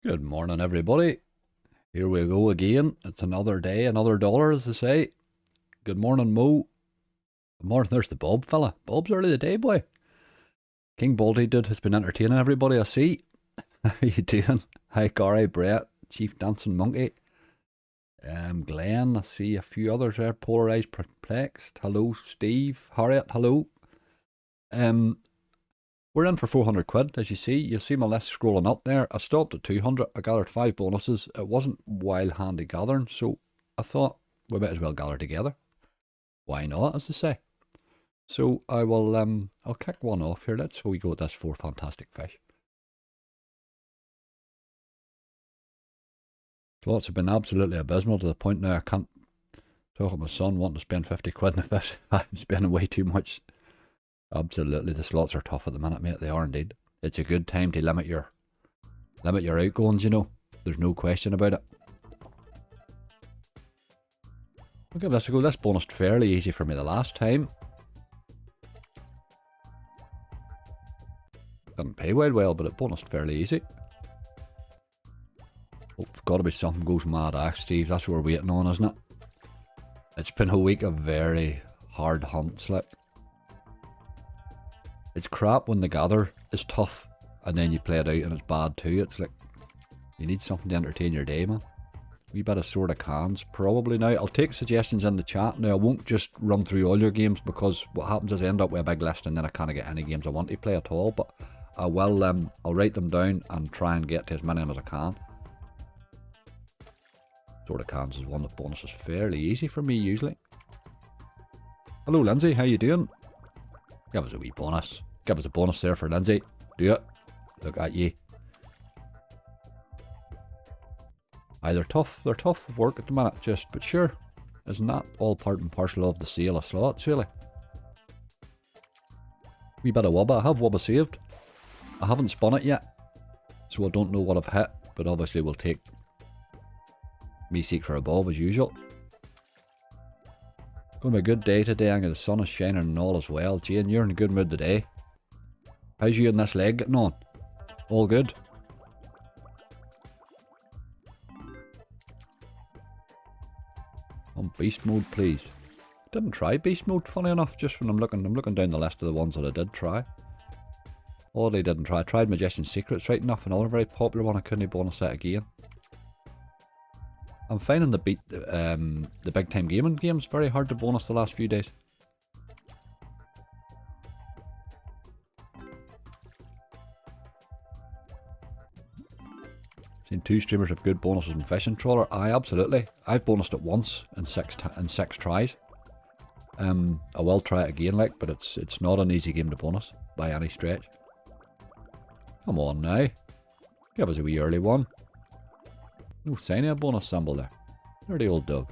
Good morning, everybody. Here we go again. It's another day, another dollar, as they say. Good morning, Mo. Good morning, there's the Bob fella. Bob's early the day, boy. King Baldy dude has been entertaining everybody, I see. How you doing? Hi, Gary, Brett, Chief Dancing Monkey. Glenn, I see a few others there. Polarized, Perplexed. Hello, Steve. Harriet, hello. We're in for 400 quid, as you see. You'll see my list scrolling up there. I stopped at 200. I gathered 5 bonuses. It wasn't wild handy gathering, so I thought we might as well gather together. Why not, as they say. So I will, I'll kick one off here. Let's we go with this 4 fantastic fish. Slots have been absolutely abysmal to the point now I can't talk with my son wanting to spend 50 quid in a fish. I'm spending way too much. Absolutely, the slots are tough at the minute, mate. They are indeed. It's a good time to limit your outgoings, you know. There's no question about it. I'll give this a go. This bonused fairly easy for me the last time. Didn't pay well, but it bonused fairly easy. Oh, it's got to be something goes mad, Steve. That's what we're waiting on, isn't it? It's been a week of very hard hunts, like. It's crap when the gather is tough and then you play it out and it's bad too. It's like, you need something to entertain your day, man. Wee bit of sort of cans, probably now. I'll take suggestions in the chat. Now, I won't just run through all your games because what happens is I end up with a big list and then I can't get any games I want to play at all. But I will, I'll write them down and try and get to as many of them as I can. Sort of cans is one of the bonuses fairly easy for me usually. Hello, Lindsay. How you doing? Give us a wee bonus. Give us a bonus there for Lindsay. Do it. Look at ye. Aye, they're tough work at the minute, but sure, isn't that all part and parcel of the sale of slots, really? Wee bit of wubba. I have wubba saved. I haven't spun it yet, so I don't know what I've hit, but obviously we'll take me secret above as usual. Gonna be a good day today, and the sun is shining and all as well. Jane, you're in a good mood today. How's you and this leg getting on? All good? On beast mode, please. Didn't try beast mode, funny enough, just when I'm looking down the list of the ones that I did try. All I didn't try. I tried Magician's Secrets, right enough, another very popular one. I couldn't bonus that again. I'm finding the big time gaming games very hard to bonus the last few days. Seen 2 streamers have good bonuses in Fishing Trawler. Aye, absolutely. I've bonused it once in 6 tries. I will try it again, like, but it's not an easy game to bonus by any stretch. Come on now. Give us a wee early one. No sign of a bonus symbol there. Dirty old dog.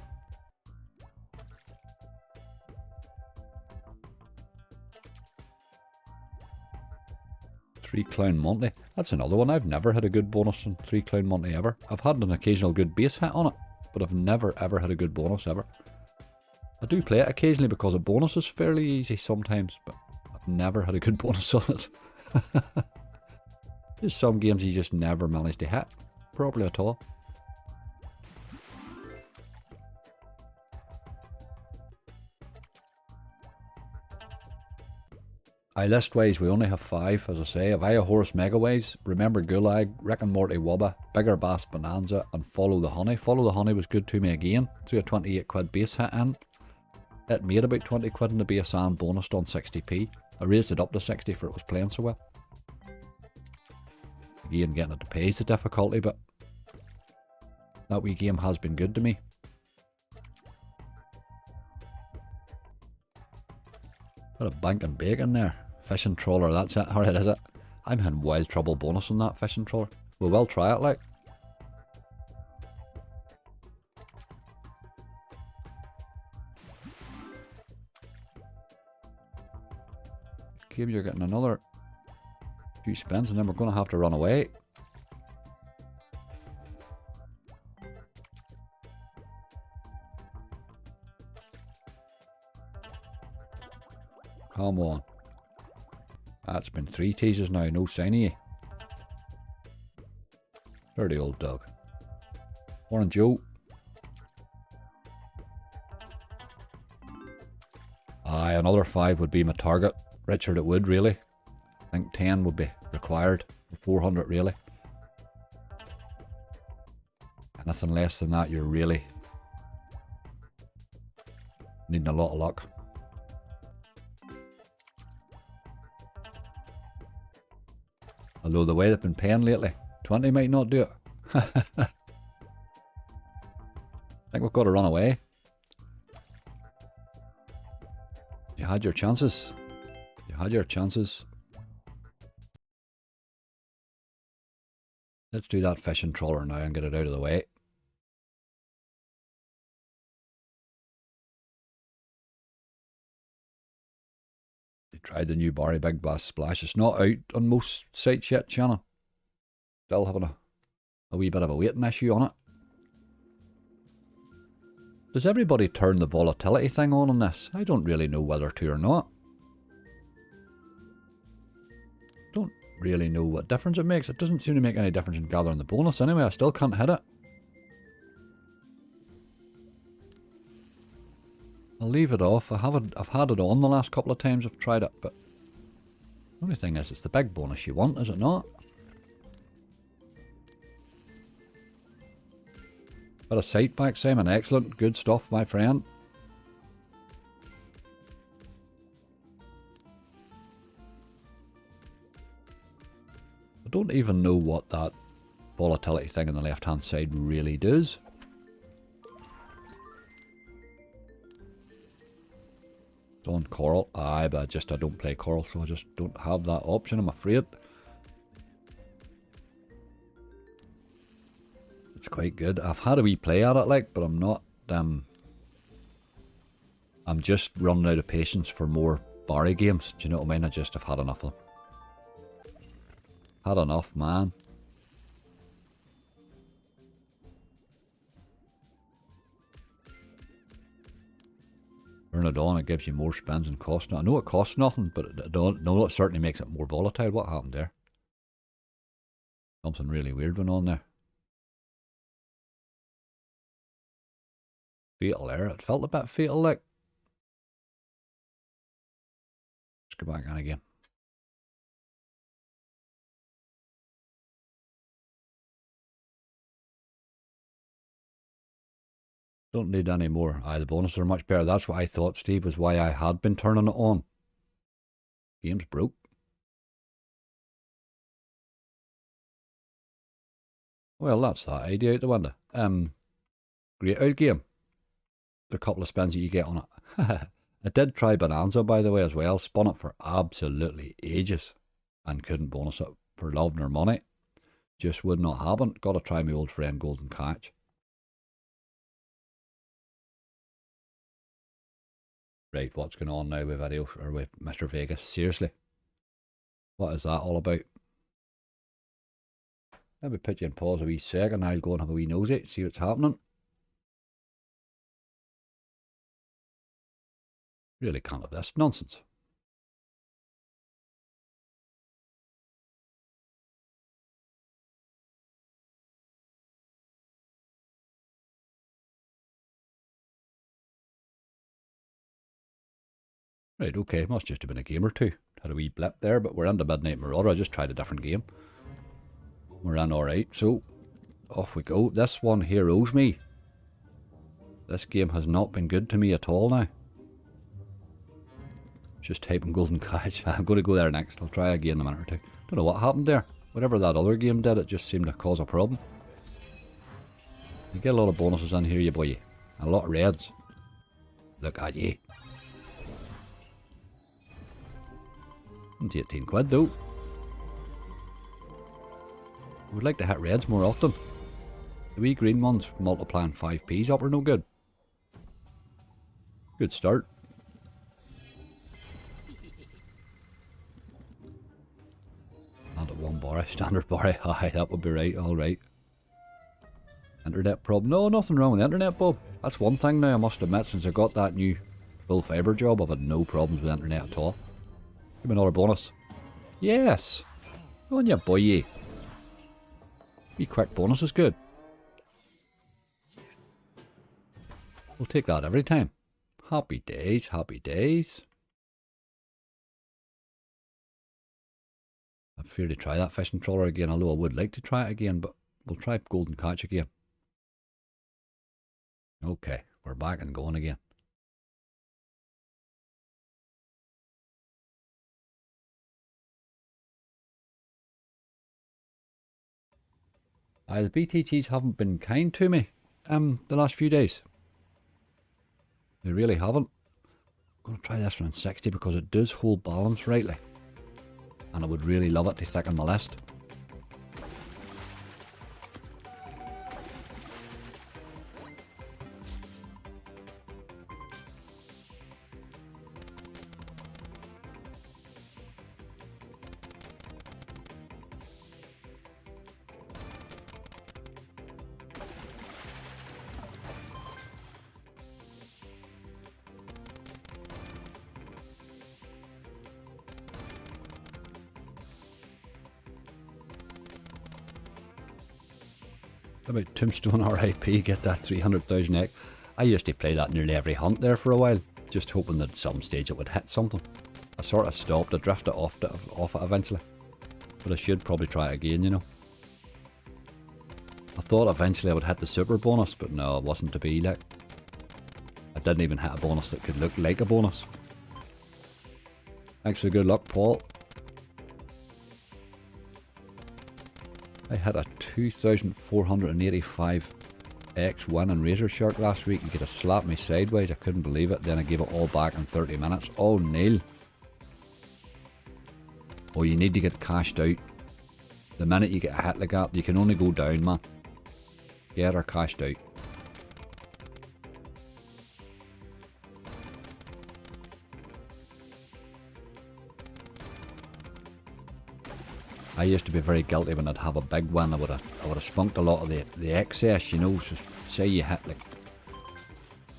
Three Clown Monty. That's another one. I've never had a good bonus on 3 Clown Monty ever. I've had an occasional good base hit on it, but I've never ever had a good bonus ever. I do play it occasionally because a bonus is fairly easy sometimes, but I've never had a good bonus on it. There's some games you just never manage to hit properly at all. List-wise, we only have 5, as I say. If I have Horus Megaways, Remember Gulag, Rick and Morty Wubba, Bigger Bass Bonanza, and Follow the Honey. Follow the Honey was good to me again. Threw a 28 quid base hit in. It made about 20 quid in the base and bonused on 60p. I raised it up to 60 for it was playing so well. Again, getting it to pay is the difficulty, but that wee game has been good to me. Got a bank and bacon there. Fishing Trawler, that's it. Alright, is it? I'm having wild trouble bonusing that Fishing Trawler. We will try it, like. Game, you're getting another few spins and then we're going to have to run away. Come on. That's been 3 teasers now, no sign of you. Dirty old dog. Morning, Joe. Aye, another 5 would be my target. Richard, it would, really. I think 10 would be required for 400, really. Anything less than that, you're really needing a lot of luck. Although the way they've been paying lately, 20 might not do it. I think we've got to run away. You had your chances. You had your chances. Let's do that fishing trawler now and get it out of the way. You tried the new Barry Big Bass Splash. It's not out on most sites yet, Shannon. Still having a wee bit of a waiting issue on it. Does everybody turn the volatility thing on this? I don't really know whether to or not. Don't really know what difference it makes. It doesn't seem to make any difference in gathering the bonus anyway. I still can't hit it. I'll leave it off. I've had it on the last couple of times I've tried it, but the only thing is it's the big bonus you want, is it not? Bit of sight back, Simon. Excellent. Good stuff, my friend. I don't even know what that volatility thing on the left hand side really does. On coral. Aye, but I don't play coral, so I just don't have that option, I'm afraid. It's quite good. I've had a wee play at it, like, but I'm not, I'm just running out of patience for more Barry games. Do you know what I mean? I've had enough of them. Had enough, man. Turn it on, it gives you more spins and costs. I know it costs nothing, but it certainly makes it more volatile. What happened there? Something really weird went on there. Fatal error. It felt a bit fatal, like. Let's go back on again. Don't need any more. Aye, the bonuses are much better. That's what I thought, Steve, was why I had been turning it on. Game's broke. Well, that's that idea out the window. Great old game. The couple of spins that you get on it. I did try Bonanza, by the way, as well. Spun it for absolutely ages. And couldn't bonus it for love nor money. Just would not happen. Got to try my old friend Golden Catch. Right, what's going on now with video or with Mr. Vegas? Seriously, what is that all about? Let me put you in pause a wee second. I'll go and have a wee nosy, see what's happening. Really can't have this nonsense. Right, okay, must just have been a game or two. Had a wee blip there, but we're into Midnight Marauder. I just tried a different game. We're in alright, so off we go. This one here owes me. This game has not been good to me at all now. Just typing Golden Catch. I'm going to go there next. I'll try again in a minute or two. Don't know what happened there. Whatever that other game did, it just seemed to cause a problem. You get a lot of bonuses in here, you boy. A lot of reds. Look at ye. It's 18 quid though. I would like to hit reds more often. The wee green ones multiplying 5p's up are no good. Good start. And at one bar, standard bar. Aye, that would be right, alright. Internet problem. No, nothing wrong with the internet, Bob. That's one thing now I must admit, since I got that new full fibre job, I've had no problems with the internet at all. Give me another bonus. Yes! Go on, you boy. Wee quick bonus is good. We'll take that every time. Happy days, happy days. I fear to try that fishing trawler again, although I would like to try it again, but we'll try golden catch again. Okay, we're back and going again. The BTGs haven't been kind to me the last few days. They really haven't. I'm going to try this one in 60 because it does hold balance rightly. And I would really love it to thicken my list. About Tombstone RIP, get that 300,000 X. I used to play that nearly every hunt there for a while, just hoping that at some stage it would hit something. I sort of stopped, I drifted off it eventually. But I should probably try it again, you know. I thought eventually I would hit the super bonus, but no, it wasn't to be like. I didn't even hit a bonus that could look like a bonus. Thanks for good luck, Paul. I had a 2,485 X win in Razor Shark last week. You could have slapped me sideways, I couldn't believe it. Then I gave it all back in 30 minutes. Oh, Neil. Oh, you need to get cashed out. The minute you get a hit like that, you can only go down, man. Get her cashed out. I used to be very guilty when I'd have a big win. I would have spunked a lot of the excess, you know. So say you hit like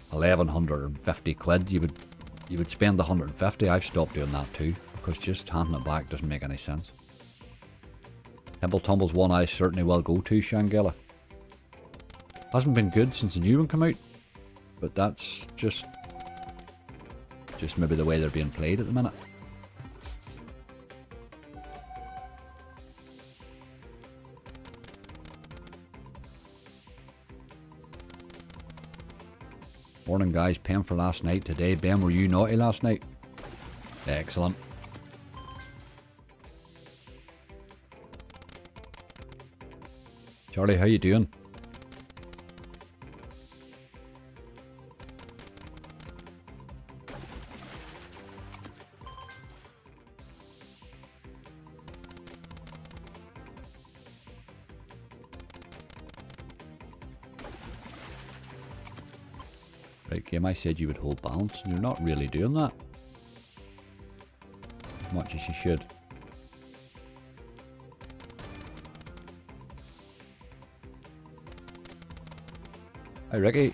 1,150 quid, you would spend 150. I've stopped doing that too, because just handing it back doesn't make any sense. Temple Tumble's one I certainly will go to, Shangela. Hasn't been good since the new one came out, but that's just maybe the way they're being played at the minute. Morning guys, paying for last night today. Ben, were you naughty last night? Excellent. Charlie, how you doing? Right, game, I said you would hold balance, and you're not really doing that as much as you should. Hi Ricky.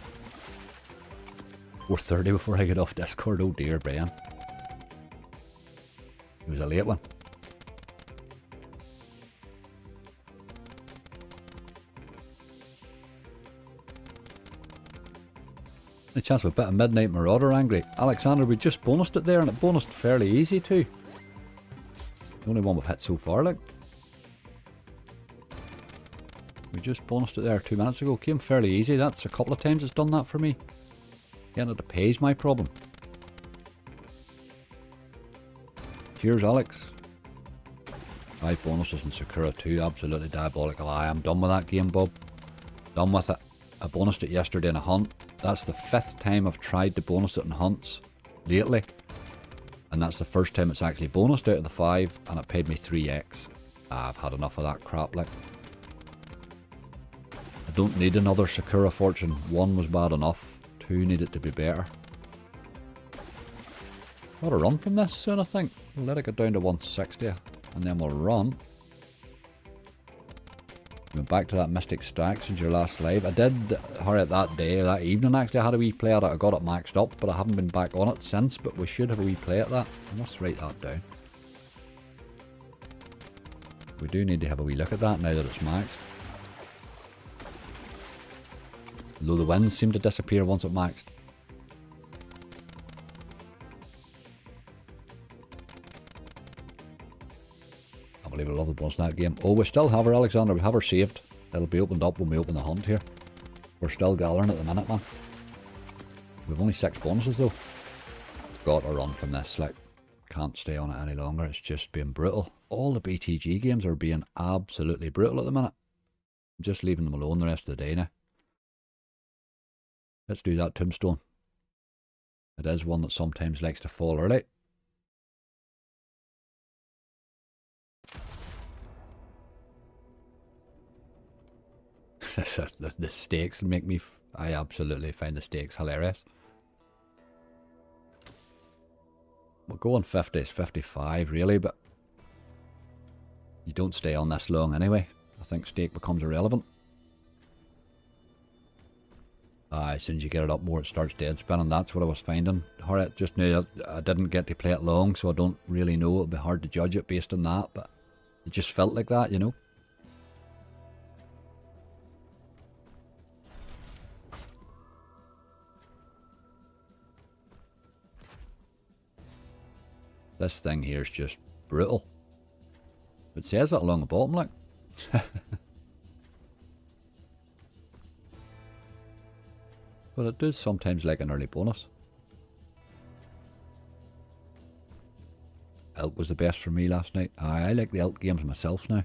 4:30 before I get off Discord. Oh dear, Brian. It was a late one. A chance of a bit of Midnight Marauder angry. Alexander, we just bonused it there, and it bonused fairly easy too. The only one we've hit so far, like. We just bonused it there 2 minutes ago. Came fairly easy. That's a couple of times it's done that for me. Getting it to pay is my problem. Cheers, Alex. 5 bonuses in Sakura 2. Absolutely diabolical. I am done with that game, Bob. Done with it. I bonused it yesterday in a hunt. That's the 5th time I've tried to bonus it in hunts lately. And that's the first time it's actually bonused out of the 5, and it paid me 3x. I've had enough of that crap, like. I don't need another Sakura Fortune. 1 was bad enough. 2 needed to be better. Got a run from this soon, I think. We'll let it get down to 160, and then we'll run. Went back to that Mystic Stack since your last live. I did hurry it that day, that evening actually. I had a wee play at it. I got it maxed up, but I haven't been back on it since. But we should have a wee play at that. I must write that down. We do need to have a wee look at that now that it's maxed. Though the wins seem to disappear once it maxed. I believe I love the bonus in that game. Oh, we still have her, Alexander. We have her saved. It'll be opened up when we open the hunt here. We're still gathering at the minute, man. We've only 6 bonuses though. Got to run from this, like, can't stay on it any longer. It's just being brutal. All the BTG games are being absolutely brutal at the minute. I'm just leaving them alone the rest of the day now. Let's do that tombstone. It is one that sometimes likes to fall early. The stakes make me... I absolutely find the stakes hilarious. We'll go on 50, it's 55 really, but you don't stay on this long anyway. I think stake becomes irrelevant. As soon as you get it up more, it starts dead spinning. That's what I was finding. Just now, I didn't get to play it long, so I don't really know. It'll be hard to judge it based on that, but it just felt like that, you know. This thing here is just brutal. It says that along the bottom, like. But it does sometimes like an early bonus. Elk was the best for me last night. I like the Elk games myself now.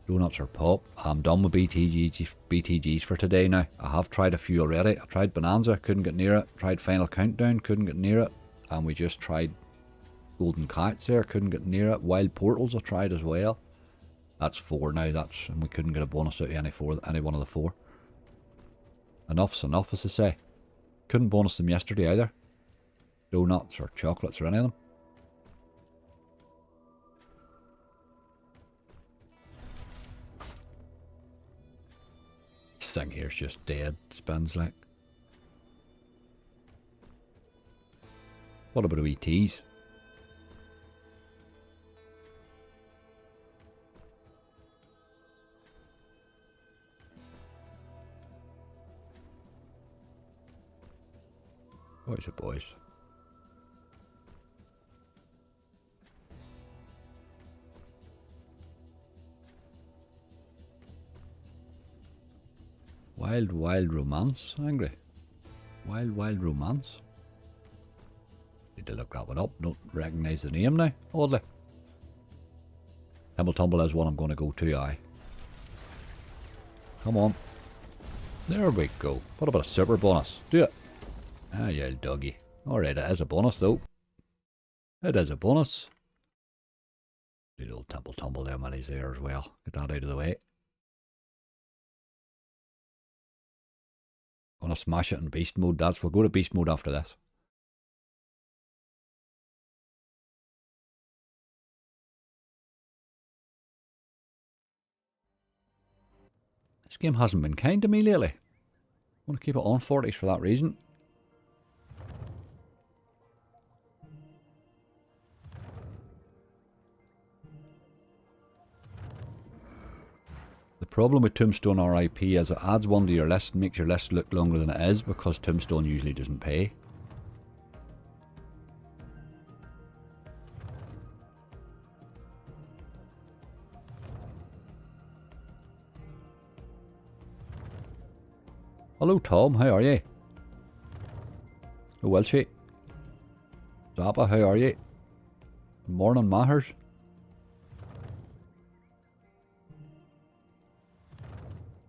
Donuts are pop. I'm done with BTGs for today now. I have tried a few already. I tried Bonanza, couldn't get near it. Tried Final Countdown, couldn't get near it. And we just tried Golden Cats there, couldn't get near it. Wild Portals I tried as well. That's 4 now, and we couldn't get a bonus out of any one of the 4. Enough's enough, as I say. Couldn't bonus them yesterday either. Donuts or chocolates or any of them. This thing here's just dead. Spins like. What about a wee tease? Boys are boys. Wild, wild romance, angry. Wild, wild romance. Need to look that one up. Don't recognise the name now, oddly. Tumble Tumble is one I'm going to go to, aye. Come on. There we go. What about a super bonus? Do it. Ah, yeah, doggy. Alright, it is a bonus though. It is a bonus. Do a little Tumble Tumble there when he's there as well. Get that out of the way. Gonna smash it in beast mode. We'll go to beast mode after this. This game hasn't been kind to me lately. I want to keep it on 40s for that reason. The problem with Tombstone RIP is it adds one to your list and makes your list look longer than it is because Tombstone usually doesn't pay. Hello Tom, how are you? Oh, Welchie. Zappa, how are you? Good morning, Mahers.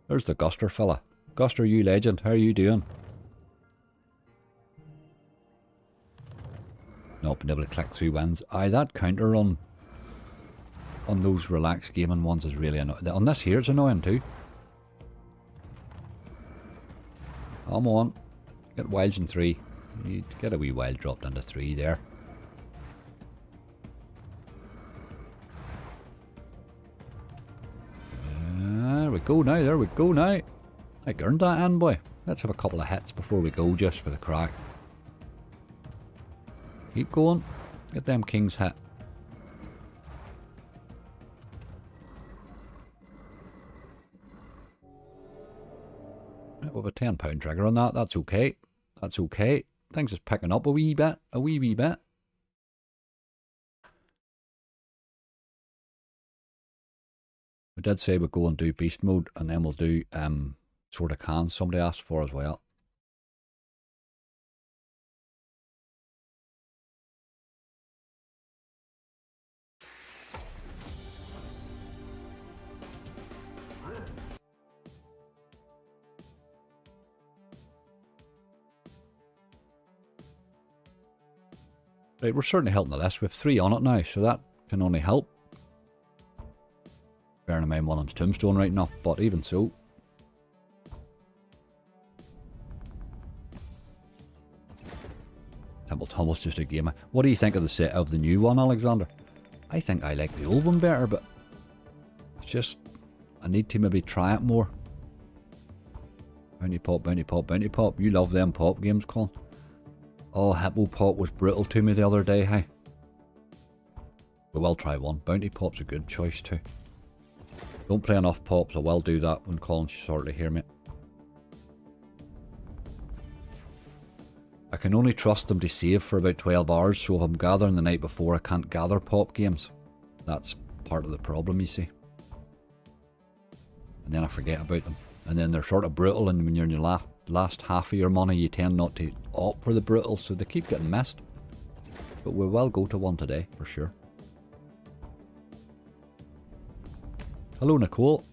There's the Guster fella. Guster, you legend, how are you doing? Not been able to click through wins. Aye, that counter run on those relaxed gaming ones is really annoying. On this here it's annoying too. Come on. Get wilds in 3. You get a wee wild dropped into 3 there. There we go now, there we go now. I earned that in, boy. Let's have a couple of hits before we go, just for the crack. Keep going. Get them kings hit. With a £10 trigger on that, that's okay. That's okay. Things is picking up a wee bit, a wee bit. We did say we'd go and do beast mode, and then we'll do sort of cans somebody asked for as well. Right, we're certainly helping the list. We have 3 on it now, so that can only help. Bearing in mind one of them's tombstone right enough, but even so. Temple Tumble's just a game. What do you think of the set of the new one, Alexander? I think I like the old one better, but it's just I need to maybe try it more. Bounty pop, bounty pop, bounty pop. You love them pop games, Colin. Oh, Hippo Pop was brutal to me the other day, hey. We will try one. Bounty Pop's a good choice too. Don't play enough pops, I will do that when Colin's shortly here, mate. I can only trust them to save for about 12 hours, so if I'm gathering the night before, I can't gather pop games. That's part of the problem, you see. And then I forget about them. And then they're sort of brutal, and when you're in your last half of your money, you tend not to opt for the brutal, so they keep getting missed. But we will go to one today, for sure. Hello, Nicole.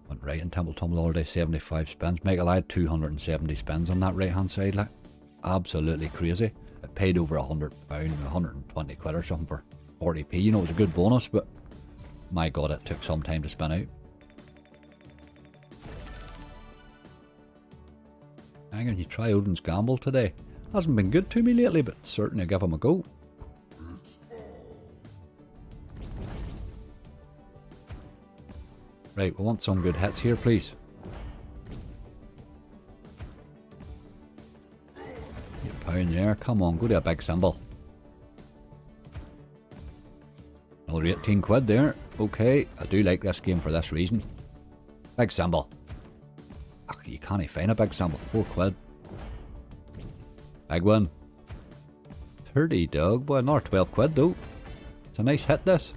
Went right in Temple Tumble all day, 75 spins. Michael, I had 270 spins on that right hand side, like. Absolutely crazy. I paid over £100, 120 quid or something for 40p. You know, it was a good bonus, but my god, it took some time to spin out. Hang on, you try Odin's Gamble today. Hasn't been good to me lately, but certainly give him a go. Right, we want some good hits here, please. £8 there, come on, go to a big symbol. Another 18 quid there. Okay, I do like this game for this reason. Big symbol. Ach, you can't find a big symbol. 4 quid. Big one. 30 dog. Boy, another 12 quid though. It's a nice hit, this.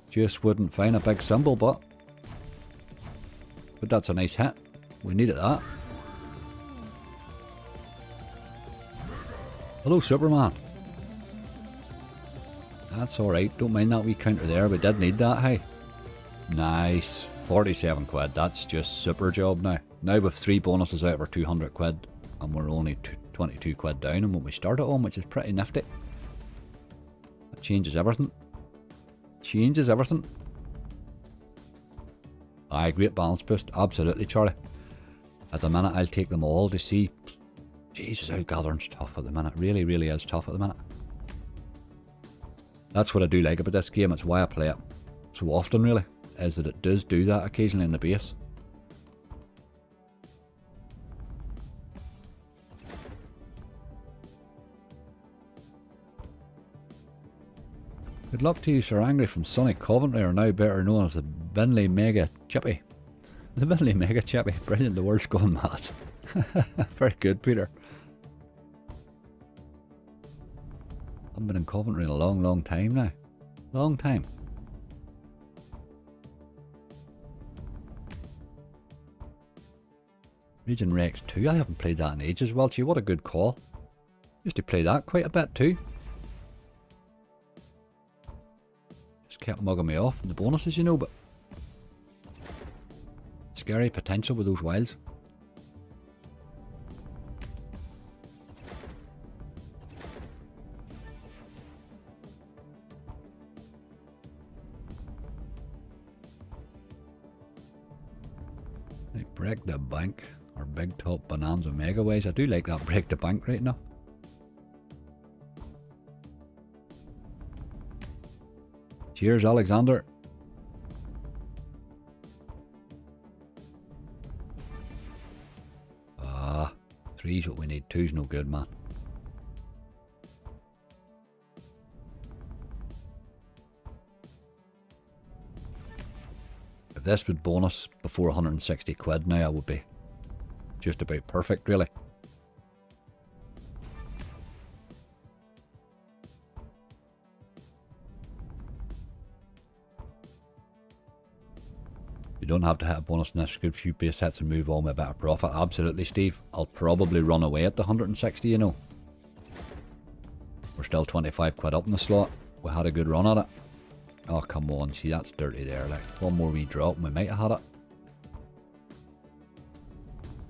Just wouldn't find a big symbol, but that's a nice hit. We needed that. Hello, Superman. That's alright, don't mind that wee counter there, we did need that, hey. Nice. 47 quid, that's just super job now. Now with 3 bonuses out of our 200 quid, and we're only 22 quid down on what we started on, which is pretty nifty. That changes everything. Changes everything. Aye, great balance boost, absolutely, Charlie. At the minute, I'll take them all to see. Jesus, how gathering's tough at the minute. Really, really is tough at the minute. That's what I do like about this game. It's why I play it so often, really, is that it does do that occasionally in the base. Good luck to you, Sir Angry from Sunny Coventry, or now better known as the Binley Mega Chippy. The Binley Mega Chippy. Brilliant, the world's gone mad. Very good, Peter. I've been in Coventry in a long, long time now. Long time. Region Rex 2, I haven't played that in ages. Well, gee, what a good call. Used to play that quite a bit too. Just kept mugging me off in the bonuses, you know, but scary potential with those wilds. Right, break the bank, or big top bonanza mega ways. I do like that break the bank right now. Cheers, Alexander. Ah, 3's what we need. 2's no good, man. this would bonus before 160 quid now, I would be just about perfect, really. You don't have to hit a bonus in this. Good few base hits and move on with a better profit. Absolutely, Steve. I'll probably run away at the 160, you know. We're still 25 quid up in the slot. We had a good run at it. Oh, come on. See, that's dirty there. Like, one more wee drop and we might have had it.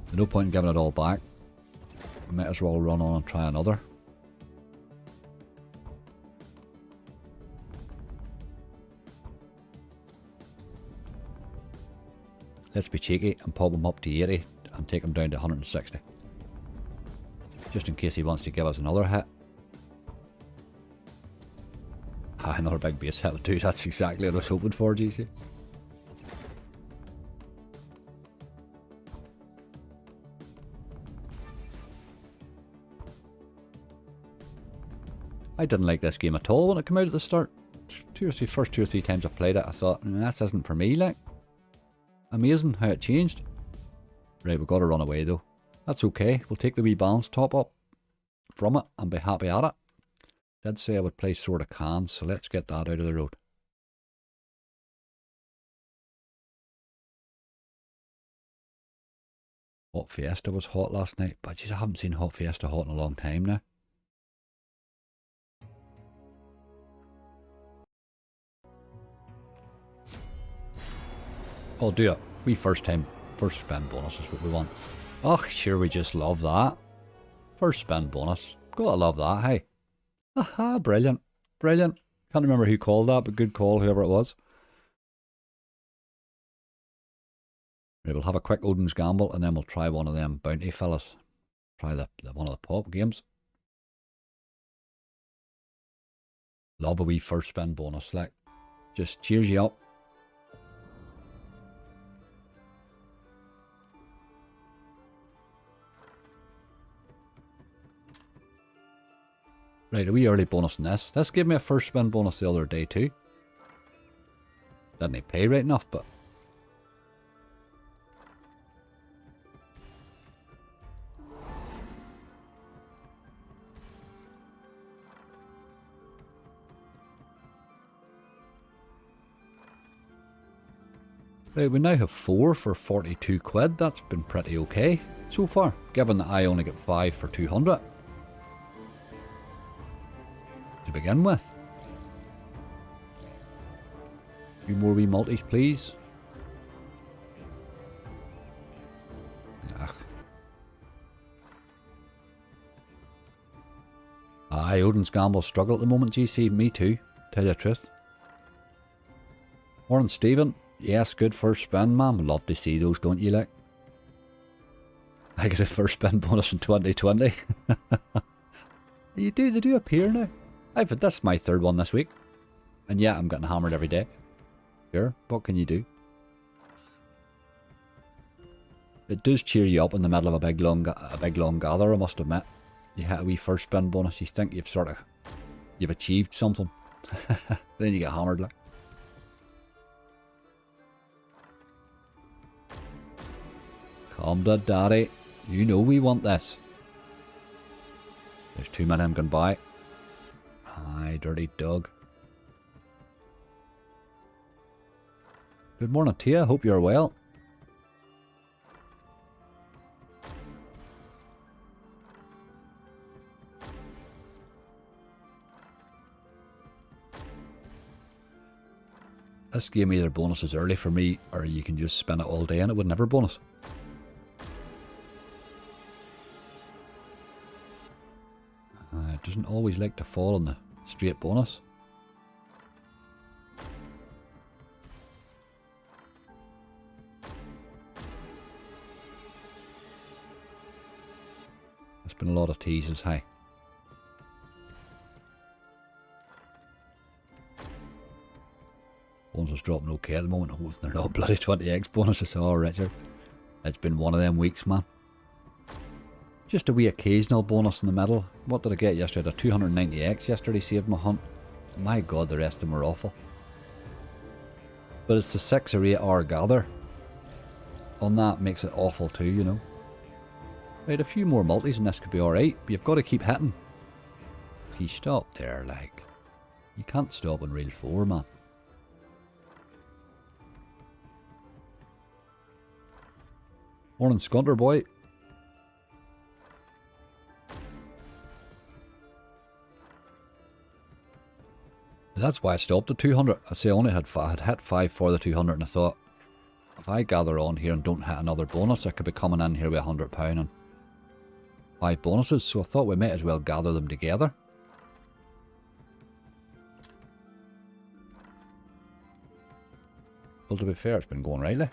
There's no point in giving it all back. We might as well run on and try another. Let's be cheeky and pop him up to 80 and take him down to 160. Just in case he wants to give us another hit. Ah, another big base hit too. That's exactly what I was hoping for, GC. I didn't like this game at all when it came out at the start. First two or three times I played it, I thought, this isn't for me, like. Amazing how it changed. Right, we've got to run away though. That's okay. We'll take the wee balance top up from it and be happy at it. Did say I would play Sword of Cans, so let's get that out of the road. Hot Fiesta was hot last night, but geez, I haven't seen Hot Fiesta hot in a long time now. I'll do it. First spin bonus is what we want. Oh, sure, we just love that. First spin bonus. Gotta love that, hey. Aha, brilliant. Brilliant. Can't remember who called that, but good call, whoever it was. Right, we'll have a quick Odin's Gamble and then we'll try one of them bounty fellas. Try one of the pop games. Love a wee first spin bonus, like. Just cheers you up. Right, a wee early bonus in this. This gave me a first spin bonus the other day too. Didn't pay right enough, but... Right, we now have 4 for 42 quid. That's been pretty okay so far, given that I only get 5 for 200. To begin with. A few more wee multis, please. Ugh. Aye, Odin's Gamble struggle at the moment, GC. Me too, tell you the truth. Morning, Stephen. Yes, good first spin, man. Love to see those, don't you, like? I get a first spin bonus in 2020. They do appear now. That's my third one this week. And yeah, I'm getting hammered every day. Sure, what can you do? It does cheer you up in the middle of a big long gather, I must admit. You hit a wee first spin bonus, you think you've achieved something. Then you get hammered, like. Come to daddy. You know we want this. There's too many of them gone by. Aye, dirty dog. Good morning, Tia. Hope you're well. This game either bonuses early for me, or you can just spin it all day and it would never bonus. It doesn't always like to fall on the straight bonus. There's been a lot of teases, hey. Ones is dropping okay at the moment. Oh, they're not bloody 20x bonuses. Oh, Richard. It's been one of them weeks, man. Just a wee occasional bonus in the middle. What did I get yesterday? A 290x yesterday saved my hunt. My god, the rest of them were awful. But it's the 6 or 8 hour gather. On that makes it awful too, you know. Right, a few more multis and this could be alright, but you've got to keep hitting. He stopped there, like. You can't stop in reel 4, man. Morning, Scunter boy. That's why I stopped at 200. I say I only had hit 5 for the 200, and I thought, if I gather on here and don't hit another bonus, I could be coming in here with £100 and 5 bonuses. So I thought we might as well gather them together. Well, to be fair, it's been going rightly.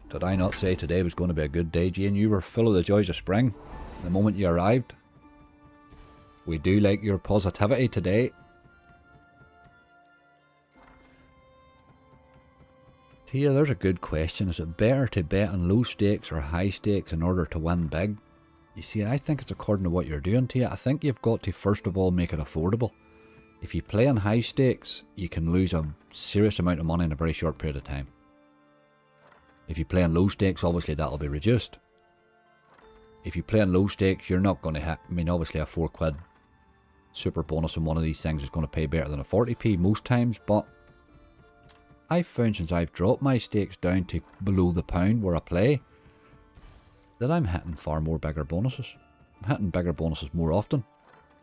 Did I not say today was going to be a good day, Jane? You were full of the joys of spring the moment you arrived. We do like your positivity today. Tia, there's a good question. Is it better to bet on low stakes or high stakes in order to win big? You see, I think it's according to what you're doing, Tia. I think you've got to first of all make it affordable. If you play on high stakes, you can lose a serious amount of money in a very short period of time. If you play on low stakes, obviously that'll be reduced. If you play on low stakes, you're not going to hit, I mean, obviously a £4 super bonus on one of these things is going to pay better than a 40p most times, but I've found since I've dropped my stakes down to below the pound where I play, that I'm hitting far more bigger bonuses. I'm hitting bigger bonuses more often.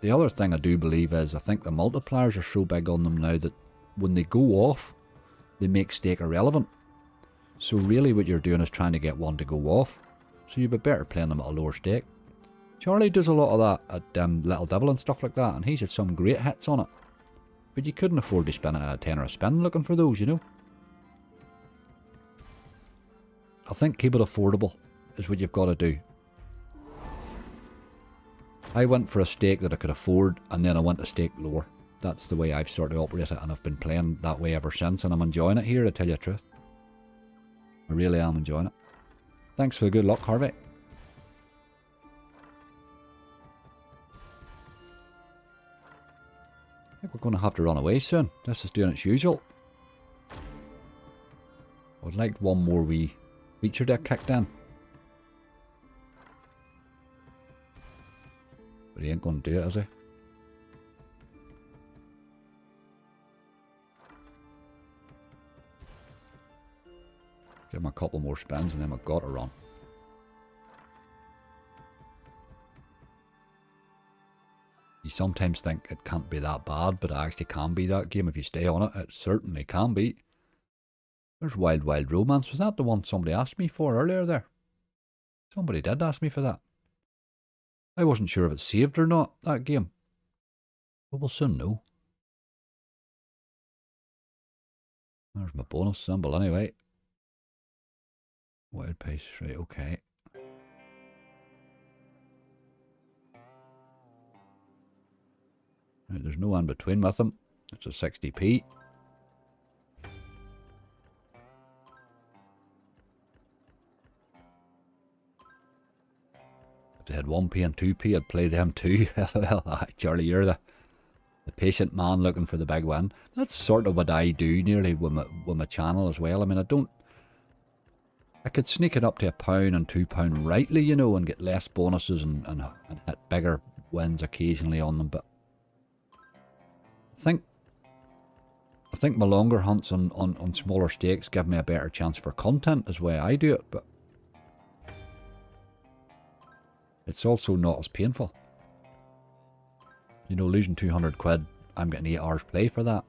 The other thing I do believe is I think the multipliers are so big on them now that when they go off, they make stake irrelevant. So really what you're doing is trying to get one to go off. So you'd be better playing them at a lower stake. Charlie does a lot of that at Little Devil and stuff like that, and he's had some great hits on it. But you couldn't afford to spend a tenner a spin looking for those, you know. I think keep it affordable is what you've got to do. I went for a stake that I could afford, and then I went a stake lower. That's the way I've started to operate it, and I've been playing that way ever since, and I'm enjoying it here, to tell you the truth. I really am enjoying it. Thanks for the good luck, Harvey. I think we're going to have to run away soon. This is doing its usual. I would like one more wee feature deck kicked in. But he ain't going to do it, is he? Give him a couple more spins and then we've got to run. You sometimes think it can't be that bad, but it actually can be that game if you stay on it. It certainly can be. There's Wild Wild Romance. Was that the one somebody asked me for earlier there? Somebody did ask me for that. I wasn't sure if it's saved or not, that game. But we'll soon know. There's my bonus symbol anyway. Wild pace, right, okay. Right, there's no in between with them. It's a 60p. If they had 1p and 2p, I'd play them too. Well, Charlie, you're the patient man looking for the big win. That's sort of what I do nearly with my channel as well. I mean, I could sneak it up to £1 and £2 rightly, you know, and get less bonuses and hit bigger wins occasionally on them. But I think my longer hunts on smaller stakes give me a better chance for content is the way I do it. But it's also not as painful. You know, losing 200 quid, I'm getting 8 hours play for that.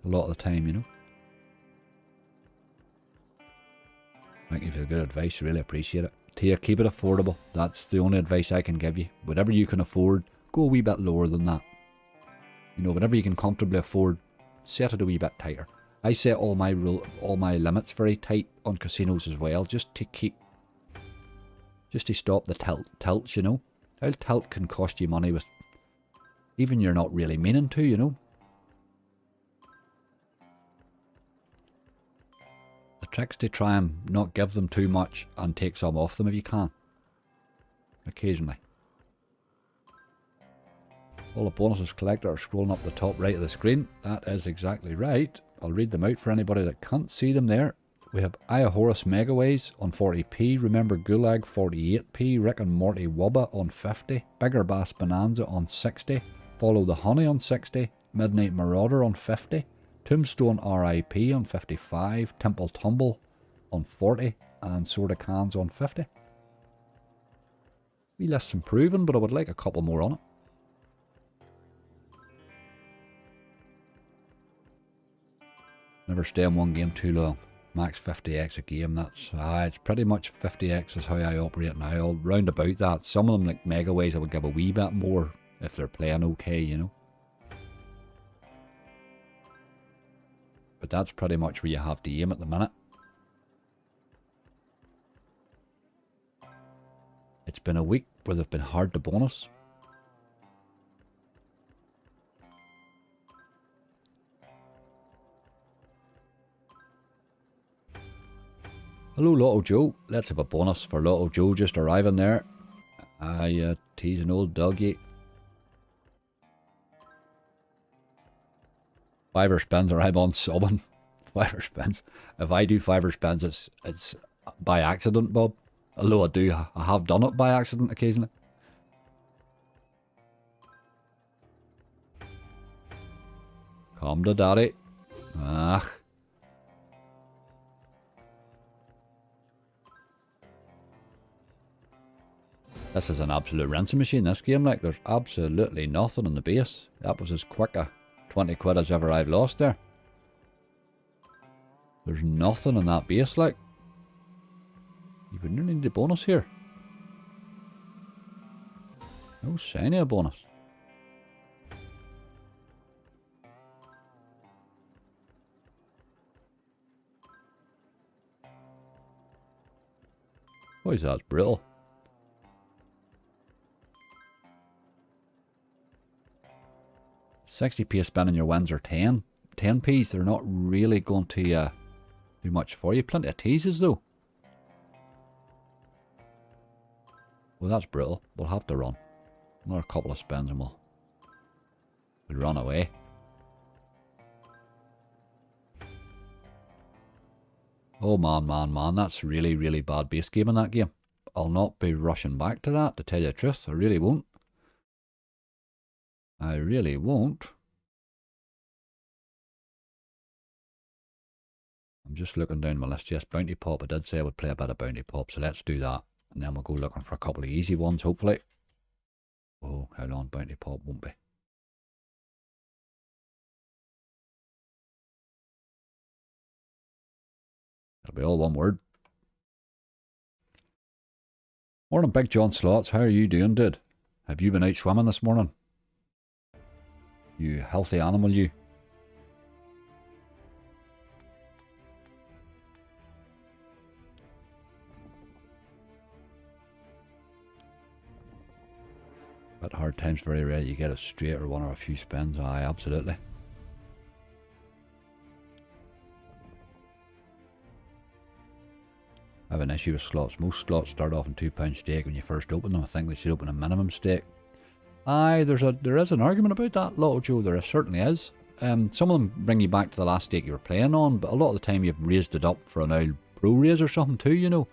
A lot of the time, you know. Thank you for the good advice, really appreciate it. Tia, keep it affordable. That's the only advice I can give you. Whatever you can afford, go a wee bit lower than that. You know, whatever you can comfortably afford, set it a wee bit tighter. I set all my limits very tight on casinos as well, just to stop the tilts, you know. How tilt can cost you money with even you're not really meaning to, you know. tricks to try and not give them too much and take some off them if you can. Occasionally. All the bonuses collected are scrolling up the top right of the screen. That is exactly right. I'll read them out for anybody that can't see them there. We have Iahorus Megaways on 40p, Remember Gulag 48p, Rick and Morty Wubba on 50, Bigger Bass Bonanza on 60, Follow the Honey on 60, Midnight Marauder on 50, Tombstone RIP on 55, Temple Tumble on 40, and Sword of Cans on 50. We list improving, but I would like a couple more on it. Never stay in one game too long. Max 50x a game, that's it's pretty much 50x is how I operate now. I'll round about that. Some of them, like Megaways, I would give a wee bit more if they're playing okay, you know. But that's pretty much where you have to aim at the minute. It's been a week where they've been hard to bonus. Hello Lotto Joe, let's have a bonus for Lotto Joe just arriving there. Yeah, teasing old doggy. Fiver spins or I'm on subbing. Fiver spins. If I do fiver spins, it's by accident, Bob. Although I have done it by accident occasionally. Come to daddy. Ah. This is an absolute rinsing machine, this game. Like, there's absolutely nothing in the base. That was as quick a 20 quid as ever I've lost there. There's nothing in that base, like. You would nearly need a bonus here. No sign of a bonus. Boys, that's brutal. $60p spending your wins are 10p's. They're not really going to do much for you. Plenty of teases though. Well, that's brutal. We'll have to run. Another couple of spins and we'll run away. Oh man, that's really, really bad base game in that game. I'll not be rushing back to that, to tell you the truth. I really won't. I really won't. I'm just looking down my list. Yes, Bounty Pop. I did say I would play a bit of Bounty Pop, so let's do that. And then we'll go looking for a couple of easy ones, hopefully. Oh, how long Bounty Pop won't be. It'll be all one word. Morning, Big John Slots. How are you doing, dude? Have you been out swimming this morning? You healthy animal, you. But hard times, very rare you get it straight or one or a few spins. Aye, absolutely. I have an issue with slots. Most slots start off in £2 stake when you first open them. I think they should open a minimum stake. Aye, there is an argument about that, Lotto Joe. There certainly is. Some of them bring you back to the last stake you were playing on, but a lot of the time you've raised it up for an old pro raise or something too, you know.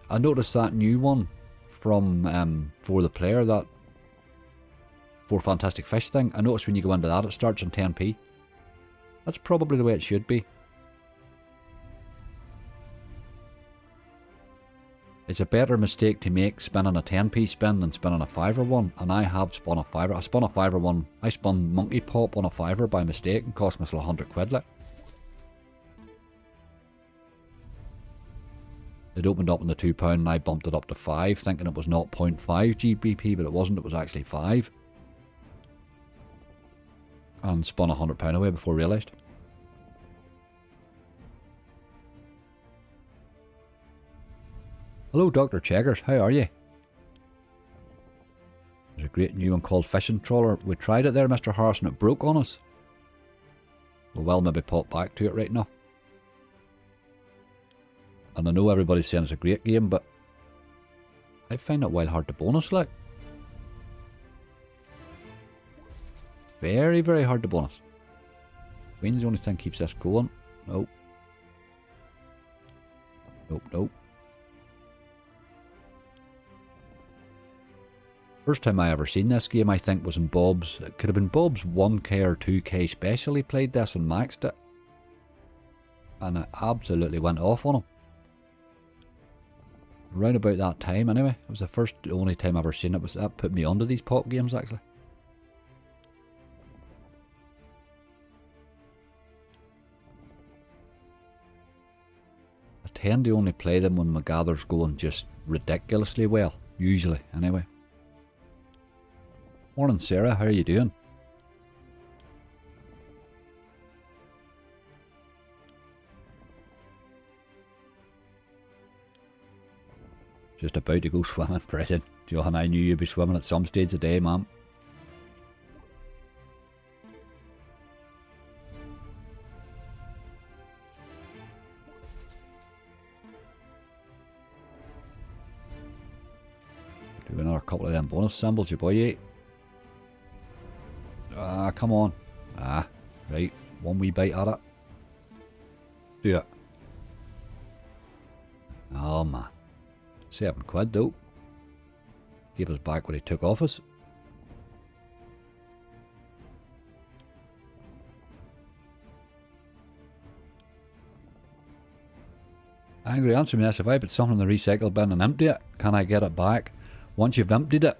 I noticed that new one from For the Player, that For Fantastic Fish thing. I noticed when you go into that it starts on 10p. That's probably the way it should be. It's a better mistake to make spinning a 10p spin than spinning a fiver one, and I have spun a fiver. I spun a fiver one. I spun Monkey Pop on a fiver by mistake and cost myself 100 quid. Like. It opened up in the £2 and I bumped it up to 5, thinking it was 0.5 GBP, but it wasn't. It was actually 5. And spun £100 away before I realised. Hello Dr. Checkers, how are you? There's a great new one called Fishing Trawler. We tried it there, Mr. Harrison, it broke on us. We'll well maybe pop back to it right now. And I know everybody's saying it's a great game, but I find it well hard to bonus, like. Very, very hard to bonus. Queen's the only thing keeps this going. Nope. Nope, nope. First time I ever seen this game, I think, was in Bob's. It could have been Bob's 1k or 2k special. He played this and maxed it. And it absolutely went off on him. Around about that time, anyway. It was the only time I ever seen it. That put me onto these pop games, actually. I tend to only play them when my gather's going just ridiculously well. Usually, anyway. Morning, Sarah. How are you doing? Just about to go swimming, Brendan. Johan, I knew you'd be swimming at some stage of the day, ma'am. Do another couple of them bonus symbols, you boy. Ah, come on. Ah, right. One wee bite at it. Do it. Oh, man. 7 quid, though. Gave us back what he took off us. Angry, answer me this. If I put something in the recycle bin and empty it, can I get it back? Once you've emptied it,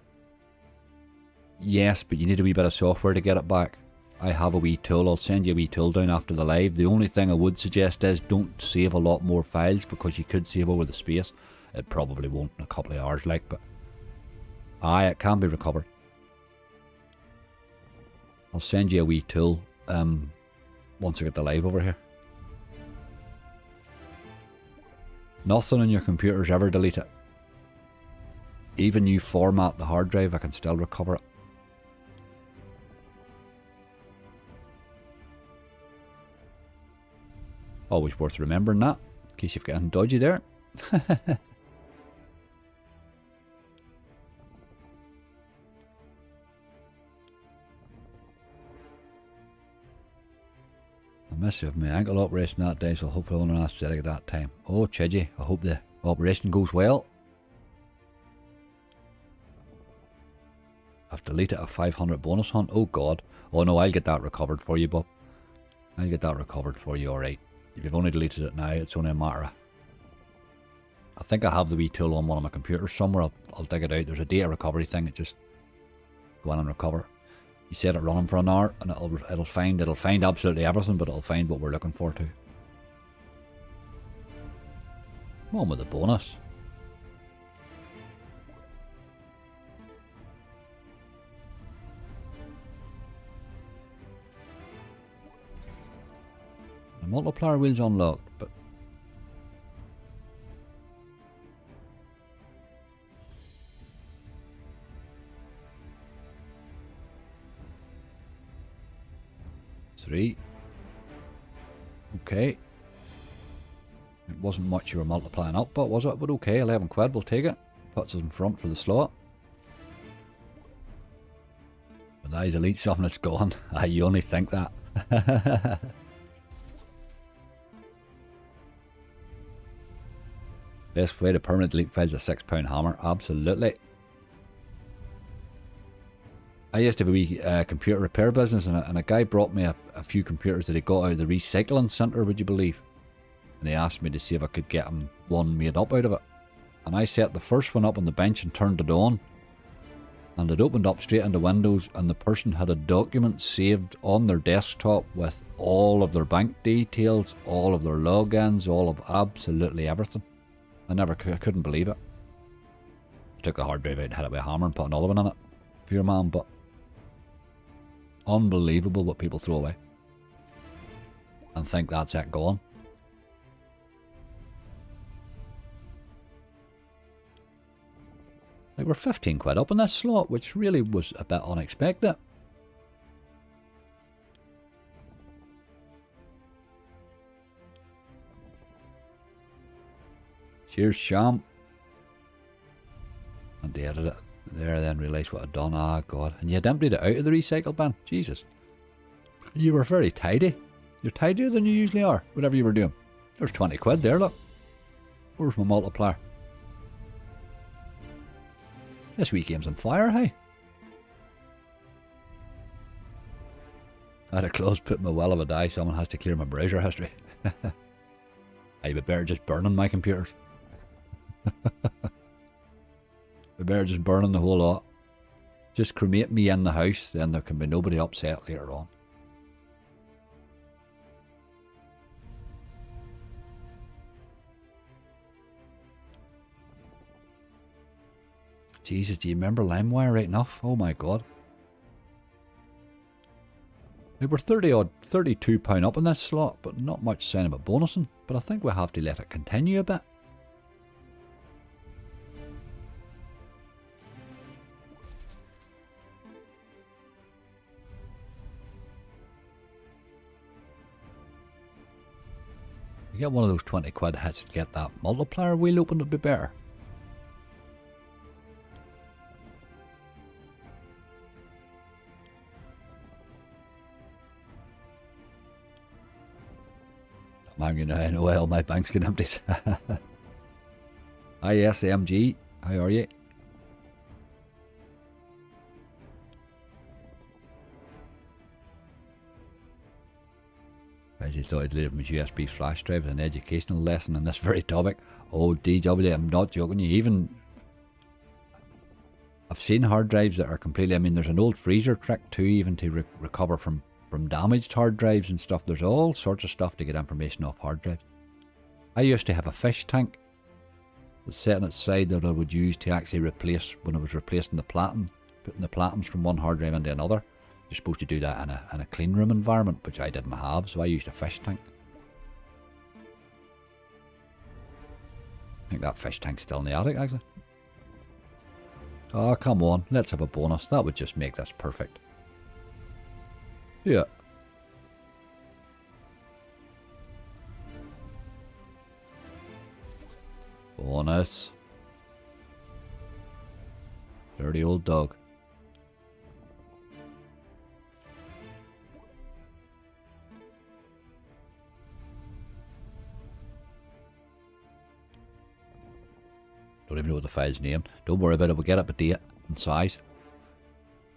yes, but you need a wee bit of software to get it back. I have a wee tool. I'll send you a wee tool down after the live. The only thing I would suggest is don't save a lot more files, because you could save over the space. It probably won't in a couple of hours, like, but aye, it can be recovered. I'll send you a wee tool once I get the live over here. Nothing on your computer's ever delete it. Even you format the hard drive, I can still recover it. Always worth remembering that, in case you've got anything dodgy there. I must have my ankle operation that day, so hopefully I'm on anesthetic at that time. Oh, Chidgy, I hope the operation goes well. I've deleted a 500 bonus hunt. Oh God. Oh no, I'll get that recovered for you, Bob. I'll get that recovered for you, alright. If you've only deleted it now, it's only a matter of... I think I have the wee tool on one of my computers somewhere. I'll dig it out. There's a data recovery thing. It just go in and recover. You set it running for an hour, and it'll find absolutely everything, but it'll find what we're looking for too. Come on with the bonus. The multiplier wheel's unlocked, but three. Okay. It wasn't much you were multiplying up, but was it? But okay, 11 quid, we'll take it. Puts us in front for the slot. But I delete something that's gone. You only think that. Best way to permanently delete files is a £6 hammer. Absolutely. I used to have a wee computer repair business, and a guy brought me a few computers that he got out of the recycling centre, would you believe? And he asked me to see if I could get him one made up out of it. And I set the first one up on the bench and turned it on. And it opened up straight into Windows, and the person had a document saved on their desktop with all of their bank details, all of their logins, all of absolutely everything. I couldn't believe it. I took the hard drive out and hit it with a hammer and put another one in it for your man, but unbelievable what people throw away and think that's it gone. Like, we're 15 quid up in this slot, which really was a bit unexpected. Cheers, Sham. And they edited it there, then realised what I'd done. Ah, God. And you had emptied it out of the recycle bin. Jesus. You were very tidy. You're tidier than you usually are, whatever you were doing. There's 20 quid there, look. Where's my multiplier? This wee game's on fire, hey? I had a close put my well of a die. Someone has to clear my browser history. I'd be better just burning my computers. Be better just burning the whole lot. Just cremate me in the house, then there can be nobody upset later on. Jesus, do you remember LimeWire right enough? Oh my God. We were 30 odd, £32 up in this slot, but not much sign of a bonusing. But I think we'll have to let it continue a bit. You get one of those 20 quid hits to get that multiplier wheel open, it'd be better. I'm going to know all my banks get emptied. Hi SMG, how are you? I just thought I'd leave my USB flash drive as an educational lesson on this very topic. Oh DW, I'm not joking you. Even I've seen hard drives that are completely, I mean there's an old freezer trick too, even to recover from damaged hard drives and stuff. There's all sorts of stuff to get information off hard drives. I used to have a fish tank that's set on its side that I would use to actually replace, when I was replacing the platen, putting the platens from one hard drive into another. You're supposed to do that in a clean room environment, which I didn't have, so I used a fish tank. I think that fish tank's still in the attic actually. Oh come on, let's have a bonus. That would just make this perfect. Yeah. Bonus. Dirty old dog. Don't even know what the file's name. Don't worry about it. We'll get up a date and size.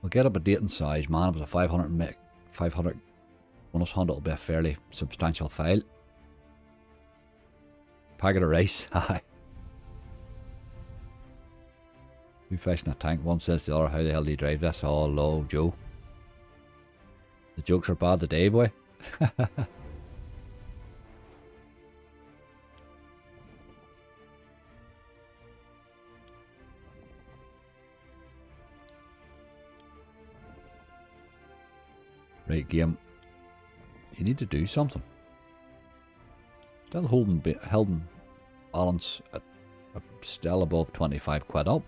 We'll get up a date and size, man. It was a 500 bonus hunt. It'll be a fairly substantial file. Packet of rice. Hi. Two fish in a tank. One says to the other, how the hell do you drive this? Oh, low, Joe. The jokes are bad today, boy. Right, game. You need to do something. Still holding balance at still above 25 quid up.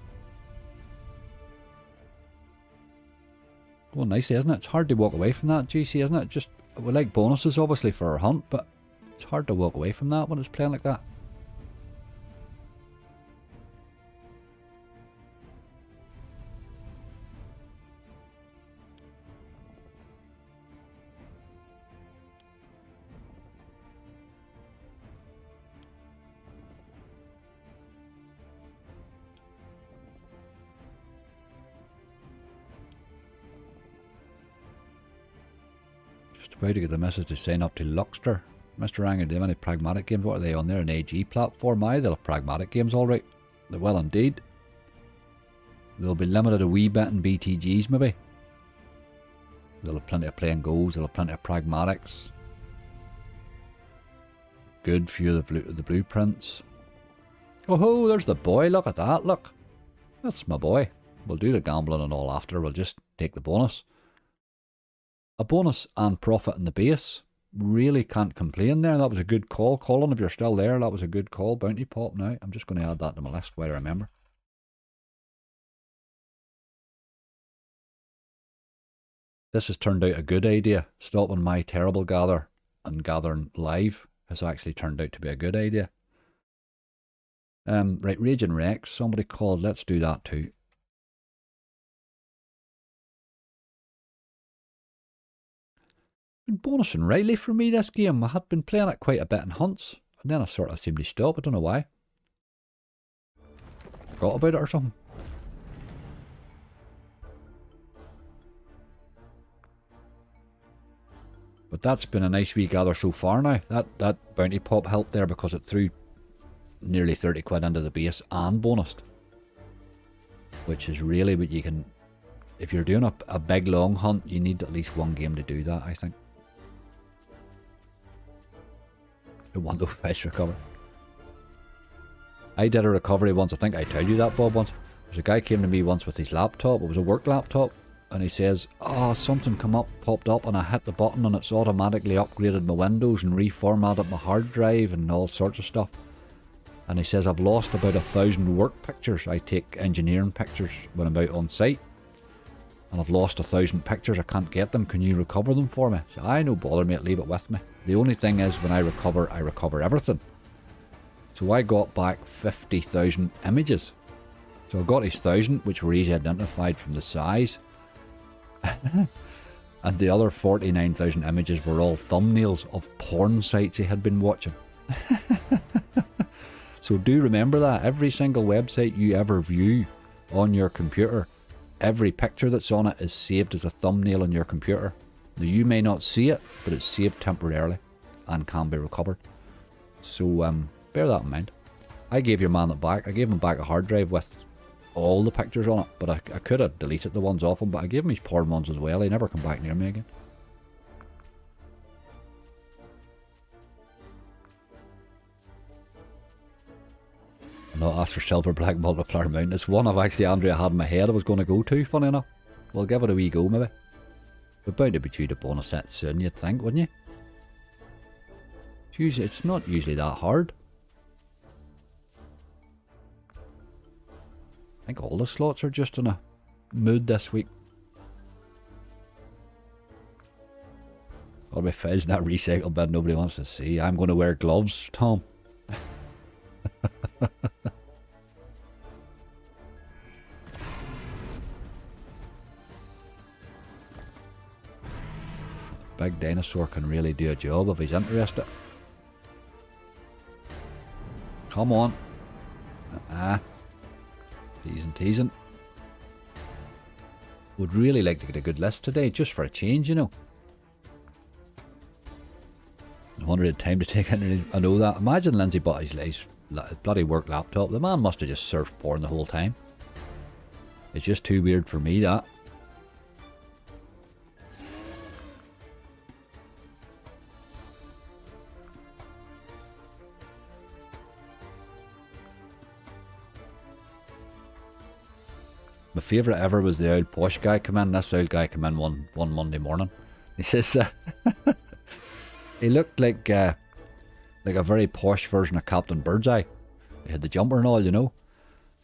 Going nicely, isn't it? It's hard to walk away from that, GC, isn't it? Just, we like bonuses obviously for our hunt, but it's hard to walk away from that when it's playing like that. About to get the message to sign up to Luxter. Mr. Ranger, do you have any pragmatic games? What are they on there? An AG platform? Aye, they'll have pragmatic games alright. They will indeed. They'll be limited a wee bit in BTGs maybe. They'll have plenty of play and goes, they'll have plenty of pragmatics. Good few of the blueprints. Oh ho, there's the boy, look at that, look. That's my boy. We'll do the gambling and all after, we'll just take the bonus. A bonus and profit in the base. Really can't complain there. That was a good call. Colin, if you're still there, that was a good call. Bounty pop now. I'm just going to add that to my list while I remember. This has turned out a good idea. Stopping my terrible gather and gathering live has actually turned out to be a good idea. Right, Raging Rex, somebody called. Let's do that too. Been bonusing rightly for me this game. I had been playing it quite a bit in hunts, and then I sort of seemed to stop. I don't know why. Forgot about it or something. But that's been a nice wee gather so far now. That bounty pop helped there because it threw nearly 30 quid into the base and bonused. Which is really what you can... If you're doing a big long hunt, you need at least one game to do that, I think. The one no fish recover. I did a recovery once, I think I told you that, Bob, once. There's a guy came to me once with his laptop, it was a work laptop, and he says, oh, something popped up and I hit the button and it's automatically upgraded my Windows and reformatted my hard drive and all sorts of stuff. And he says, I've lost about 1,000 work pictures. I take engineering pictures when I'm out on site. And I've lost 1,000 pictures, I can't get them, can you recover them for me? So I no bother mate, leave it with me. The only thing is when I recover everything. So I got back 50,000 images. So I got his 1,000, which were easily identified from the size. And the other 49,000 images were all thumbnails of porn sites he had been watching. So do remember that. Every single website you ever view on your computer, every picture that's on it is saved as a thumbnail on your computer. Now you may not see it, but it's saved temporarily and can be recovered. So bear that in mind. I gave your man it back. I gave him back a hard drive with all the pictures on it, but I could have deleted the ones off him, but I gave him his porn ones as well. He never come back near me again. I'm not asked for Silver Black Multiplier Mountain. It's one I've actually, Andrea, had in my head I was going to go to, funny enough. We'll give it a wee go maybe. We're bound to be due to bonus set soon, you'd think, wouldn't you? It's not usually that hard. I think all the slots are just in a mood this week. I'll be fizzing that recycle bin nobody wants to see. I'm going to wear gloves, Tom. Big dinosaur can really do a job if he's interested. Come on. Teasing. Would really like to get a good list today, just for a change, you know. I wonder the time to take in. I know that. Imagine Lindsay bought his bloody work laptop. The man must have just surfed porn the whole time. It's just too weird for me, that. My favourite ever was the old posh guy come in. This old guy come in one Monday morning. He says he looked like a very posh version of Captain Birdseye. He had the jumper and all, you know.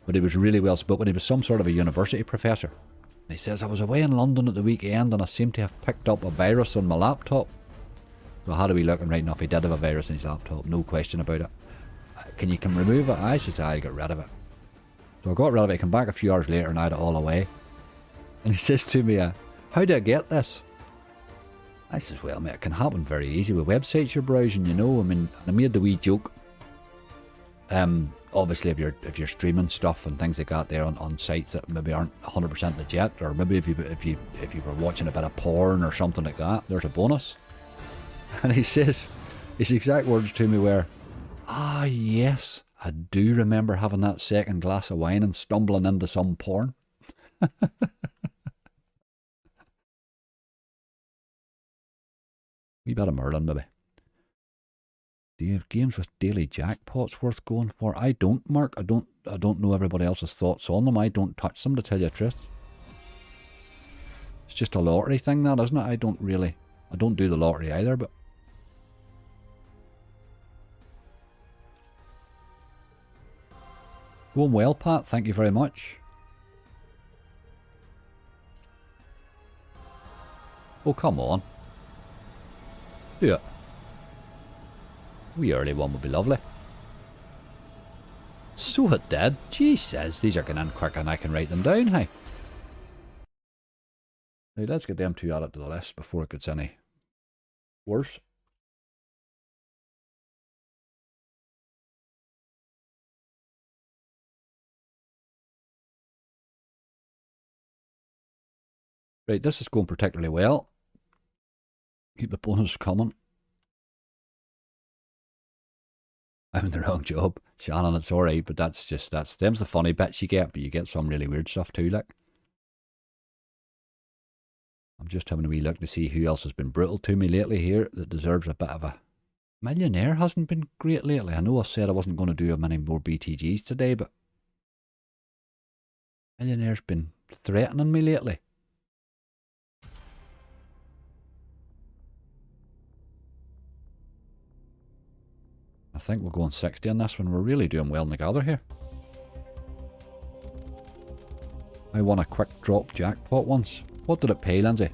But he was really well spoken. He was some sort of a university professor. And he says, I was away in London at the weekend and I seem to have picked up a virus on my laptop. So how do we look? And right enough, he did have a virus on his laptop. No question about it. Can you remove it? I should say, I got rid of it. So I got rid of it, I came back a few hours later and I had it all away. And he says to me, how do I get this? I says, well mate, it can happen very easy with websites you're browsing, you know. I mean, and I made the wee joke. Obviously if you're streaming stuff and things like that there on sites that maybe aren't 100% legit, or maybe if you were watching a bit of porn or something like that, there's a bonus. And he says, his exact words to me were, ah yes, I do remember having that second glass of wine and stumbling into some porn. Wee bit of Merlin, maybe. Do you have games with daily jackpots worth going for? I don't, Mark. I don't know everybody else's thoughts on them. I don't touch them, to tell you the truth. It's just a lottery thing, that, isn't it? I don't do the lottery either, but... Going well, Pat. Thank you very much. Oh, come on. Do it. Wee early one would be lovely. So it did. Jesus, these are getting in quick and I can write them down, hey. Right, let's get them two added to the list before it gets any worse. Right, this is going particularly well. Keep the bonus coming. I'm in the wrong job. Shannon, it's alright, but that's them's the funny bits you get, but you get some really weird stuff too, like. I'm just having a wee look to see who else has been brutal to me lately here that deserves a bit of a... Millionaire hasn't been great lately. I know I said I wasn't going to do many more BTGs today, but... Millionaire's been threatening me lately. I think we'll go on 60 on this one. We're really doing well in the gather here. I won a quick drop jackpot once. What did it pay, Lindsay?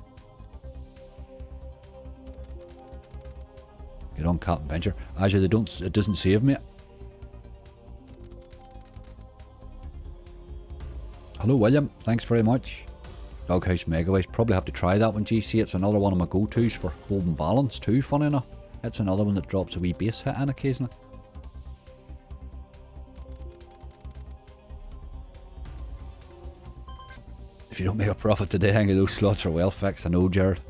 Get on Captain Venture. Actually, it doesn't save me. Hello, William. Thanks very much. Doghouse Megaways. Probably have to try that one, GC. It's another one of my go-tos for holding balance too, funny enough. It's another one that drops a wee base hit in occasionally. If you don't make a profit today, hang those slots are well fixed. I know, Jared.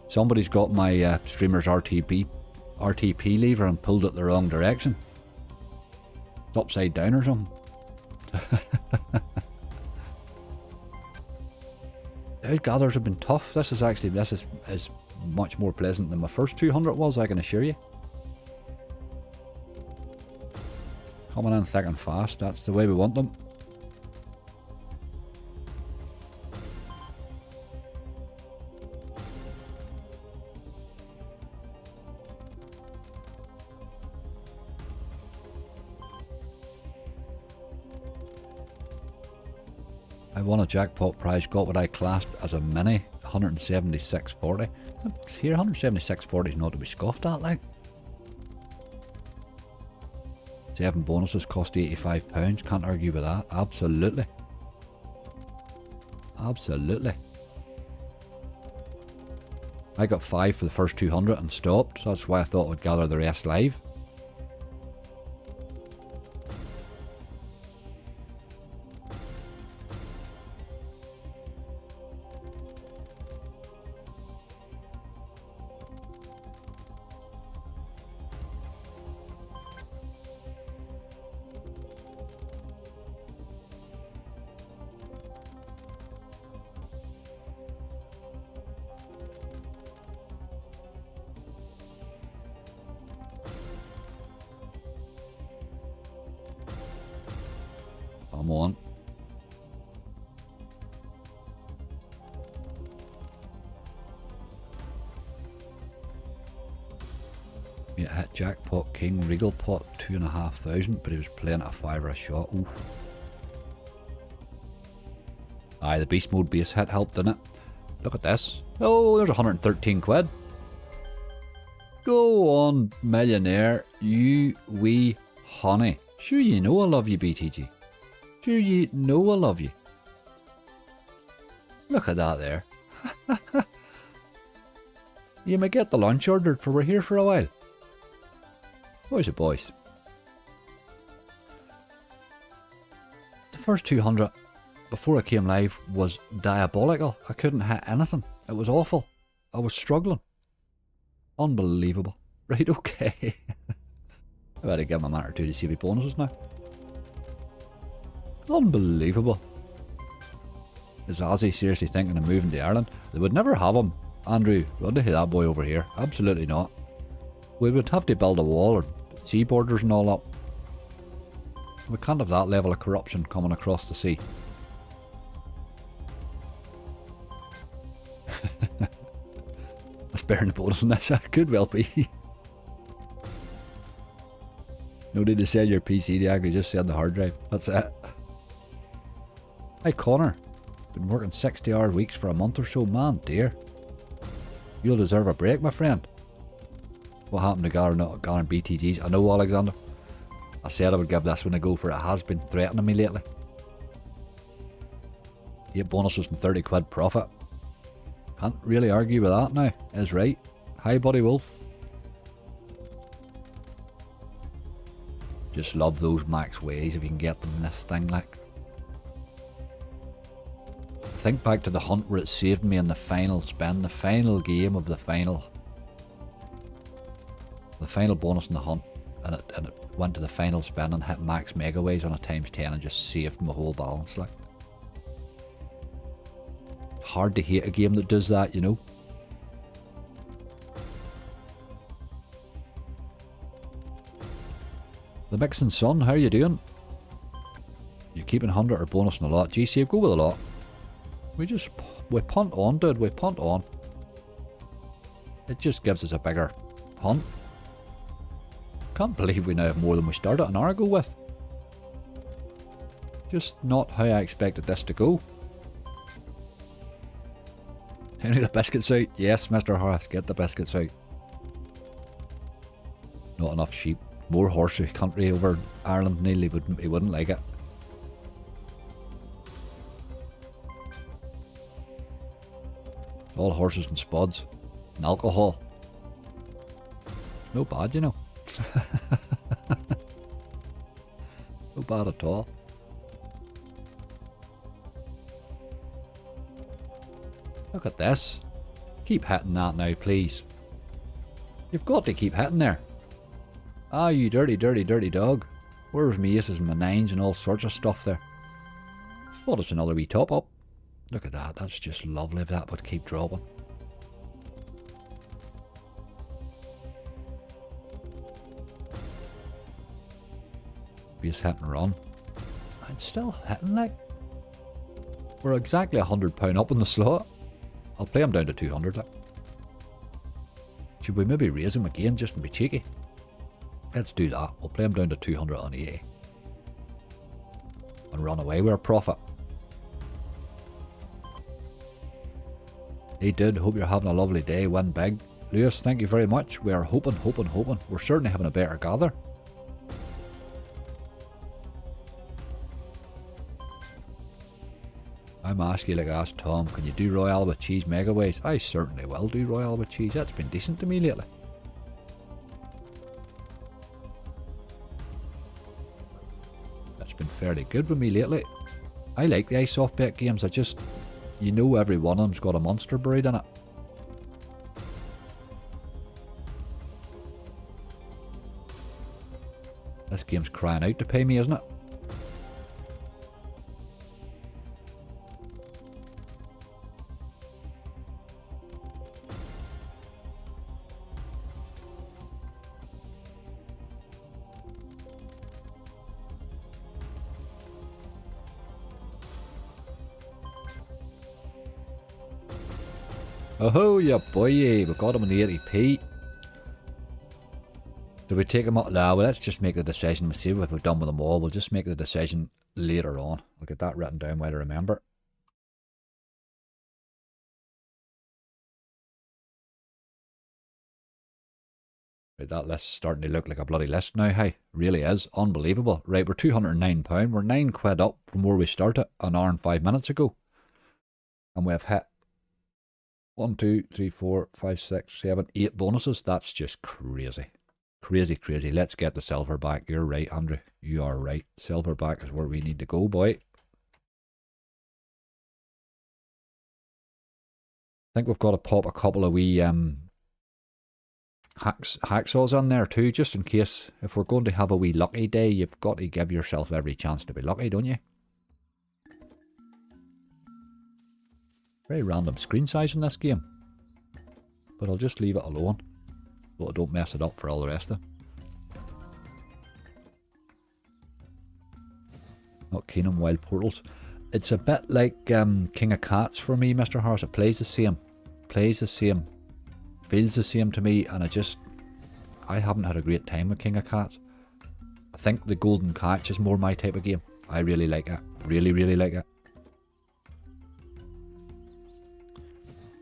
Somebody's got my streamer's RTP lever and pulled it the wrong direction. It's upside down or something. Those gathers have been tough. This is much more pleasant than my first 200 was, I can assure you. Coming in thick and fast, that's the way we want them. I won a jackpot prize, got what I classed as a mini, 176.40. Here, 176.40 is not to be scoffed at, like. 7 bonuses cost £85, can't argue with that. Absolutely. Absolutely. I got 5 for the first 200 and stopped, so that's why I thought I would gather the rest live. Come on. Yeah, hit jackpot king, regal pot 2,500, but he was playing at a fiver a shot. Oof. Aye, the beast mode base hit helped, didn't it? Look at this. Oh, there's 113 quid. Go on, millionaire, you wee honey. Sure you know I love you, BTG. Sure you know I love you. Look at that there. You may get the lunch ordered, for we're here for a while. Where's it, boys? The first 200 before I came live was diabolical. I couldn't hit anything. It was awful. I was struggling. Unbelievable. Right, okay. I better give my man or two to see me bonuses now. Unbelievable. Is Ozzy seriously thinking of moving to Ireland? They would never have him. Andrew, run to that boy over here. Absolutely not. We would have to build a wall or sea borders and all up. We can't have that level of corruption coming across the sea. That's bearing the bonus on this. Could well be. No need to sell your PC, Diagri, just sell the hard drive. That's it. Hi Connor. Been working 60-hour weeks for a month or so. Man, dear. You'll deserve a break, my friend. What happened to Gar not Gar and BTGs? I know, Alexander. I said I would give this one a go, for it has been threatening me lately. 8 bonuses and 30 quid profit. Can't really argue with that now, is right. Hi buddy Wolf. Just love those max ways if you can get them in this thing, like. Think back to the hunt where it saved me in the final spin, the final game of the final bonus in the hunt, and it went to the final spin and hit max mega ways on a ×10 and just saved my whole balance, like. Hard to hate a game that does that, you know. The Mixing Sun, how are you doing? You're keeping 100 or bonus in a lot. G-Save, go with a lot. We punt on, dude. We punt on. It just gives us a bigger hunt. Can't believe we now have more than we started an hour ago with. Just not how I expected this to go. Any of the biscuits out? Yes, Mr. Horace, get the biscuits out. Not enough sheep. More horsey country over Ireland, Neil. He wouldn't like it. All horses and spuds. And alcohol. It's no bad, you know. No bad at all. Look at this. Keep hitting that now, please. You've got to keep hitting there. Ah, you dirty, dirty, dirty dog. Where's my aces and my nines and all sorts of stuff there? What is another wee top up? Look at that. That's just lovely if that would keep dropping. Base hit and run. It's still hitting, like. We're exactly £100 up in the slot. I'll play him down to 200, like. Should we maybe raise him again just to be cheeky? Let's do that. We'll play him down to 200 on EA. And run away with a profit. Hey dude, hope you're having a lovely day. Win big. Lewis, thank you very much. We are hoping. We're certainly having a better gather. I'm asking like I asked Tom, can you do Royale with cheese megaways? I certainly will do Royale with cheese. That's been decent to me lately. That's been fairly good with me lately. I like the ice soft bet games. You know every one of them's got a monster buried in it. This game's crying out to pay me, isn't it? Oh, yeah, boy, we got him in the 80p. Do we take him up? No, well, let's just make the decision. We'll see what we've done with them all. We'll just make the decision later on. I'll get that written down while I remember. Right, that list's starting to look like a bloody list now, hey. Really is. Unbelievable. Right, we're £209. We're 9 quid up from where we started an hour and 5 minutes ago. And we've hit 1, 2, 3, 4, 5, 6, 7, 8 bonuses. That's just crazy. Crazy, crazy. Let's get the silver back. You're right, Andrew. You are right. Silver back is where we need to go, boy. I think we've got to pop a couple of wee hacksaws on there too, just in case. If we're going to have a wee lucky day, you've got to give yourself every chance to be lucky, don't you? Very random screen size in this game. But I'll just leave it alone. But I don't mess it up for all the rest of them. Not keen on wild portals. It's a bit like King of Cats for me, Mr. Harris. It plays the same. Plays the same. Feels the same to me, and I haven't had a great time with King of Cats. I think the Golden Catch is more my type of game. I really like it. Really, really like it.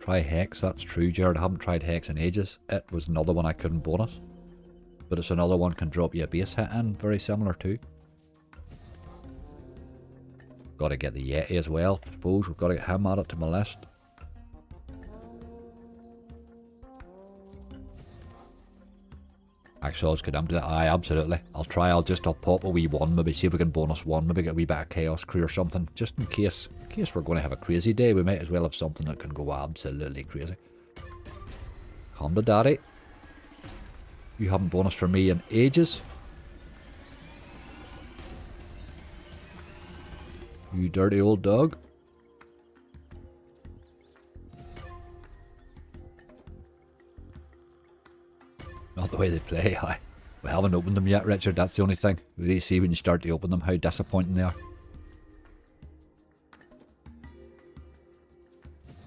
Try Hex, that's true, Jared. I haven't tried Hex in ages. It was another one I couldn't bonus. But it's another one can drop you a base hit in, very similar too. Got to get the Yeti as well, I suppose. We've got to get him added to my list. Actually, let's get into that. Aye, absolutely. I'll pop a wee one, maybe see if we can bonus one, maybe get a wee bit of Chaos Crew or something, just in case we're going to have a crazy day. We might as well have something that can go absolutely crazy. Come to daddy. You haven't bonus for me in ages. You dirty old dog. Not the way they play, aye. We haven't opened them yet, Richard, that's the only thing. We really see when you start to open them how disappointing they are.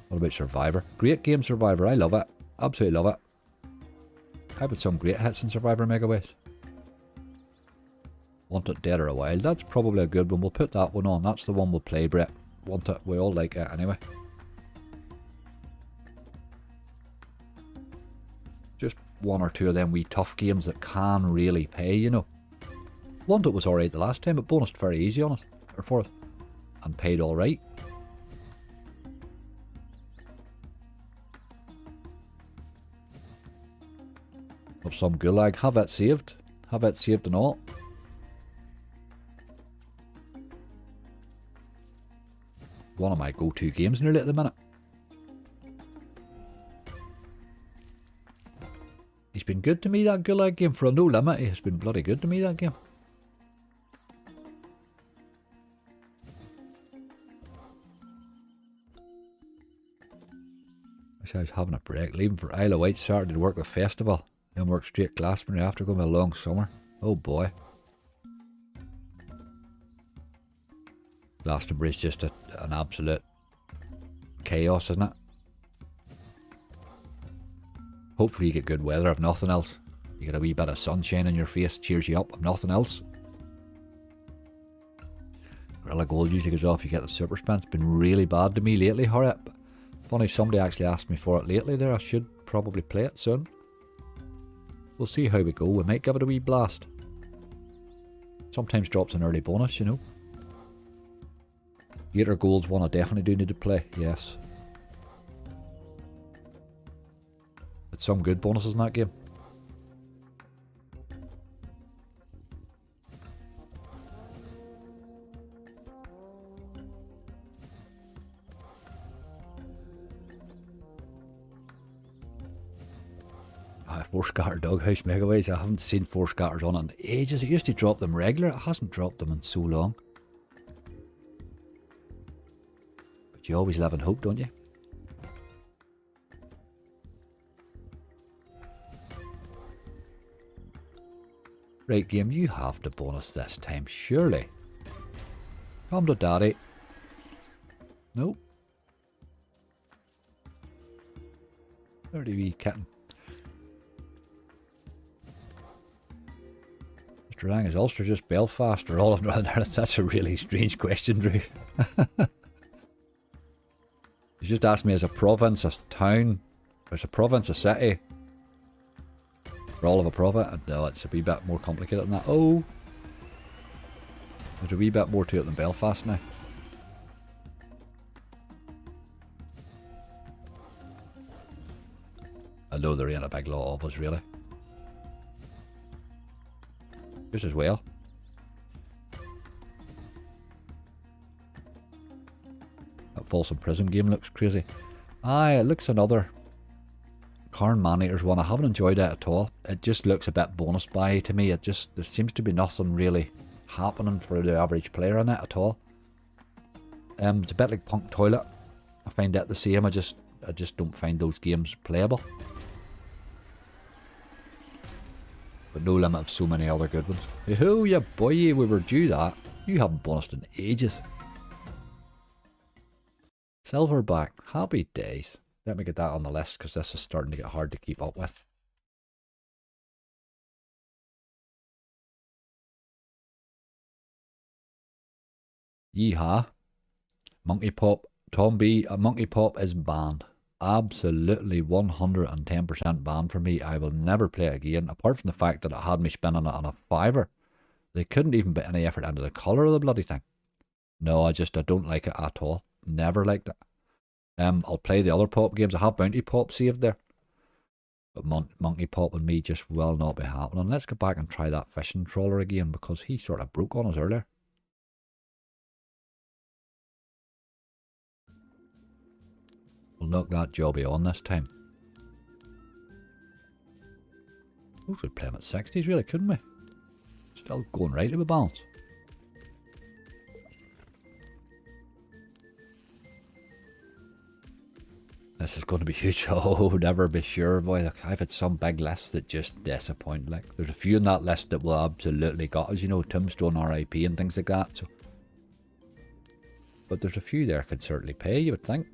What about Survivor? Great game, Survivor, I love it. Absolutely love it. I've had some great hits in Survivor Megaways. Want It Dead or Wild, that's probably a good one. We'll put that one on, that's the one we'll play, Brett. Want It, we all like it anyway. Just one or two of them wee tough games that can really pay, you know. Want It was alright the last time, it bonused very easy on it, or for it, and paid alright. Of some Gulag, have it saved and all. One of my go-to games nearly at the minute. He's been good to me, that Gulag game, for a No Limit. He has been bloody good to me, that game. I was having a break, leaving for Isle of Wight Saturday to work the festival. Then work straight Glastonbury after going a long summer. Oh boy. Glastonbury's just an absolute chaos, isn't it? Hopefully you get good weather, if nothing else. You get a wee bit of sunshine in your face, cheers you up, if nothing else. Gorilla Gold usually goes off, you get the super spin. It's been really bad to me lately, hurry up. Funny, somebody actually asked me for it lately there. I should probably play it soon. We'll see how we go. We might give it a wee blast. Sometimes drops an early bonus, you know. Gator Gold's one I definitely do need to play, yes. It's some good bonuses in that game. Four Scatter Doghouse Megaways. I haven't seen four scatters on it in ages. It used to drop them regular. It hasn't dropped them in so long. But you always live in hope, don't you? Right, game, you have to bonus this time, surely. Come to daddy. Nope. Dirty wee kitten. Mr. Rang, is Ulster just Belfast or all of Northern Ireland? That's a really strange question, Drew. You just asked me as a province, a town, as a province, a city. For all of a province? No, it's a wee bit more complicated than that. Oh! There's a wee bit more to it than Belfast now. I know there ain't a big lot of us, really. Just as well. That Folsom Prism game looks crazy. Aye, it looks another Carn Man-Eater's one. I haven't enjoyed it at all. It just looks a bit bonus buy to me. There seems to be nothing really happening for the average player in it at all. It's a bit like Punk Toilet. I find that the same. I just don't find those games playable. But No Limit of so many other good ones. Oh yeah, boy, we were due that. You haven't bonused in ages. Silverback, happy days. Let me get that on the list because this is starting to get hard to keep up with. Yeehaw. Monkey Pop. Tom B. Monkey Pop is banned. absolutely 110% banned for me. I will never play it again, apart from the fact that it had me spinning it on a fiver. They couldn't even put any effort into the colour of the bloody thing. No, I don't like it at all. Never liked it. I'll play the other pop games. I have Bounty Pop saved there. But Monkey Pop and me just will not be happening. Let's go back and try that fishing trawler again, because he sort of broke on us earlier. We'll knock that jobby on this time. We could play him at 60s, really, couldn't we? Still going rightly with balance. This is going to be huge. Oh, never be sure, boy. Look, I've had some big lists that just disappoint. Like, there's a few in that list that will absolutely got us, you know, Tombstone RIP and things like that. So, but there's a few there could certainly pay, you would think.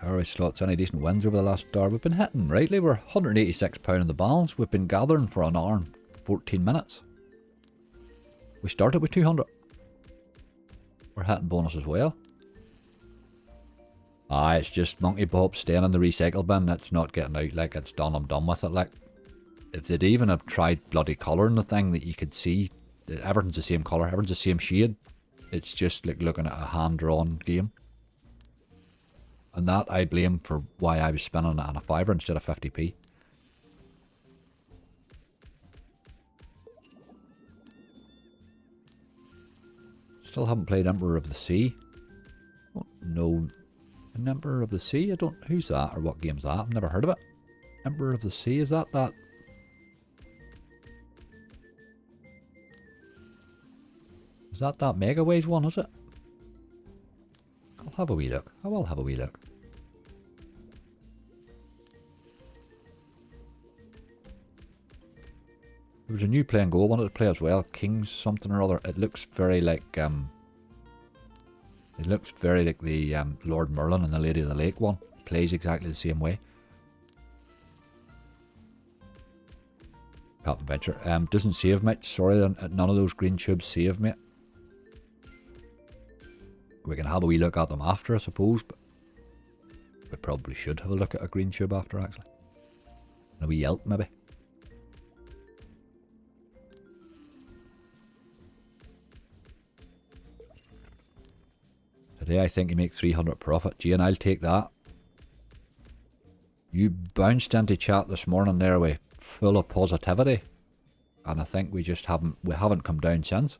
Alright, slots, any decent wins over the last hour? We've been hitting rightly. We're £186 in the balance. We've been gathering for an hour and 14 minutes. We started with 200. We're hitting bonus as well. It's just Monkey Pop staying in the recycle bin. It's not getting out. Like, it's done. I'm done with it. Like, if they'd even have tried bloody colouring the thing, that you could see everything's the same colour, everything's the same shade. It's just like looking at a hand-drawn game. And that I blame for why I was spinning it on a fiver instead of 50p. Still haven't played Emperor of the Sea. Oh, no. An Emperor of the Sea? I don't... Who's that, or what game's that? I've never heard of it. Emperor of the Sea, is that? Is that Megaways one, is it? I'll have a wee look. I will have a wee look. There was a new play and go I wanted to play as well. Kings something or other. It looks very like the Lord Merlin and the Lady of the Lake one. It plays exactly the same way. Captain Venture. Doesn't save much. Sorry, none of those green tubes save me. We can have a wee look at them after, I suppose, but we probably should have a look at a green tube after, actually. And a wee elk, maybe. Today I think you make 300 profit. Gee, and I'll take that. You bounced into chat this morning there with full of positivity, and I think we haven't come down since.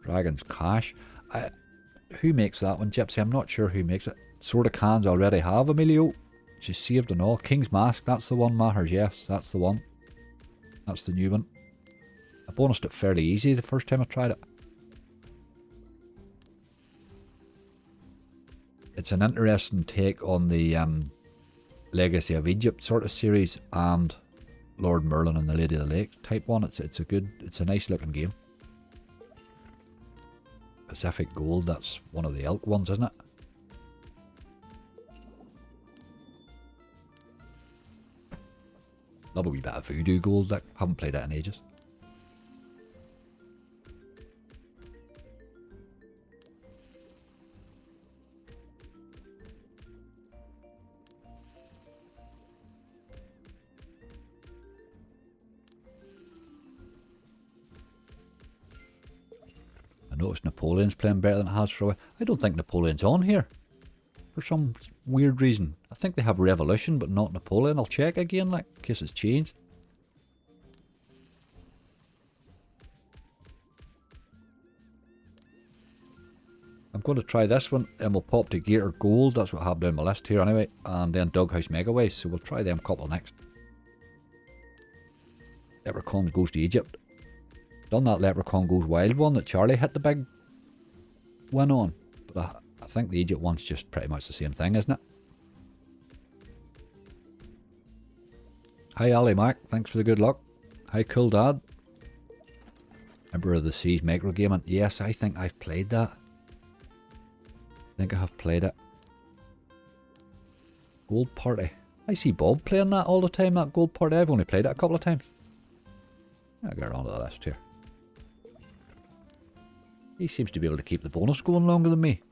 Dragon's Cash. Who makes that one, Gypsy? I'm not sure who makes it. Sword of Cans already have Emilio. She's saved and all. King's Mask, that's the one, Mahers. Yes, that's the one. That's the new one. I bonused it fairly easy the first time I tried it. It's an interesting take on the Legacy of Egypt sort of series and Lord Merlin and the Lady of the Lake type one. It's a nice looking game. Pacific Gold, that's one of the elk ones, isn't it? Love a wee bit of Voodoo Gold. I haven't played it in ages. I noticed Napoleon's playing better than it has for a while. I don't think Napoleon's on here. For some weird reason. I think they have Revolution, but not Napoleon. I'll check again, like, in case it's changed. I'm going to try this one, and we'll pop to Gator Gold. That's what I have down my list here anyway. And then Doghouse Megaways, so we'll try them couple next. Leprechaun Goes to Egypt. Done that Leprechaun Goes Wild one that Charlie hit the big win on. But I think the Egypt one's just pretty much the same thing, isn't it? Hi Ali Mac, thanks for the good luck. Hi Cool Dad. Emperor of the Seas micro gaming. Yes, I think I've played that. I think I have played it. Gold Party. I see Bob playing that all the time, that gold party. I've only played it a couple of times. I'll get around to the list here. He seems to be able to keep the bonus going longer than me.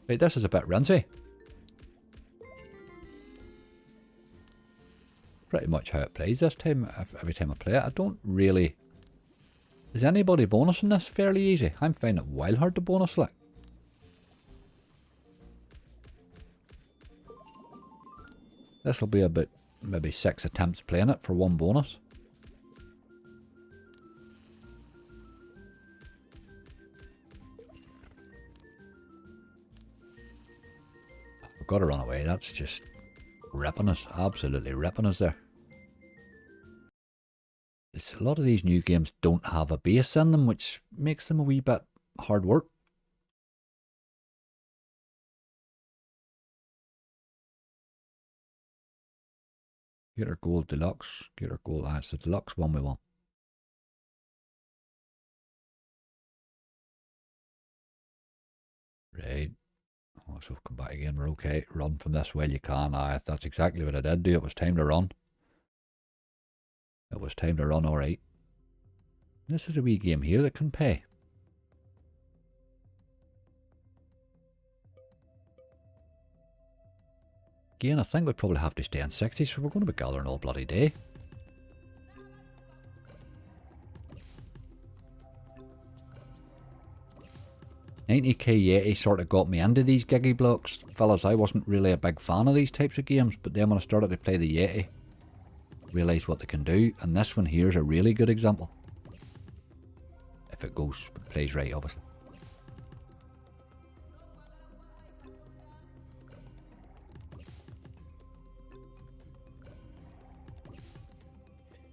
Right, this is a bit rinsy. Pretty much how it plays this time, every time I play it. I don't really... Is anybody bonusing this fairly easy? I'm finding it wild hard to bonus like. This will be about maybe 6 attempts playing it for one bonus. I've got to run away. That's just ripping us. Absolutely ripping us there. It's, a lot of these new games don't have a base in them, which makes them a wee bit hard work. Get our gold deluxe. Get our gold. That's the deluxe one we want. Right. Oh, so come back again. We're okay. Run from this while you can. Aye, that's exactly what I did do. It was time to run. It was time to run, alright. This is a wee game here that can pay. Again, I think we'd probably have to stay in 60, so we're going to be gathering all bloody day. $90k Yeti sort of got me into these giggy blocks. Fellas, I wasn't really a big fan of these types of games, but then when I started to play the Yeti, realised what they can do, and this one here is a really good example. If it goes, it plays right, obviously.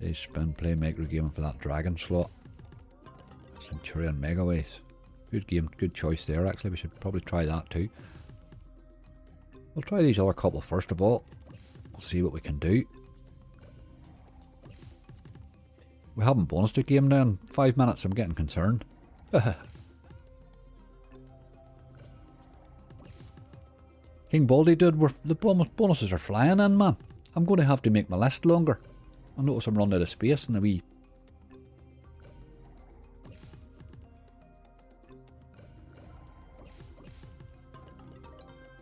They spin, play, make game for that dragon slot. Centurion Megaways. Good game, good choice there actually. We should probably try that too. We'll try these other couple first of all. We'll see what we can do. We haven't bonused a game now in 5 minutes. I'm getting concerned. King Baldy dude, the bonuses are flying in, man. I'm going to have to make my list longer. I notice I'm running out of space in the wee...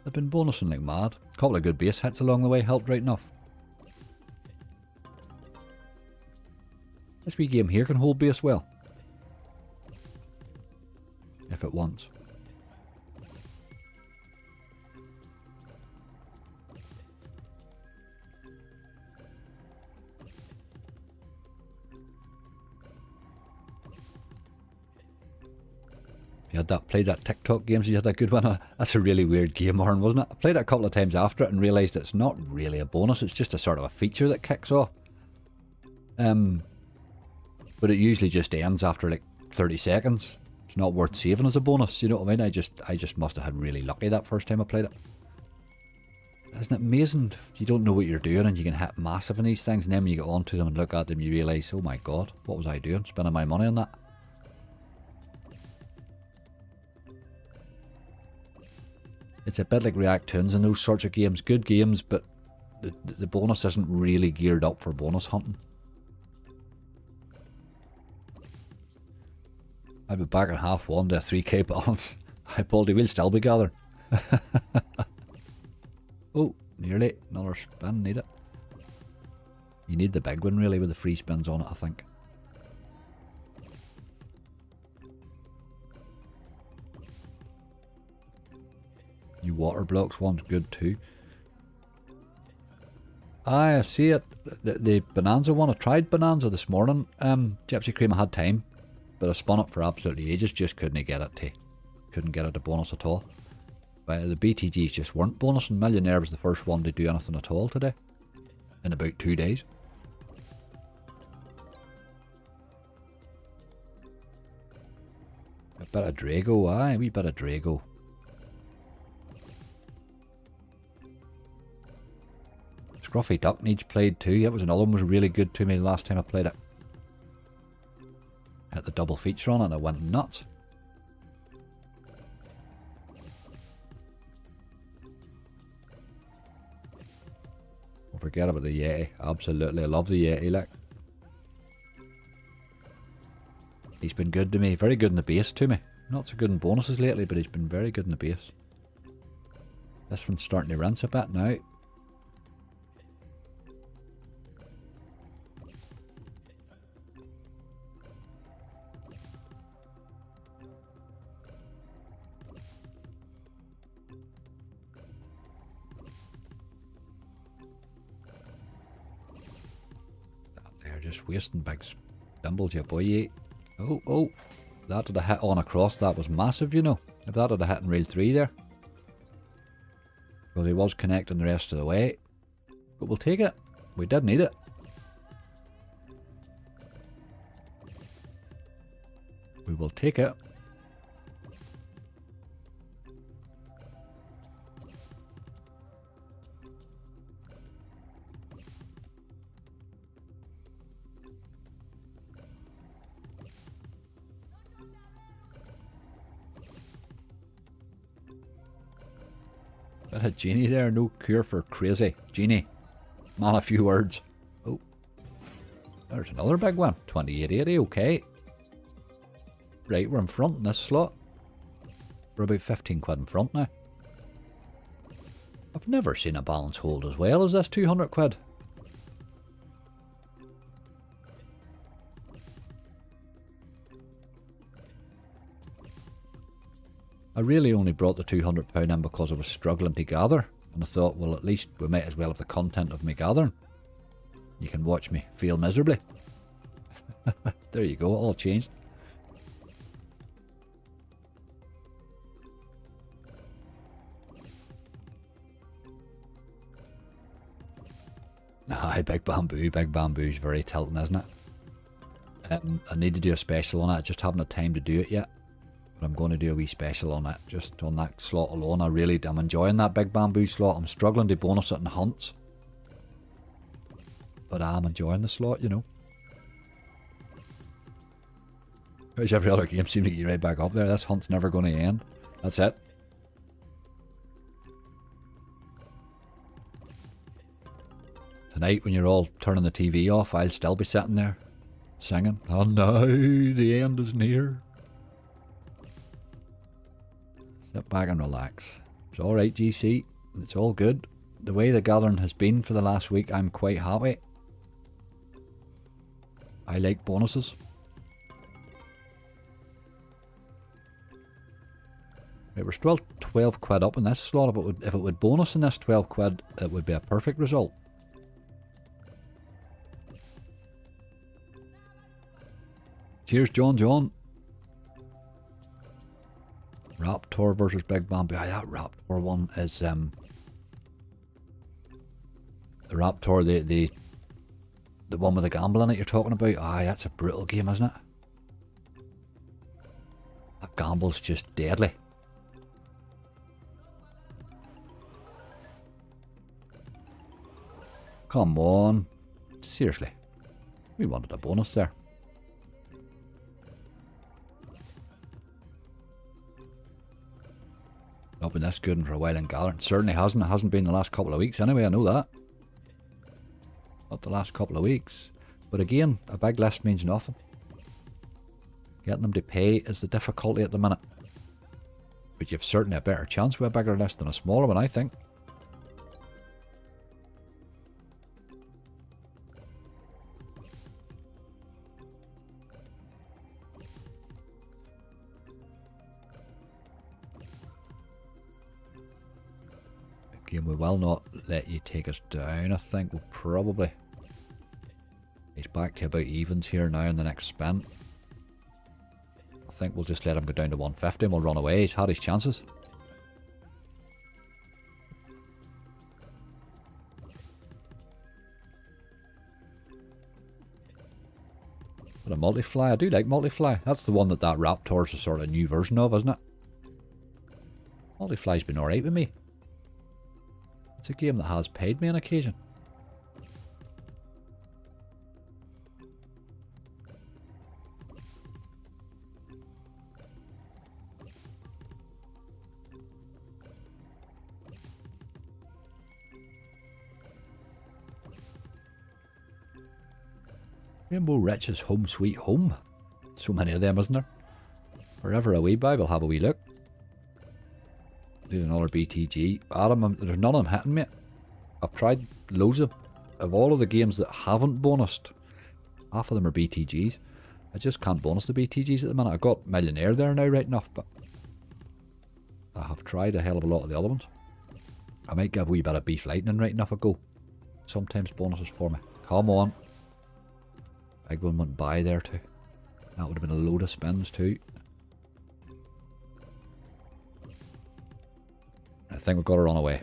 I've been bonusing like mad. A couple of good base hits along the way helped right enough. This wee game here can hold base well. If it wants. You had that, played that TikTok games, you had that good one. That's a really weird game, Aaron, wasn't it? I played it a couple of times after it and realised it's not really a bonus, it's just a sort of a feature that kicks off. But it usually just ends after like 30 seconds. It's not worth saving as a bonus, you know what I mean? I just must have had really lucky that first time I played it. Isn't it amazing? You don't know what you're doing and you can hit massive in these things, and then when you get onto them and look at them you realise, oh my god, what was I doing? Spending my money on that. It's a bit like React Tunes and those sorts of games. Good games, but the bonus isn't really geared up for bonus hunting. I'll be back at half one to a 3k balance. Hi Baldy, we'll still be gathering. Oh, nearly. Another spin, need it. You need the big one really with the free spins on it, I think. New water blocks one's good too. Aye, I see it. The Bonanza one, I tried Bonanza this morning. Gypsy Cream, I had time, but I spun it for absolutely ages, just couldn't get it to. Couldn't get it to bonus at all. But the BTGs just weren't bonusing. Millionaire was the first one to do anything at all today. In about 2 days. A bit of Drago, aye, a wee bit of Drago. Scruffy Duck needs played too. That was another one was really good to me last time I played it. hit the double feature on it and it went nuts. Don't forget about the Yeti. Absolutely, I love the Yeti, like. He's been good to me. Very good in the base to me. Not so good in bonuses lately, but he's been very good in the base. This one's starting to rinse a bit now. They're just wasting big symbols, you boy. Oh, that had a hit on across. That was massive, you know. If that had a hit in reel 3 there. Well, he was connecting the rest of the way. But we'll take it. We did need it. We will take it. Bit of genie there, no cure for crazy. Genie. Man, a few words. Oh. There's another big one. 2880, okay. Right, we're in front in this slot. We're about 15 quid in front now. I've never seen a balance hold as well as this 200 quid. I really only brought the £200 in because I was struggling to gather, and I thought, well, at least we might as well have the content of me gathering. You can watch me fail miserably. There you go, it all changed. Aye, big bamboo's very tilting, isn't it? I need to do a special on it, I just haven't had time to do it yet. But I'm going to do a wee special on it, just on that slot alone. I'm enjoying that big bamboo slot. I'm struggling to bonus it in hunts. But I'm enjoying the slot, you know. Whereas every other game seems to get right back up there. This hunt's never going to end. That's it. Tonight when you're all turning the TV off, I'll still be sitting there singing, "Oh no, the end is near." Sit back and relax. It's alright, GC. It's all good. The way the gathering has been for the last week, I'm quite happy. I like bonuses. Right, we're still 12 quid up in this slot. If it would bonus in this 12 quid, it would be a perfect result. Cheers, John. Raptor versus Big Bamboo. Aye, that Raptor one is the Raptor, the one with the gambling that you're talking about. Aye, that's a brutal game, isn't it? That gamble's just deadly. Come on. Seriously. We wanted a bonus there. Not been this good for a while in gathering. Certainly hasn't. It hasn't been the last couple of weeks anyway, I know that. Not the last couple of weeks. But again, a big list means nothing. Getting them to pay is the difficulty at the minute. But you've certainly a better chance with a bigger list than a smaller one, I think. Again, we will not let you take us down, I think. We'll probably... He's back to about evens here now in the next spin. I think we'll just let him go down to 150 and we'll run away. He's had his chances. But a multi-fly, I do like multi-fly. That's the one that Raptor's a sort of new version of, isn't it? Multi-fly's been alright with me. It's a game that has paid me on occasion. Rainbow Riches Home Sweet Home. So many of them, isn't there? Wherever a wee buy, we'll have a wee look. Need another BTG. Adam, there's none of them hitting me. I've tried loads of all of the games that haven't bonused. Half of them are BTGs. I just can't bonus the BTGs at the minute. I got Millionaire there now, right enough, but I have tried a hell of a lot of the other ones. I might give a wee bit of Beef Lightning right enough a go. Sometimes bonuses for me. Come on. Big one went by there too. That would have been a load of spins too. I think we've got to run away.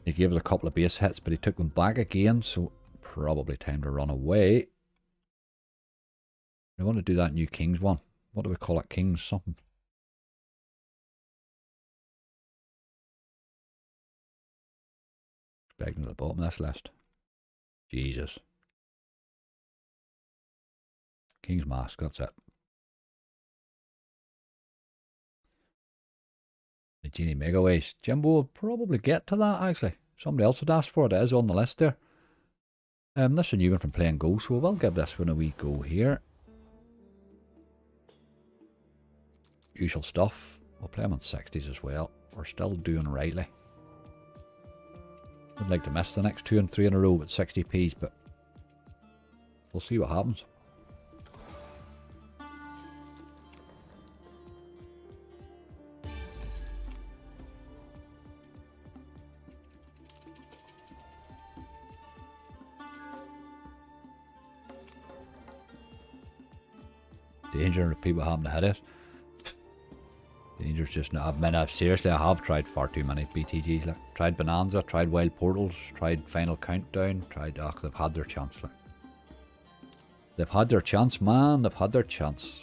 He gave us a couple of base hits, but he took them back again, so probably time to run away. I want to do that new Kings one. What do we call it? Kings something. Begging at the bottom of this list. Jesus. King's Mask, that's it. The Genie Mega Waste. Jimbo will probably get to that actually. Somebody else had asked for it. It is on the list there. This is a new one from Play and Go, so we'll give this one a wee go here. Usual stuff. We'll play them on 60s as well. We're still doing rightly. I'd like to miss the next 2 and 3 in a row with 60p's, but we'll see what happens. Danger if people happen to hit it. Danger's just not. I mean, seriously, I have tried far too many BTGs. Like, tried Bonanza, tried Wild Portals, tried Final Countdown, tried. Oh, they've had their chance. Like, they've had their chance, man. They've had their chance.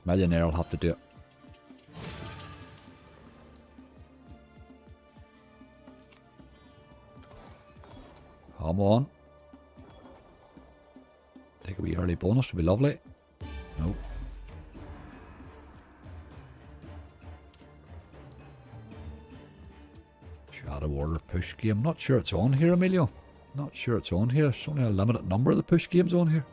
Millionaire will have to do it. Come on. Take a wee early bonus would be lovely. Nope. Shadow Order push game. Not sure it's on here, Emilio. Not sure it's on here. There's only a limited number of the push games on here.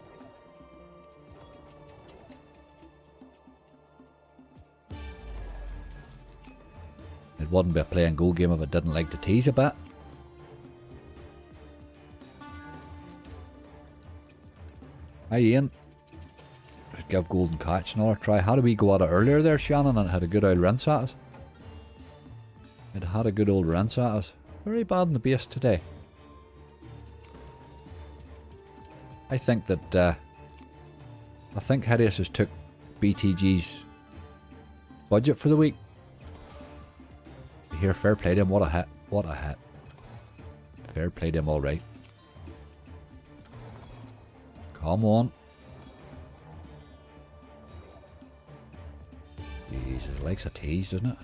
It wouldn't be a play and go game if I didn't like to tease a bit. Hi Ian. Just give Golden Catch another try. How did we go at it earlier there, Shannon, and it had a good old rinse at us? It had a good old rinse at us. Very bad in the base today. I think that I think Hideous has took BTG's budget for the week. Here, fair play to him. What a hit. What a hit. Fair play to him, alright. Come on. Jesus, likes a tease, doesn't it?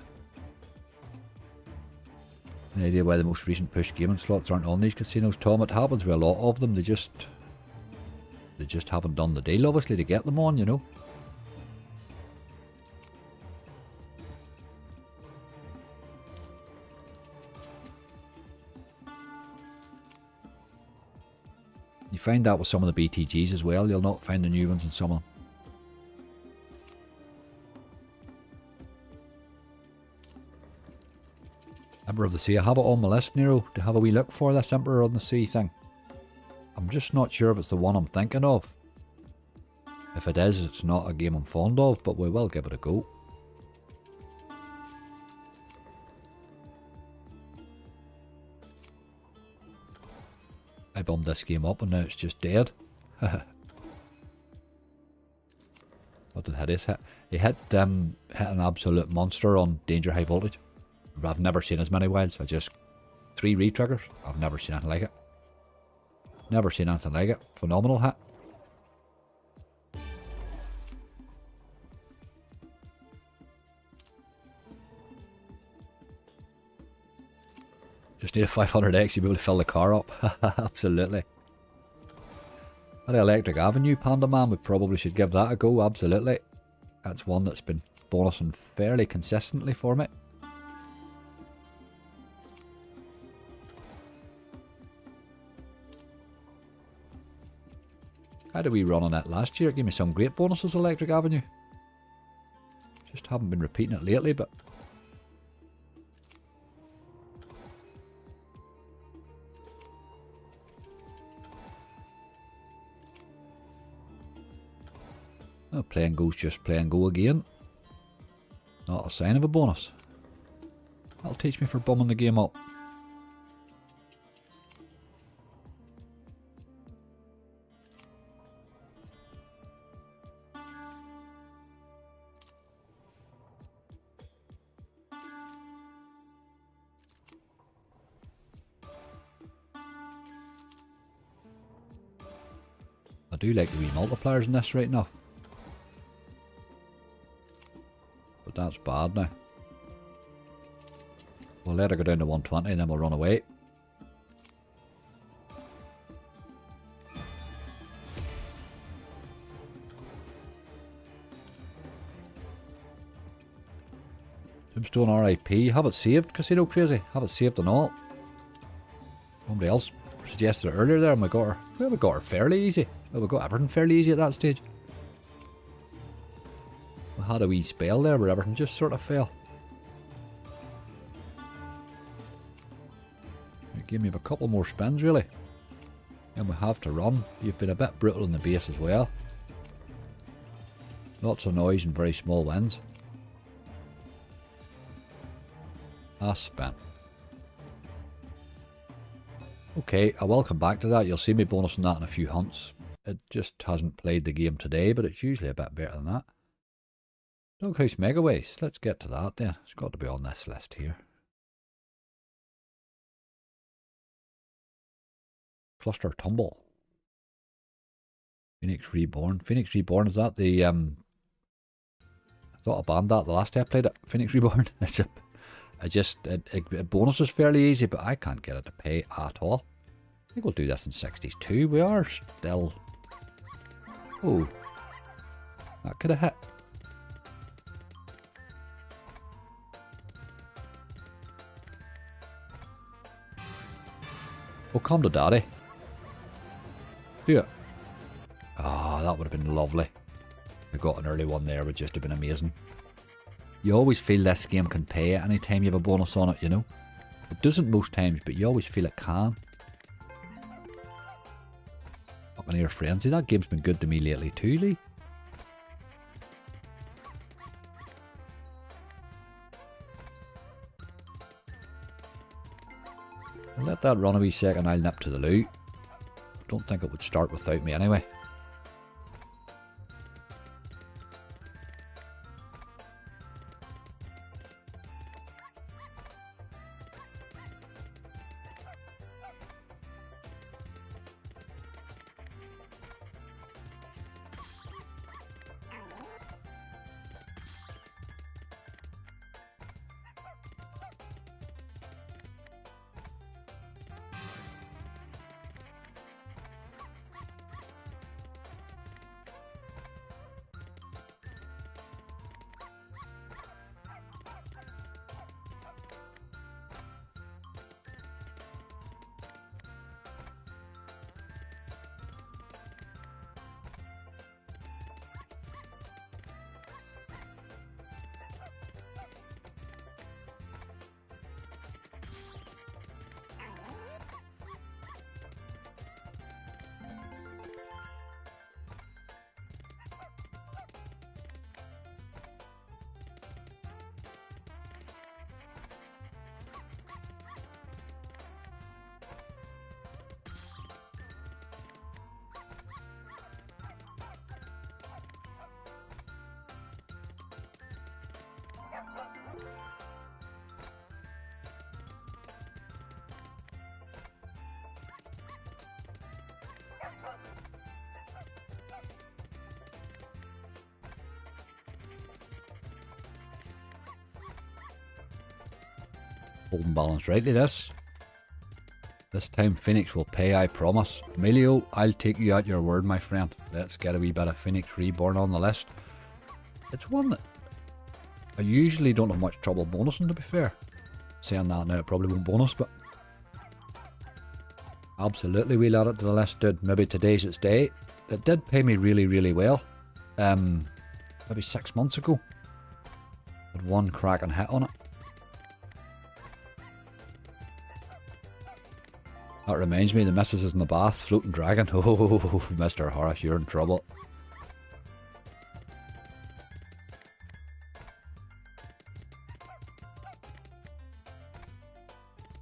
Any idea why the most recent push gaming slots aren't on these casinos, Tom? It happens with a lot of them. They just haven't done the deal, obviously, to get them on, you know. You find that with some of the BTGs as well. You'll not find the new ones in some of them. Emperor of the Sea. I have it on my list, Nero, to have a wee look for this Emperor of the Sea thing. I'm just not sure if it's the one I'm thinking of. If it is, it's not a game I'm fond of, but we will give it a go. I bummed this game up and now it's just dead. What did Hideous hit? He hit an absolute monster on Danger High Voltage. I've never seen as many wilds. I just 3 re-triggers. I've never seen anything like it. Never seen anything like it. Phenomenal hit. Just need a 500x, you'll be able to fill the car up. Absolutely. An Electric Avenue Panda Man, we probably should give that a go, absolutely. That's one that's been bonusing fairly consistently for me. How did we run on that last year? It gave me some great bonuses, Electric Avenue. Just haven't been repeating it lately, but... Oh, play and go's just play and go again. Not a sign of a bonus. That'll teach me for bumming the game up. I do like the wee multipliers in this right now. But that's bad now. We'll let her go down to 120 and then we'll run away. Tombstone RIP. Have it saved, Casino Crazy. Have it saved and all. Somebody else suggested it earlier there and we got her fairly easy. Well, we got everything fairly easy at that stage. We had a wee spell there where everything just sort of fell. It gave me a couple more spins really. And we have to run. You've been a bit brutal in the base as well. Lots of noise and very small wins. Last spin. Okay, I will come back to that. You'll see me bonusing that in a few hunts. It just hasn't played the game today, but it's usually a bit better than that. Doghouse Megaways. Let's get to that then. It's got to be on this list here. Cluster Tumble. Phoenix Reborn. Phoenix Reborn, is that the I thought I banned that the last time I played it. Phoenix Reborn. It bonuses fairly easy, but I can't get it to pay at all. I think we'll do this in 60s too. We are still... Oh. That could have hit. Oh, come to daddy. Do it. Ah, that would have been lovely. I got an early one there, would just have been amazing. You always feel this game can pay any time you have a bonus on it, you know. It doesn't most times, but you always feel it can. Buccaneer Frenzy, that game's been good to me lately too, Lee. I'll let that run a wee second, I'll nip to the loo. Don't think it would start without me anyway. Holding balance rightly this. This time Phoenix will pay, I promise. Emilio, I'll take you at your word, my friend. Let's get a wee bit of Phoenix Reborn on the list. It's one that I usually don't have much trouble bonusing, to be fair. Saying that now, it probably won't bonus, but absolutely we'll add it to the list, dude. Maybe today's its day. It did pay me really, really well. Maybe 6 months ago. Had one cracking hit on it. That reminds me, the missus is in the bath, floating dragon. Oh, Mr. Horace, you're in trouble.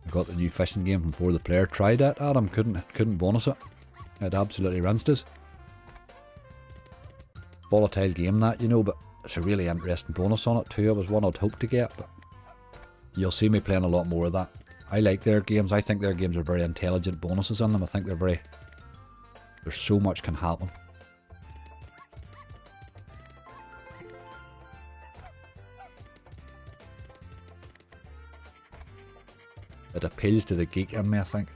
I got the new fishing game from before the player tried it. Adam couldn't bonus it. It absolutely rinsed us. Volatile game that, you know, but it's a really interesting bonus on it too. It was one I'd hoped to get, but you'll see me playing a lot more of that. I like their games. I think their games are very intelligent bonuses in them. I think there's so much can happen. It appeals to the geek in me, I think.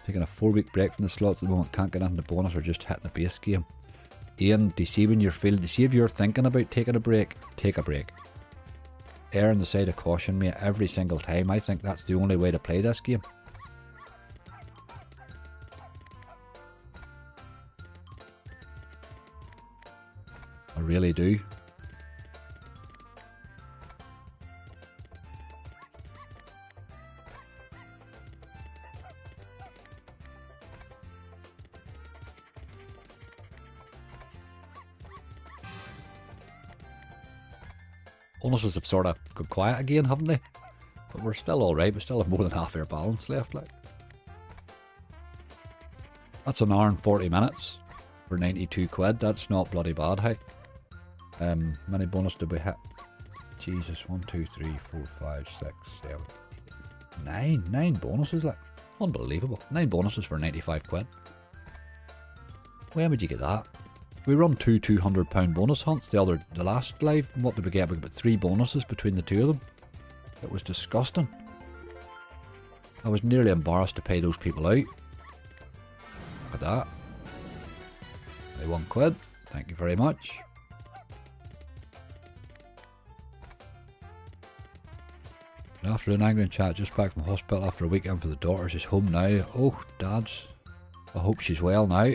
Taking a 4-week break from the slots at the moment, can't get into the bonus or just hitting the base game. Ian, do you see when you're feeling, do you see if you're thinking about taking a break, take a break. Err on the side of caution, mate, every single time. I think that's the only way to play this game. I really do. Bonuses have sort of got quiet again, haven't they? But we're still alright. We still have more than half our balance left. Like, that's an hour and 40 minutes for 92 quid. That's not bloody bad, hey. Many bonus did we hit? Jesus, 1, 2, 3, 4, 5, 6, 7, 8, 9 bonuses, like, unbelievable. 9 bonuses for 95 quid. When would you get that? We run two £200 bonus hunts the last live. What did we get? We got 3 bonuses between the two of them. It was disgusting. I was nearly embarrassed to pay those people out. Look at that. 1 quid. Thank you very much. After an angry chat, just back from hospital after a weekend for the daughter. She's home now. Oh, Dad's. I hope she's well now.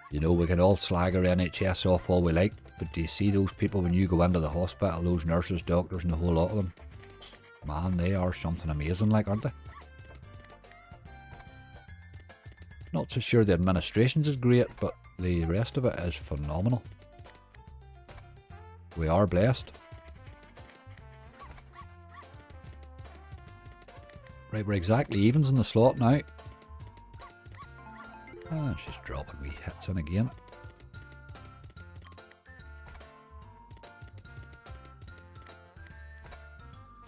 You know, we can all slag our NHS off all we like, but do you see those people when you go into the hospital, those nurses, doctors and a whole lot of them? Man, they are something amazing, like, aren't they? Not so sure the administration's is great, but the rest of it is phenomenal. We are blessed. Right, we're exactly evens in the slot now. Ah, she's dropping wee hits in again.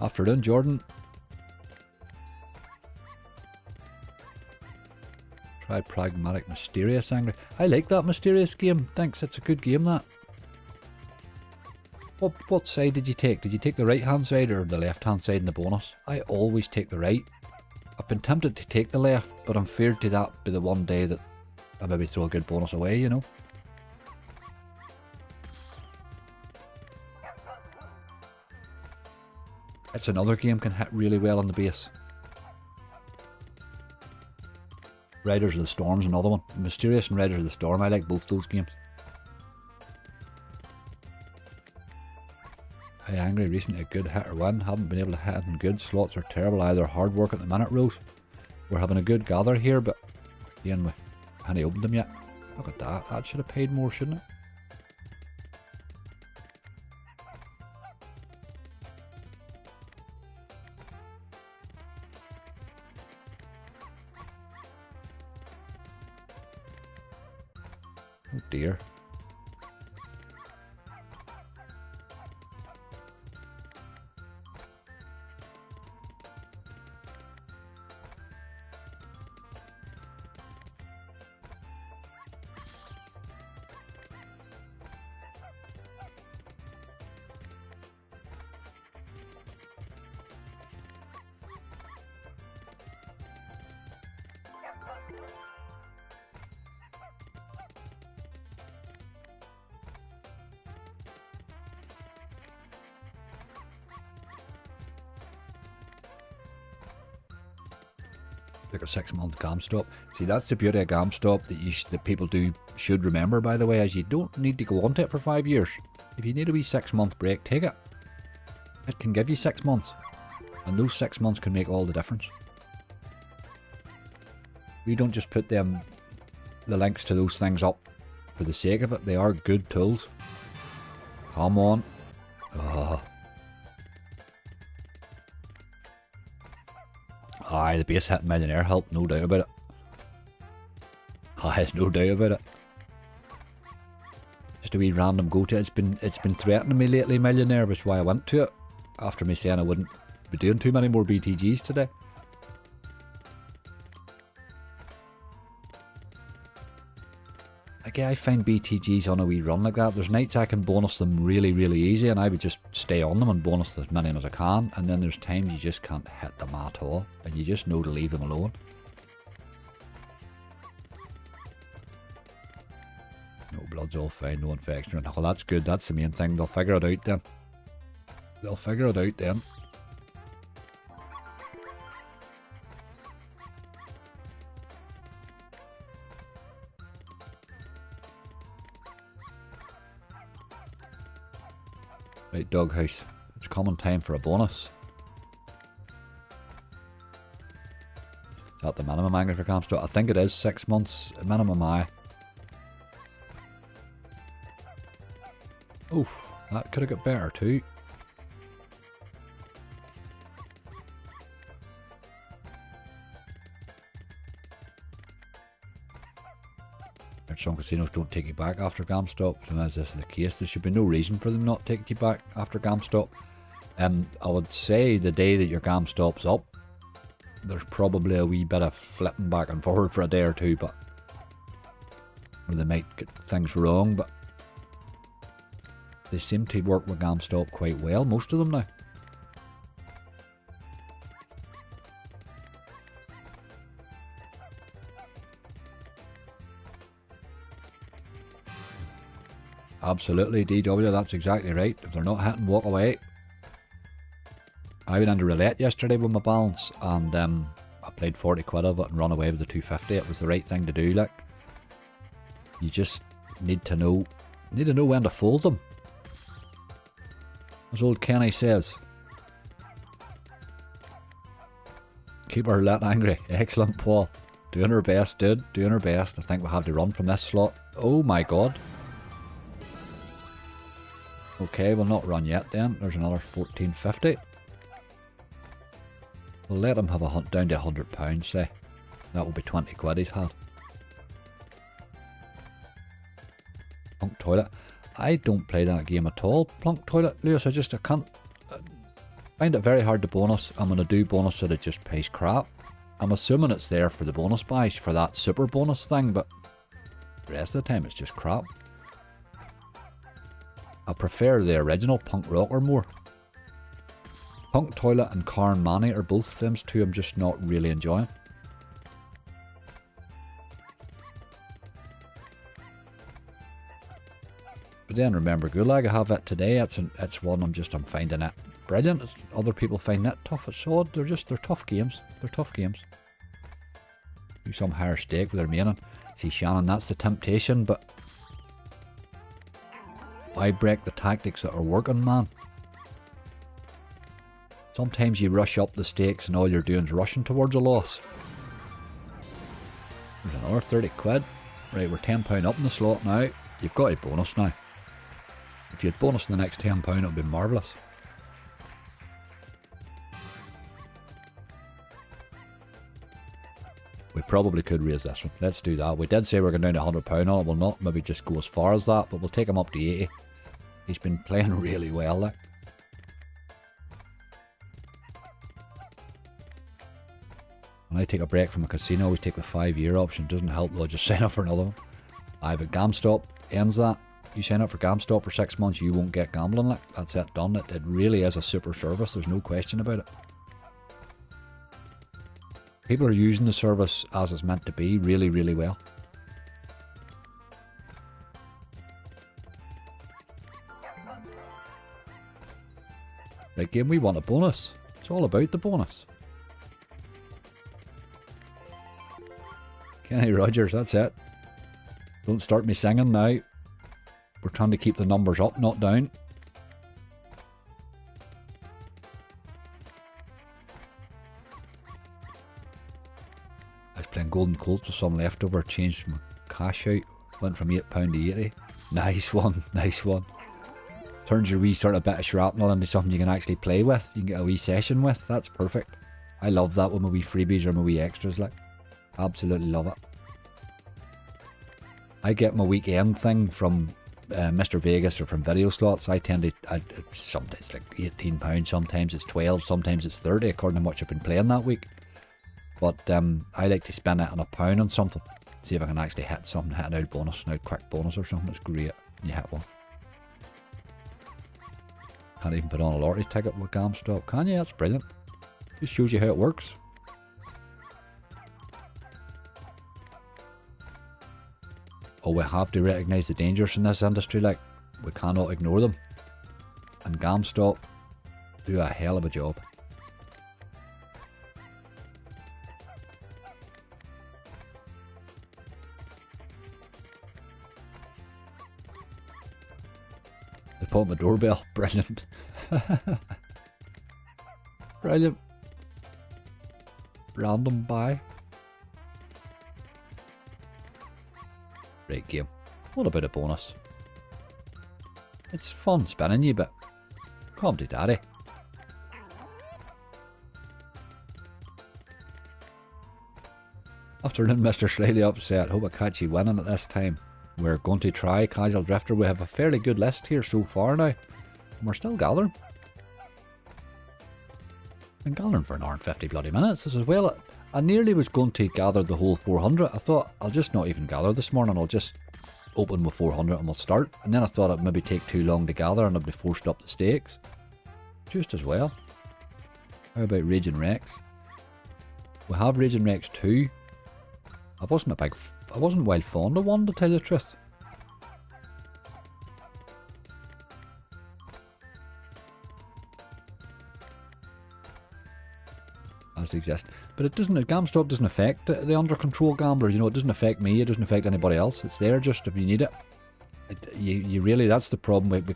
Afternoon, Jordan. Try Pragmatic Mysterious Angry. I like that Mysterious game. Thanks, it's a good game, that. What side did you take? Did you take the right hand side or the left hand side in the bonus? I always take the right. I've been tempted to take the left, but I'm feared to that be the one day that I maybe throw a good bonus away, you know. It's another game can hit really well on the base. Riders of the Storm's another one. Mysterious and Riders of the Storm, I like both those games. Hi Angry, recently a good hit or win. Haven't been able to hit anything good. Slots are terrible, either hard work at the minute, Rose. We're having a good gather here, but again, we haven't opened them yet. Look at that. That should have paid more, shouldn't it? Oh dear. Like a 6-month GameStop. See, that's the beauty of GameStop that people should remember, by the way, is you don't need to go onto it for 5 years. If you need a wee 6-month break, take it. It can give you 6 months. And those 6 months can make all the difference. We don't just put the links to those things up for the sake of it. They are good tools. Come on. Oh. Aye, the base hit millionaire helped, no doubt about it. Aye, no doubt about it. Just a wee random go to it. It's been threatening me lately, millionaire, which is why I went to it. After me saying I wouldn't be doing too many more BTGs today. Again, I find BTGs on a wee run like that. There's nights I can bonus them really, really easy, and I would just stay on them and bonus as many as I can. And then there's times you just can't hit them at all, and you just know to leave them alone. No blood's all fine, no infection. Well, that's good. That's the main thing. They'll figure it out then. They'll figure it out then. Right, doghouse. It's common time for a bonus. Is that the minimum angle for GameStop? I think it is 6 months. Minimum aye. Oof, that could have got better too. Some casinos don't take you back after GameStop, so as this is the case, there should be no reason for them not taking you back after GameStop. I would say the day that your GameStop's up, there's probably a wee bit of flipping back and forward for a day or two, but or they might get things wrong, but they seem to work with GameStop quite well, most of them now. Absolutely, DW, that's exactly right. If they're not hitting, walk away. I went into roulette yesterday with my balance, and I played 40 quid of it and run away with the 250. It was the right thing to do, like. You just need to know when to fold them. As old Kenny says. Keep our roulette angry. Excellent, Paul. Doing her best, dude. Doing her best. I think we'll have to run from this slot. Oh my god. Okay, we'll not run yet then. There's another 14.50. We'll let him have a hunt down to £100, say. That will be 20 quid he's had. Plunk Toilet. I don't play that game at all, Plunk Toilet, Lewis. I can't. Find it very hard to bonus. I'm going to do bonus that it just pays crap. I'm assuming it's there for the bonus buys, for that super bonus thing, but the rest of the time it's just crap. I prefer the original Punk Rocker more. Punk Toilet and Carn Manny are both them two I'm just not really enjoying. But then remember Gulag, I have it today. It's one I'm finding it brilliant. Other people find it tough. It's odd. They're tough games. They're tough games. Do some higher stake with their meaning. See Shannon, that's the temptation, but why break the tactics that are working, man? Sometimes you rush up the stakes and all you're doing is rushing towards a loss. There's another 30 quid. Right, we're £10 up in the slot now. You've got a bonus now. If you'd bonus the next £10, it would be marvellous. We probably could raise this one. Let's do that. We did say we're going down to £100 on it. We'll not maybe just go as far as that, but we'll take him up to 80. He's been playing really well, like. When I take a break from a casino, I always take the 5-year option. Doesn't help though, just sign up for another one. But GameStop ends that. You sign up for GameStop for 6 months, you won't get gambling, like. That's it, done. It really is a super service, there's no question about it. People are using the service as it's meant to be really, really well. Right, game, we want a bonus. It's all about the bonus. Kenny Rogers, that's it. Don't start me singing now. We're trying to keep the numbers up, not down. I was playing Golden Colts with some leftover, changed my cash out, went from £8 to 80. Nice one, nice one. Turns your wee sort of bit of shrapnel into something you can actually play with, you can get a wee session with. That's perfect. I love that with my wee freebies or my wee extras, like. Absolutely love it. I get my weekend thing from Mr. Vegas or from video slots. I tend to, sometimes it's like £18, sometimes it's 12, sometimes it's 30, according to how much I've been playing that week. But I like to spend it on £1 on something. See if I can actually hit something, hit an out bonus, an out quick bonus or something. It's great. You hit one. Can't even put on a lottery ticket with GameStop, can you? That's brilliant. Just shows you how it works. Oh, we have to recognise the dangers in this industry, like, we cannot ignore them. And GameStop do a hell of a job. They put on the doorbell, brilliant. Brilliant. Random buy. Great game. What about a bonus? It's fun spinning you, but come to daddy. Afternoon, Mr. Slightly Upset. Hope I catch you winning at this time. We're going to try Casual Drifter. We have a fairly good list here so far now. And we're still gathering. Been gathering for an hour and 50 bloody minutes as well. I nearly was going to gather the whole 400. I thought I'll just not even gather this morning. I'll just open with 400 and we'll start. And then I thought it'd maybe take too long to gather and I'd be forced up the stakes. Just as well. How about Raging Rex? We have Raging Rex 2. I wasn't wild fond of one, to tell you the truth. As exist, but it doesn't. GameStop doesn't affect the under control gambler. You know, it doesn't affect me. It doesn't affect anybody else. It's there just if you need it. You really, that's the problem. We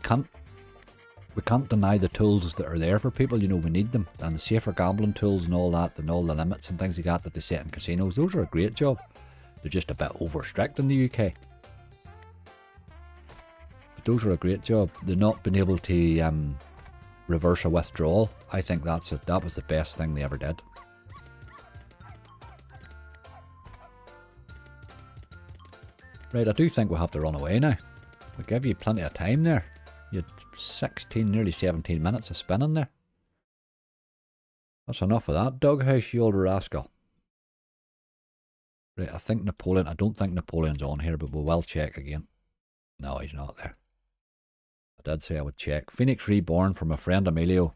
can't deny the tools that are there for people. You know, we need them, and the safer gambling tools and all that, and all the limits and things like that they set in casinos. Those are a great job. They're just a bit over strict in the UK. But those are a great job. They're not being able to reverse a withdrawal. I think that was the best thing they ever did. Right, I do think we'll have to run away now. We give you plenty of time there. You had 16, nearly 17 minutes of spinning there. That's enough of that, Doghouse, you old rascal. Right, I don't think Napoleon's on here, but we will check again. No, he's not there. I did say I would check. Phoenix Reborn from my friend Emilio.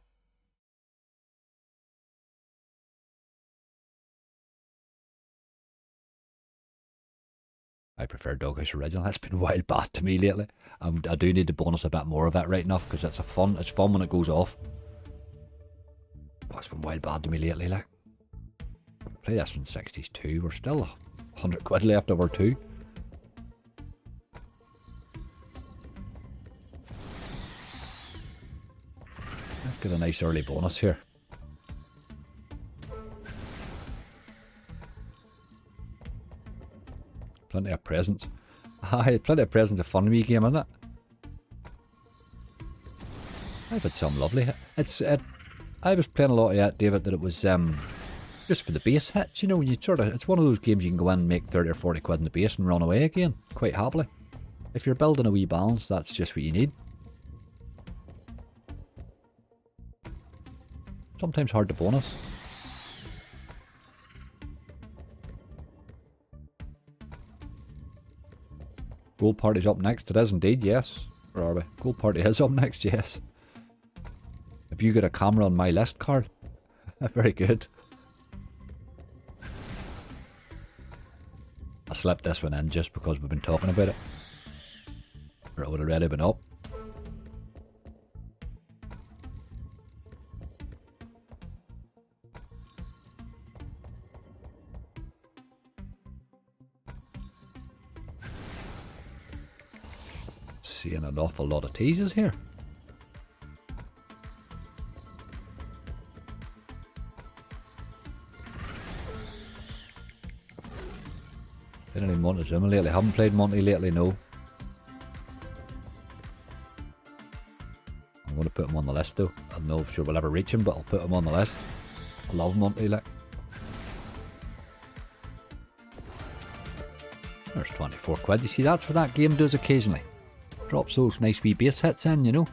I prefer Doghouse Original. That's been wild bad to me lately. I do need to bonus a bit more of it right enough because it's fun when it goes off. But it's been wild bad to me lately, like. Play this from 60s too. We're still 100 quid left over 2. Let's get a nice early bonus here. Plenty of presents. Aye, plenty of presents. A fun wee game, isn't it? I've had some lovely hits. I was playing a lot of that, David, that it was just for the base hits, you know, when you it's one of those games you can go in and make 30 or 40 quid in the base and run away again, quite happily. If you're building a wee balance, that's just what you need. Sometimes hard to bonus. Gold Party's up next. It is indeed, yes. Where are we? Gold Party is up next, yes. Have you got a camera on my list, Carl? Very good. I slipped this one in just because we've been talking about it. Or it would have already been up. seeing an awful lot of teases here. Played any Montezuma lately? Haven't played Monty lately, no. I'm going to put him on the list though. I don't know if sure we'll ever reach him, but I'll put him on the list. I love Monty, like. There's 24 quid. You see, that's what that game does occasionally. Drops those nice wee base hits in, you know.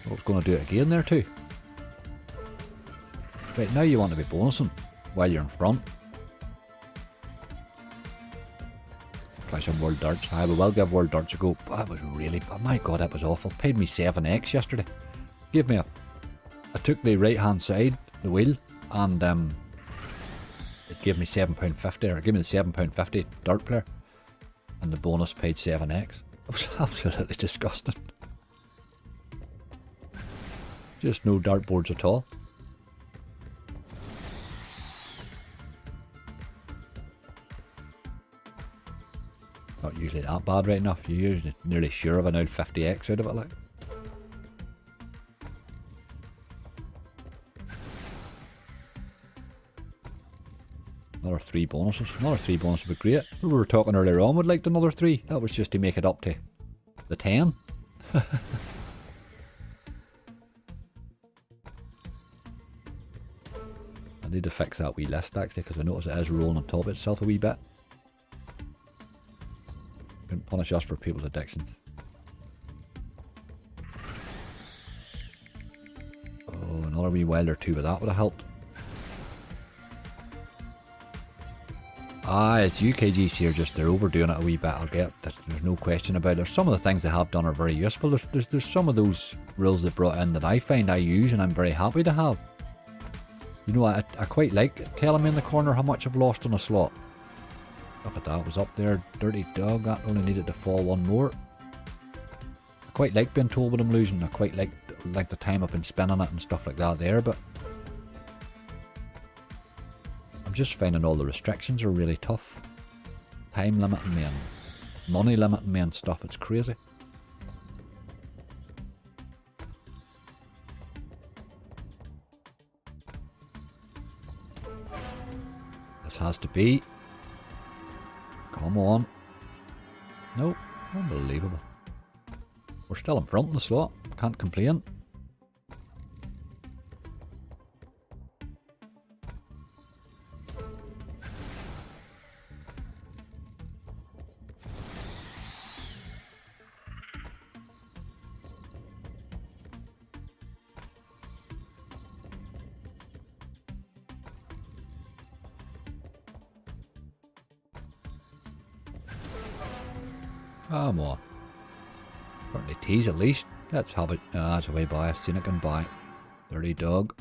I was going to do it again there too. Right, now you want to be bonusing while you're in front. Try some World Darts. I will give World Darts a go. That was really, oh my god, that was awful. Paid me 7x yesterday. Gave me I took the right hand side, the wheel, and it gave me £7.50, or it gave me the £7.50 dart player, and the bonus paid 7x. It was absolutely disgusting. Just no dartboards at all. Not usually that bad right enough. You're usually nearly sure of an old 50x out of it, like. Another 3 bonuses. Another 3 bonuses would be great. We were talking earlier on, would like another 3. That was just to make it up to the 10. I need to fix that wee list actually, because I notice it is rolling on top of itself a wee bit. Couldn't punish us for people's addictions. Oh, another wee wild or two with that would have helped. It's UKGs here, just they're overdoing it a wee bit. I'll get that, there's no question about it. Some of the things they have done are very useful. There's some of those rules they brought in that I find I use and I'm very happy to have. You know, I quite like telling me in the corner how much I've lost on a slot. Look at that, it was up there. Dirty dog, that only needed to fall one more. I quite like being told what I'm losing. I quite like the time I've been spending it and stuff like that there, but I'm just finding all the restrictions are really tough. Time limiting me and money limiting me and stuff, it's crazy. This has to be. Come on. Nope, unbelievable. We're still in front in the slot, can't complain. Come on. Certainly tease at least. Let's have it. That's a way by. I've seen it going by. Dirty dog.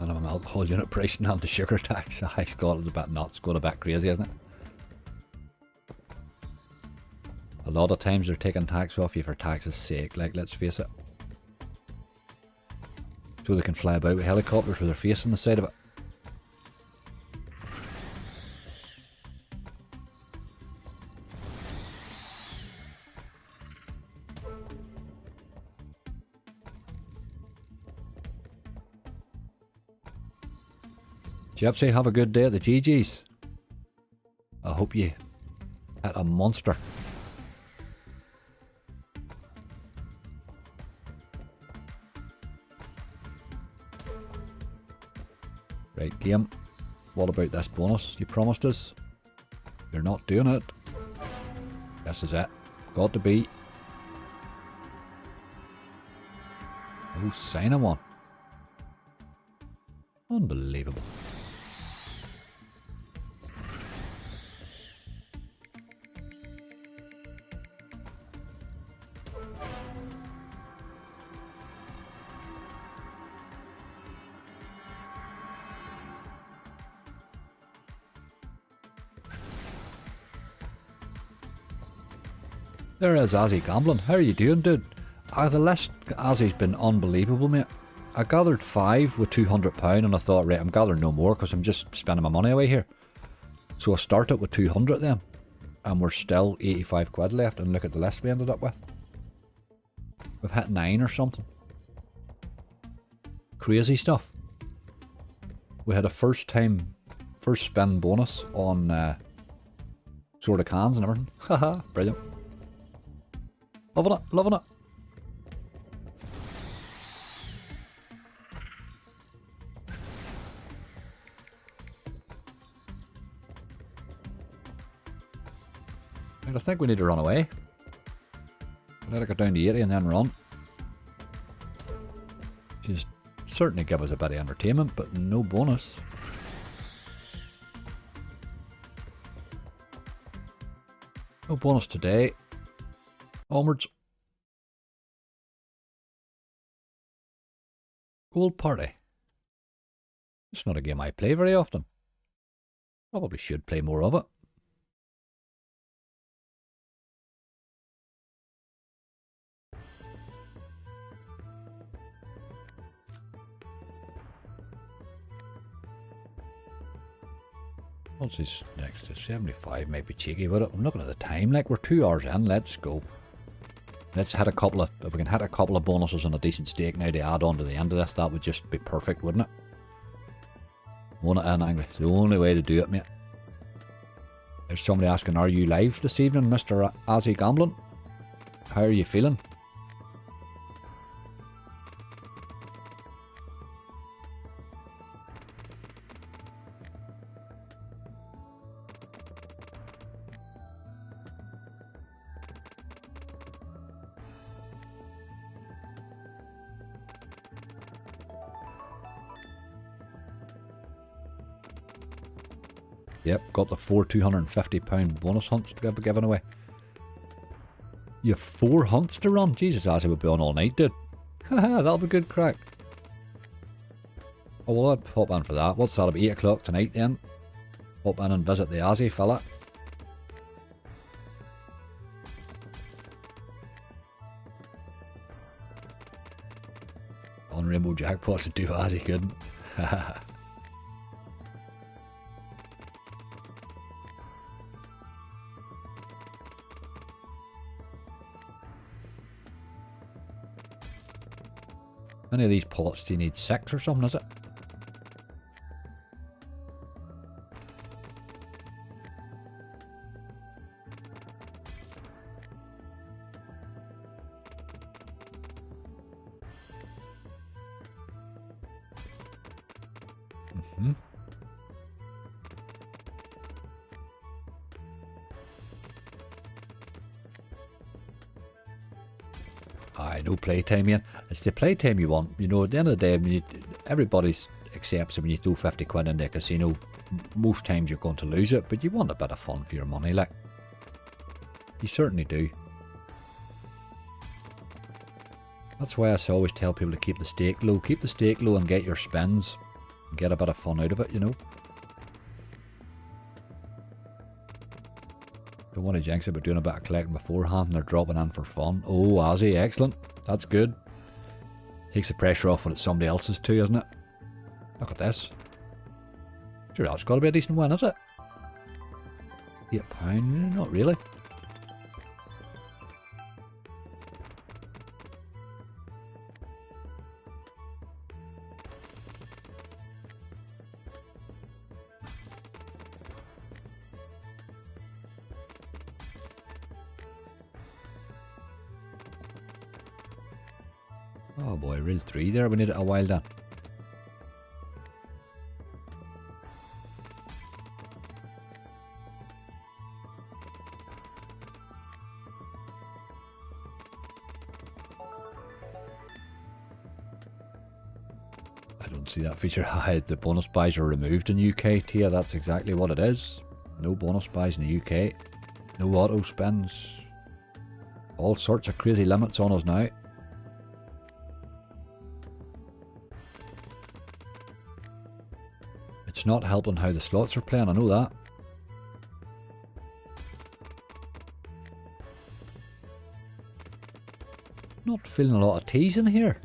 And I'm alcohol unit pricing and the sugar tax. I got it a bit nuts, got a bit crazy, isn't it? A lot of times they're taking tax off you for tax's sake, like, let's face it. So they can fly about with helicopters with their face on the side of it. Gypsy, have a good day at the GG's. I hope you hit a monster. Right, game. What about this bonus you promised us? You're not doing it. This is it. Got to be. Oh, sign him on. Unbelievable. There is Aussie Gambling. How are you doing, dude? The list Aussie's been unbelievable, mate. I gathered 5 with £200 and I thought, right, I'm gathering no more because I'm just spending my money away here. So I started with 200 then. And we're still 85 quid left, and look at the list we ended up with. We've hit 9 or something. Crazy stuff. We had a first spin bonus on Sword of Cans and everything. Haha, brilliant. Loving it, loving it. I think we need to run away. Let it go down to 80 and then run. Just certainly give us a bit of entertainment, but no bonus. No bonus today. Onwards. Gold Party. It's not a game I play very often. Probably should play more of it. What's his next? 75 might be cheeky, but I'm looking at the time. Like, we're 2 hours in. Let's go. Let's hit a couple of, if we can hit a couple of bonuses and a decent stake now to add on to the end of this, that would just be perfect, wouldn't it? Won it in angry. It's the only way to do it, mate. There's somebody asking, are you live this evening, Mr. Aussie Gambling? How are you feeling? Yep, got the 4 £250 bonus hunts to be given away. You have 4 hunts to run? Jesus, Aussie would be on all night, dude. Haha, that'll be good crack. Oh, well, I'd hop in for that. What's that, about 8 o'clock tonight then? Hop in and visit the Aussie fella. On Rainbow Jackpots to do Aussie couldn't. Haha. Any of these pots do you need 6 or something, is it? Mm-hmm. Aye, no playtime yet. It's the playtime you want. You know, at the end of the day, when you, everybody accepts it when you throw 50 quid into a casino. Most times you're going to lose it, but you want a bit of fun for your money, like. You certainly do. That's why I always tell people to keep the stake low. Keep the stake low and get your spins. And get a bit of fun out of it, you know. Don't want to jinx it, but doing a bit of collecting beforehand and they're dropping in for fun. Oh, Aussie, excellent. That's good. Takes the pressure off when it's somebody else's too, isn't it? Look at this. Sure, that's got to be a decent win, is it? £8? Not really. Oh boy, real 3 there. We need it a while then. I don't see that feature. The bonus buys are removed in UK, Tia. That's exactly what it is. No bonus buys in the UK. No auto spins. All sorts of crazy limits on us now. It's not helping how the slots are playing, I know that. Not feeling a lot of teas in here.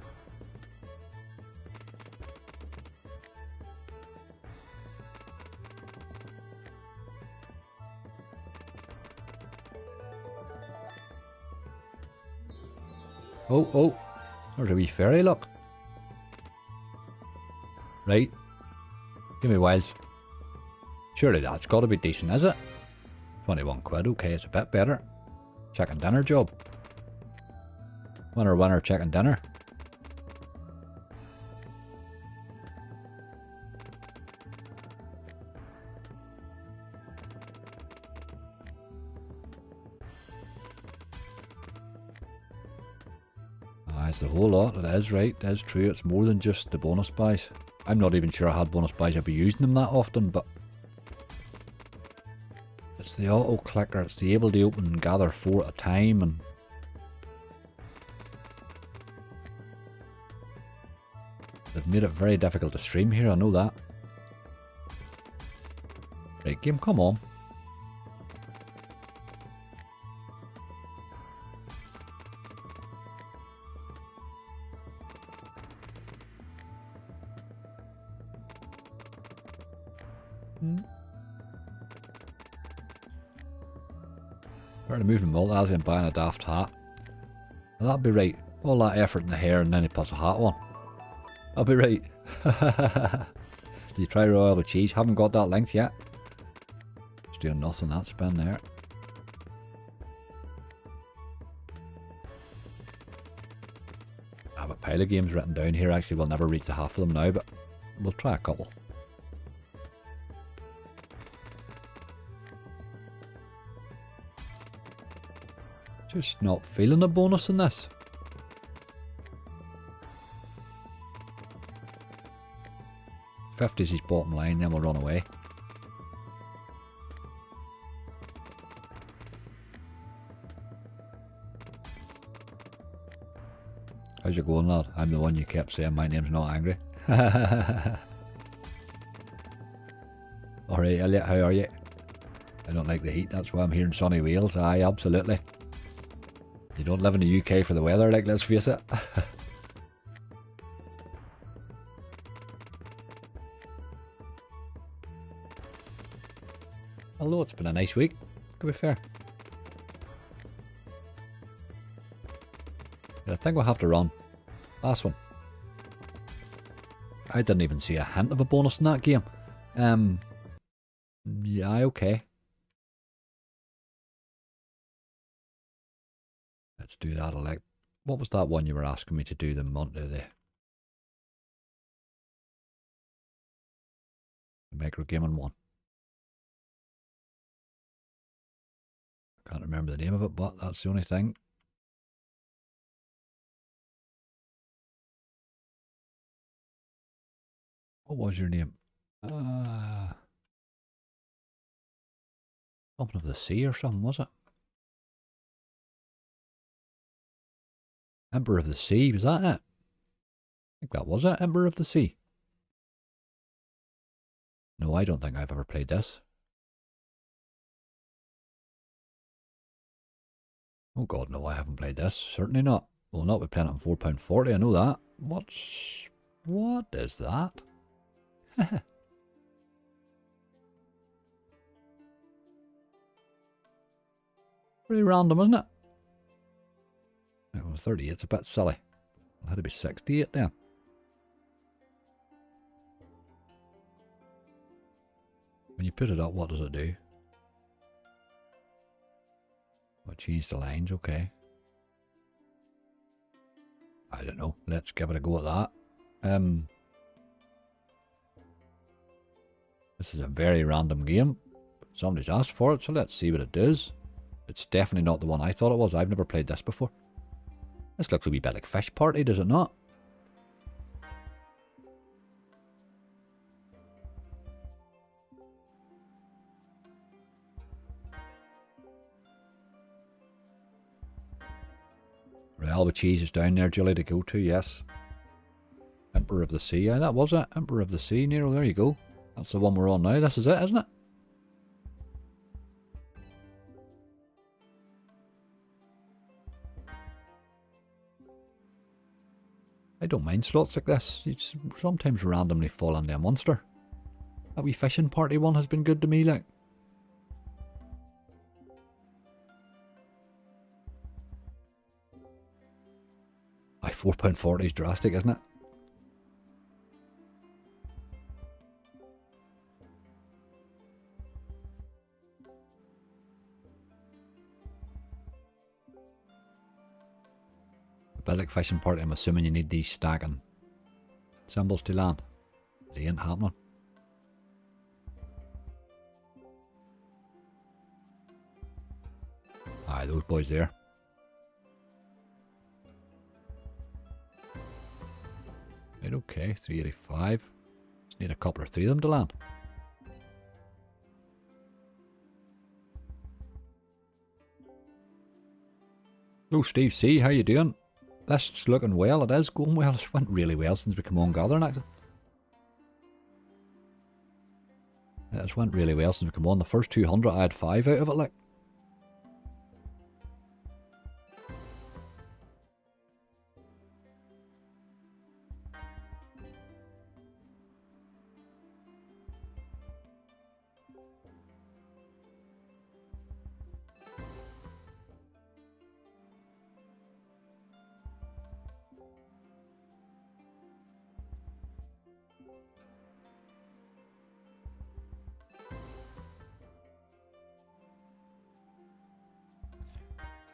Oh, oh, there's a wee fairy, look. Right. Give me whiles. Surely that's got to be decent, is it? 21 quid, okay, it's a bit better. Chicken dinner job. Winner, winner, chicken dinner. It's the whole lot, it is right, it is true, it's more than just the bonus buys. I'm not even sure I had bonus buys, I'd be using them that often, but it's the auto clicker, it's the able to open and gather 4 at a time, and they've made it very difficult to stream here, I know that. Right, game, come on. Better moving multi and buying a daft hat. Well, that'll be right. All that effort in the hair and then he puts a hat on. I'll be right. Did you try royal with cheese? Haven't got that length yet. Just doing nothing, that spin there. I have a pile of games written down here. Actually, we'll never reach the half of them now, but we'll try a couple. Just not feeling a bonus in this. $50 is his bottom line, then we'll run away. How's it going, lad? I'm the one you kept saying my name's not angry. Alright, Elliot, how are you? I don't like the heat, that's why I'm here in sunny Wales. Aye, absolutely. You don't live in the UK for the weather, like, let's face it. Although it's been a nice week, to be fair. I think we'll have to run. Last one. I didn't even see a hint of a bonus in that game. Yeah, okay. Let's do that. What was that one you were asking me to do the micro gaming one? I can't remember the name of it, but that's the only thing. What was your name? Something of the Sea or something, was it? Emperor of the Sea, was that it? I think that was it, Emperor of the Sea. No, I don't think I've ever played this. Oh god, no, I haven't played this. Certainly not. Well, not with playing it on £4.40, I know that. What is that? Pretty random, isn't it? It was 38, it's a bit silly. It had to be 68 then. When you put it up, what does it do? Well, change the lines, okay. I don't know. Let's give it a go at that. This is a very random game. Somebody's asked for it, so let's see what it does. It's definitely not the one I thought it was. I've never played this before. This looks a wee bit like Fish Party, does it not? Real with cheese is down there, Julie, to go to, yes. Emperor of the Sea, yeah, that was it. Emperor of the Sea, Nero, there you go. That's the one we're on now. This is it, isn't it? I don't mind slots like this. You sometimes randomly fall into a monster. That wee fishing party one has been good to me, like. Aye, £4.40 is drastic, isn't it? A bit like fishing party, I'm assuming you need these stacking symbols to land. They ain't happening. Aye, those boys there. Right, okay, 385. Just need a couple or three of them to land. Hello Steve C, how you doing? This looking well, it is going well. It's went really well since we come on gathering actually. It's went really well since we come on. The first 200 I had 5 out of it, like.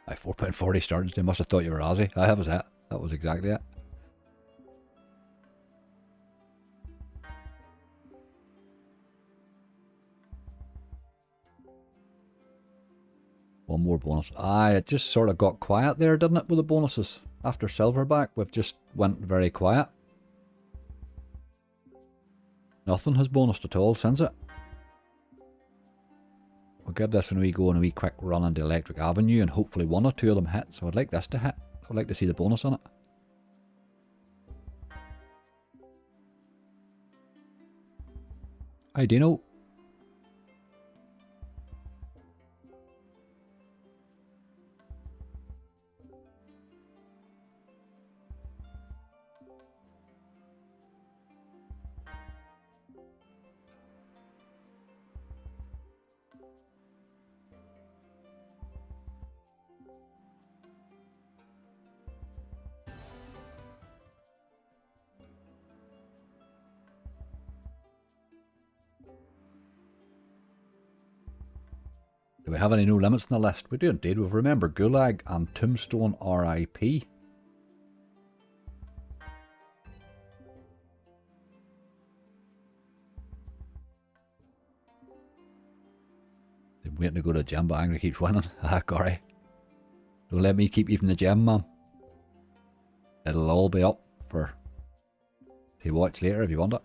Aye, £4.40 starting. They must have thought you were Aussie. Aye, that was it. That was exactly it. One more bonus. Aye, it just sort of got quiet there, didn't it, with the bonuses? After Silverback, we've just went very quiet. Nothing has bonused at all since it. We'll give this one a wee go and a wee quick run into Electric Avenue and hopefully one or two of them hit. So I'd like this to hit. I'd like to see the bonus on it. Hi Dino. Do we have any no limits on the list? We do indeed. We've remembered Gulag and Tombstone RIP. They're waiting to go to the gym, but Angry keeps winning. Ah, Corey. Don't let me keep you from the gym, man. It'll all be up for to watch later if you want it.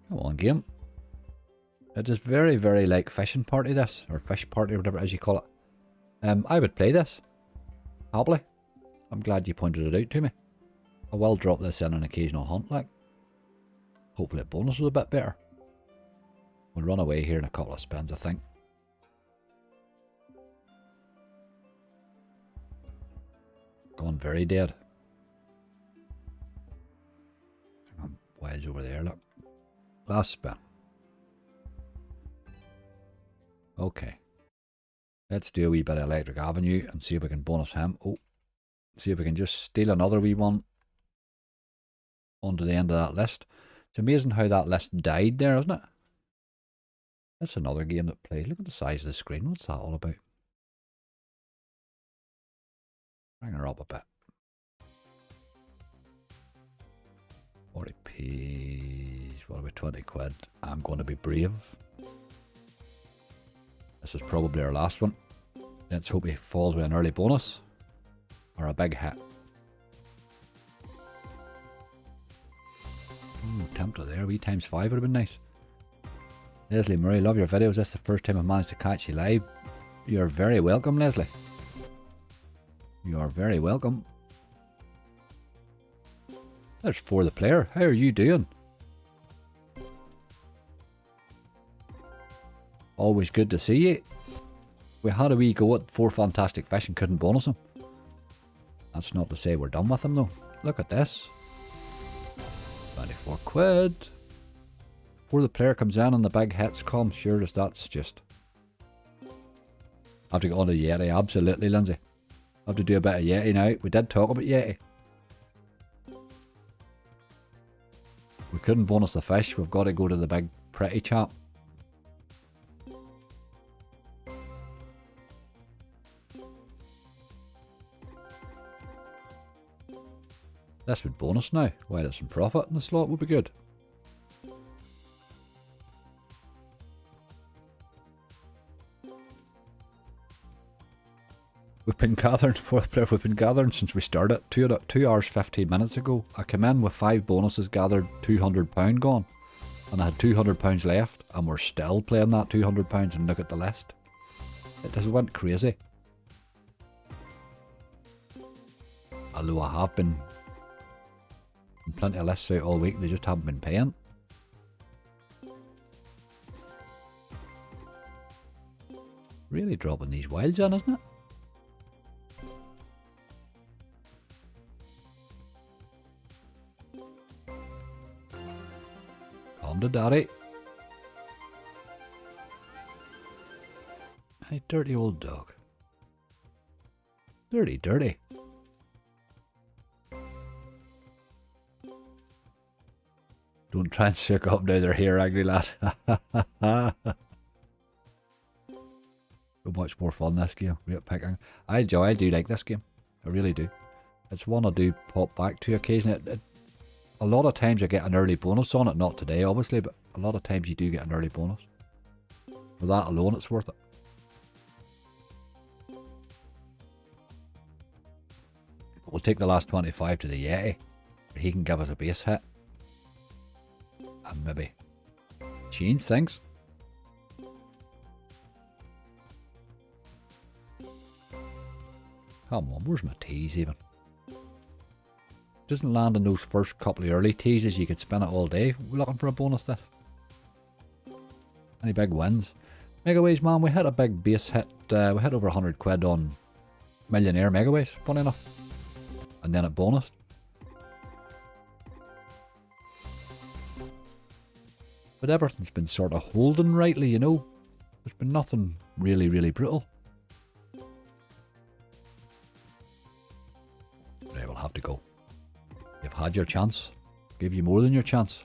Come on, game. It is very, very like fishing party this, or fish party, or whatever it is you call it. I would play this. Happily. I'm glad you pointed it out to me. I will drop this in an occasional hunt, like. Hopefully the bonus was a bit better. We'll run away here in a couple of spins, I think. Gone very dead. I'm wedge over there, look. Last spin. Okay. Let's do a wee bit of Electric Avenue and see if we can bonus him. Oh. See if we can just steal another wee one onto the end of that list. It's amazing how that list died there, isn't it? That's another game that plays. Look at the size of the screen. What's that all about? Bring her up a bit. 40p. What about 20 quid? I'm going to be brave. This is probably our last one. Let's hope he falls with an early bonus. Or a big hit. Ooh, tempter there. Wee times 5 would have been nice. Leslie Murray, love your videos. This is the first time I've managed to catch you live. You're very welcome, Leslie. You are very welcome. There's For the Player. How are you doing? Always good to see you. We had a wee go at 4 fantastic fish and couldn't bonus them. That's not to say we're done with them though. Look at this. 24 quid. Before the player comes in and the big hits come, sure as that's just... I have to get on to Yeti, absolutely, Lindsay. I have to do a bit of Yeti now. We did talk about Yeti. We couldn't bonus the fish, we've got to go to the big pretty chap. This would bonus now, while it's in profit in the slot would be good. We've been gathering since we started 2 hours 15 minutes ago. I came in with 5 bonuses gathered, £200 gone, and I had £200 left, and we're still playing that £200 and look at the list. It just went crazy. Although I have been plenty of lists out all week, they just haven't been paying. Really dropping these wilds in, isn't it? Come to daddy. Hey, dirty old dog. Dirty, dirty. Don't try and suck up now they're here, angry lad. So much more fun this game. Rate picking. I do like this game. I really do. It's one I do pop back to occasionally. A lot of times I get an early bonus on it. Not today, obviously, but a lot of times you do get an early bonus. For that alone, it's worth it. We'll take the last 25 to the Yeti. He can give us a base hit. And maybe change things. Come on, where's my tease even? Doesn't land in those first couple of early teases, you could spin it all day. We're looking for a bonus this. Any big wins? Megaways, man, we hit a big base hit. We hit over 100 quid on Millionaire Megaways, funny enough. And then it bonused. But everything's been sort of holding rightly, you know. There's been nothing really, really brutal. Right, we'll have to go. You've had your chance. Give you more than your chance.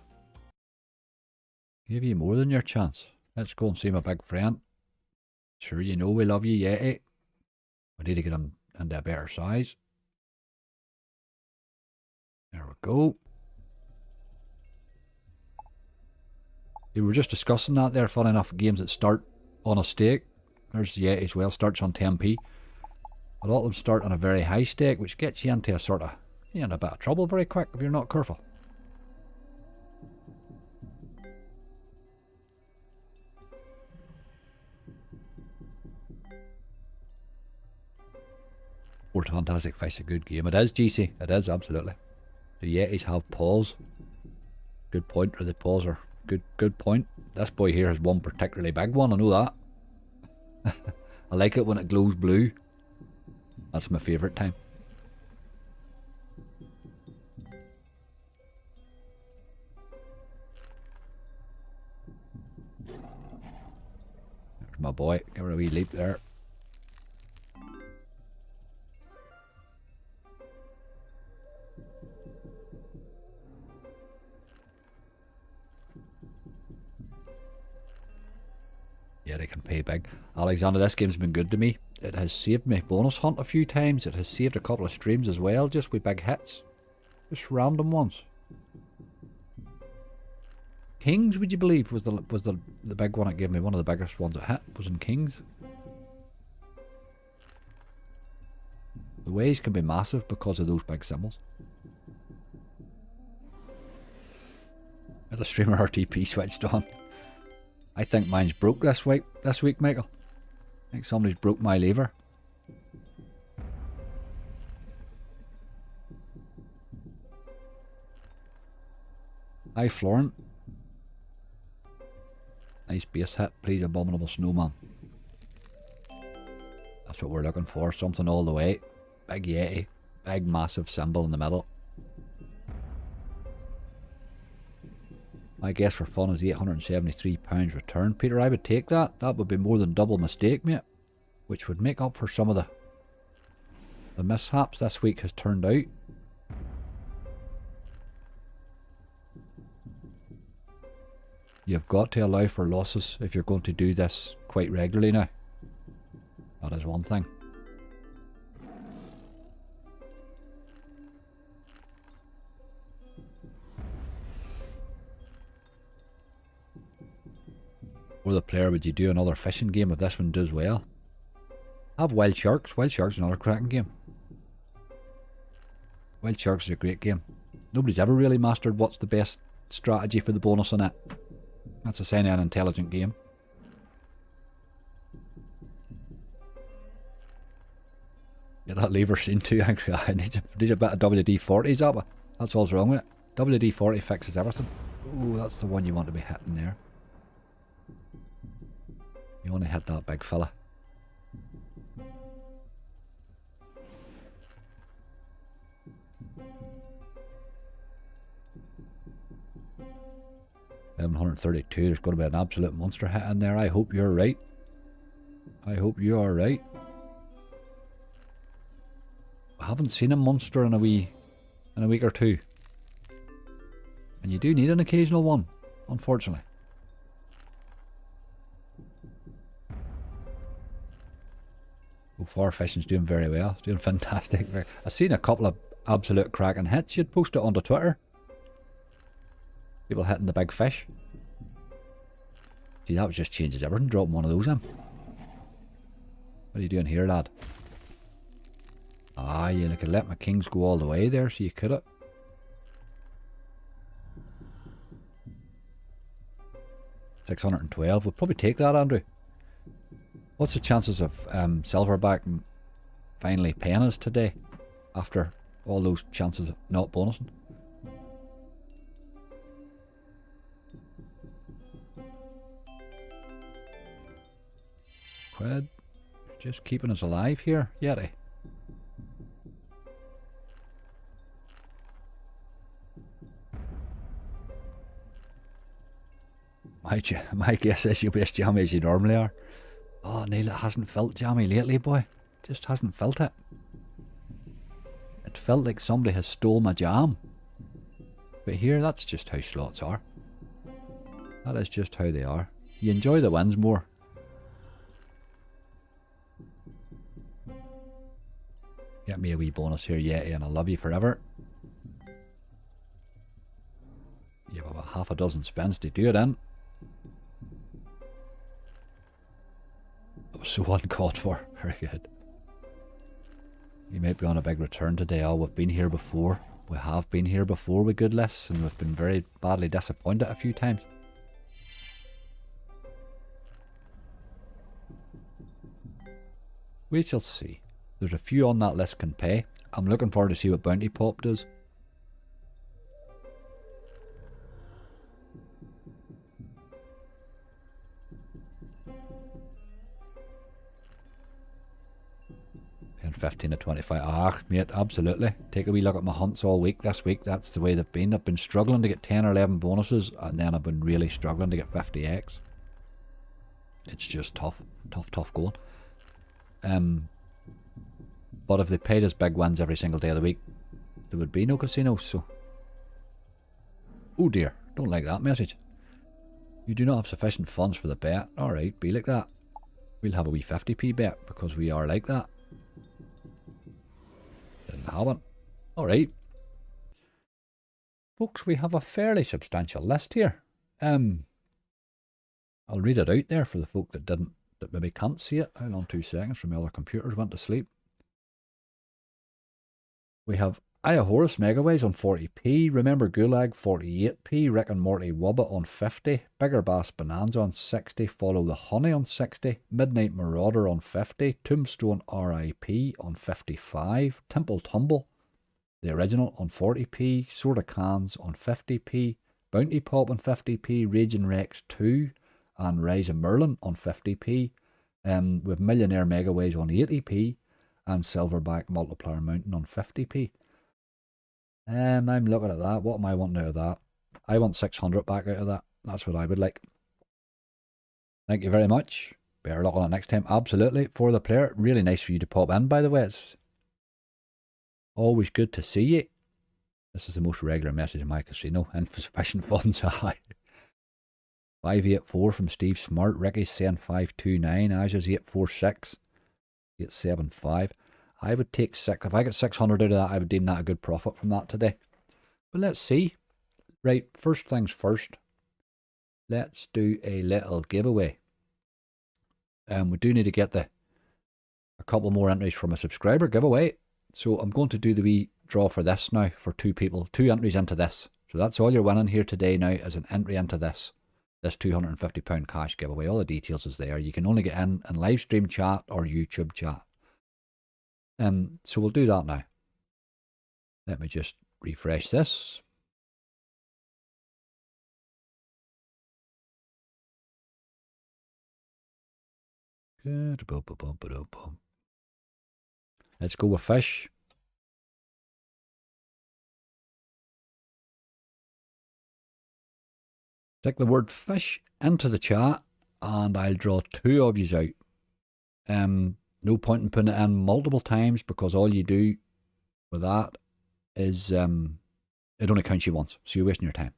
Give you more than your chance. Let's go and see my big friend. Sure, you know we love you, Yeti. We need to get him into a better size. There we go. We were just discussing that there, fun enough, games that start on a stake. There's the Yeti as well, starts on 10p. A lot of them start on a very high stake, which gets you into a sort of, you know, in a bit of trouble very quick if you're not careful. Four fantastic fish, a good game. It is, GC. It is, absolutely. The Yetis have paws. Good point, or the paws are good point. This boy here has one particularly big one, I know that. I like it when it glows blue. That's my favourite time. There's my boy, give her a wee leap there. Yeah, they can pay big. Alexander, this game's been good to me. It has saved me bonus hunt a few times. It has saved a couple of streams as well, just with big hits. Just random ones. Kings, would you believe, was the big one it gave me. One of the biggest ones it hit was in Kings. The waves can be massive because of those big symbols. The streamer RTP switched on. I think mine's broke this week, Michael. I think somebody's broke my lever. Hi, Florent. Nice base hit, please, abominable snowman. That's what we're looking for. Something all the way. Big Yeti. Big massive symbol in the middle. My guess for fun is £873 return. Peter, I would take that. That would be more than double mistake, mate. Which would make up for some of the mishaps this week has turned out. You've got to allow for losses if you're going to do this quite regularly now. That is one thing. Or the player, would you do another fishing game if this one does well? Have Wild Sharks. Wild Sharks is another cracking game. Wild Sharks is a great game. Nobody's ever really mastered what's the best strategy for the bonus on it. That's a sign of an intelligent game. Yeah, that lever seemed too angry. I need a bit of WD-40s up. That's all's wrong with it. WD-40 fixes everything. Ooh, that's the one you want to be hitting there. You want to hit that big fella. $732. There's going to be an absolute monster hit in there. I hope you're right. I hope you are right. I haven't seen a monster in a week or two. And you do need an occasional one, unfortunately. So far, fishing's doing very well. It's doing fantastic. I've seen a couple of absolute cracking hits. You'd post it onto Twitter. People hitting the big fish. See, that just changes everything. Dropping one of those in. What are you doing here, lad? Ah, you could let my kings go all the way there, so you could it. $612. We'll probably take that, Andrew. What's the chances of Silverback finally paying us today after all those chances of not bonusing? Quid, just keeping us alive here, Yeti. My guess is you'll be as jammy as you normally are. Oh, Neil, it hasn't felt jammy lately, boy. Just hasn't felt it. It felt like somebody has stole my jam. But here, that's just how slots are. That is just how they are. You enjoy the wins more. Get me a wee bonus here, Yeti, and I'll love you forever. You have about half a dozen spins to do it in. That was so uncalled for. Very good. You might be on a big return today. Oh, we've been here before. We have been here before with good lists, and we've been very badly disappointed a few times. We shall see. There's a few on that list can pay. I'm looking forward to see what Bounty Pop does. Paying 15 to 25. Ah, mate, absolutely. Take a wee look at my hunts all week this week. That's the way they've been. I've been struggling to get 10 or 11 bonuses, and then I've been really struggling to get 50x. It's just tough. Tough going. But if they paid us big wins every single day of the week, there would be no casinos, so... Oh dear, don't like that message. You do not have sufficient funds for the bet. Alright, be like that. We'll have a wee 50p bet, because we are like that. Didn't have it. Alright. Folks, we have a fairly substantial list here. I'll read it out there for the folk that maybe can't see it. Hold on 2 seconds from my other computers went to sleep. We have Iahorus Megaways on 40p, Remember Gulag 48p, Rick and Morty Wubbit on 50, Bigger Bass Bonanza on 60, Follow the Honey on 60, Midnight Marauder on 50, Tombstone RIP on 55, Temple Tumble, the original on 40p, Sword of Cans on 50p, Bounty Pop on 50p, Raging Rex 2 and Rise of Merlin on 50p, With Millionaire Megaways on 80p and Silverback Multiplier Mountain on 50p. I'm looking at that. What am I wanting out of that? I want 600 back out of that. That's what I would like. Thank you very much. Better luck on it next time. Absolutely. For the player. Really nice for you to pop in, by the way. It's always good to see you. This is the most regular message in my casino. Insufficient funds high. 584 from Steve Smart. Ricky's saying 529. Aja's 846. 875. I would take if I get 600 out of that, I would deem that a good profit from that today. But let's see. Right, first things first. Let's do a little giveaway. We do need to get a couple more entries from a subscriber giveaway. So I'm going to do the wee draw for this now for 2 people. 2 entries into this. So that's all you're winning here today now is an entry into this £250 cash giveaway. All the details is there. You can only get in live stream chat or YouTube chat. So we'll do that now. Let me just refresh this. Good. Let's go with fish. Stick the word fish into the chat and I'll draw 2 of yous out. No point in putting it in multiple times because all you do with that is it only counts you once, so you're wasting your time.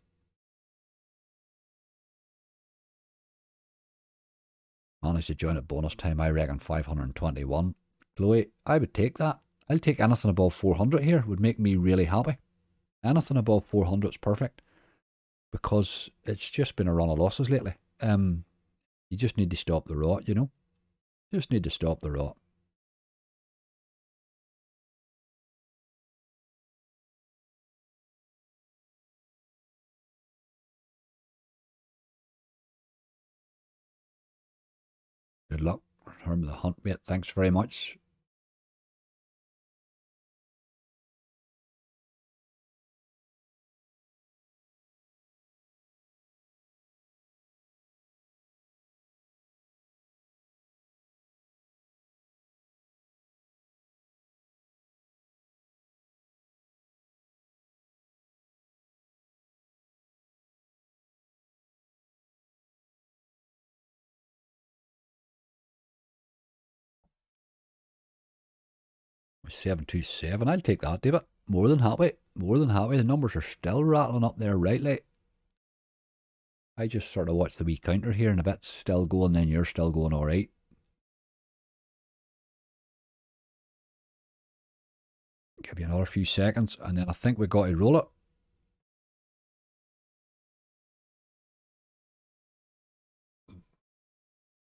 Managed to join at bonus time, I reckon 521. Chloe, I would take that. I'll take anything above 400 here, would make me really happy. Anything above 400 is perfect because it's just been a run of losses lately. You just need to stop the rot, you know. Just need to stop the rot. Good luck. Return the hunt, mate. Thanks very much. $727. I'll take that, David. More than happy. More than happy. The numbers are still rattling up there rightly. I just sort of watch the wee counter here and a bit's still going, then you're still going alright. Give you another few seconds and then I think we've got to roll it.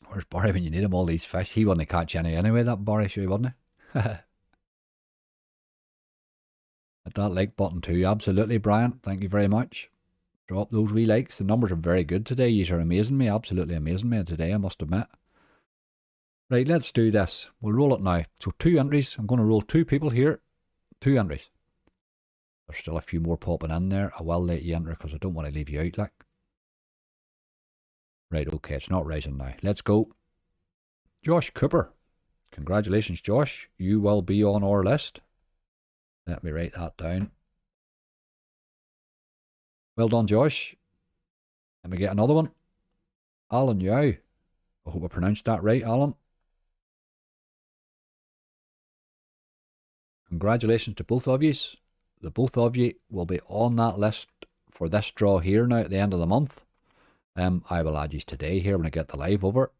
Where's Barry when you need him? All these fish. He wouldn't catch any anyway, that Barry, sure he wouldn't he? Hit that like button too. Absolutely, Brian. Thank you very much. Drop those wee likes. The numbers are very good today. You are amazing me. Absolutely amazing me today, I must admit. Right, let's do this. We'll roll it now. So 2 entries. I'm going to roll 2 people here. 2 entries. There's still a few more popping in there. I will let you enter because I don't want to leave you out, like. Right, okay, it's not rising now. Let's go. Josh Cooper. Congratulations, Josh. You will be on our list. Let me write that down. Well done, Josh. Let me get another one. Alan Yao. I hope I pronounced that right, Alan. Congratulations to both of you. The both of you will be on that list for this draw here now at the end of the month. I will add you today here when I get the live over.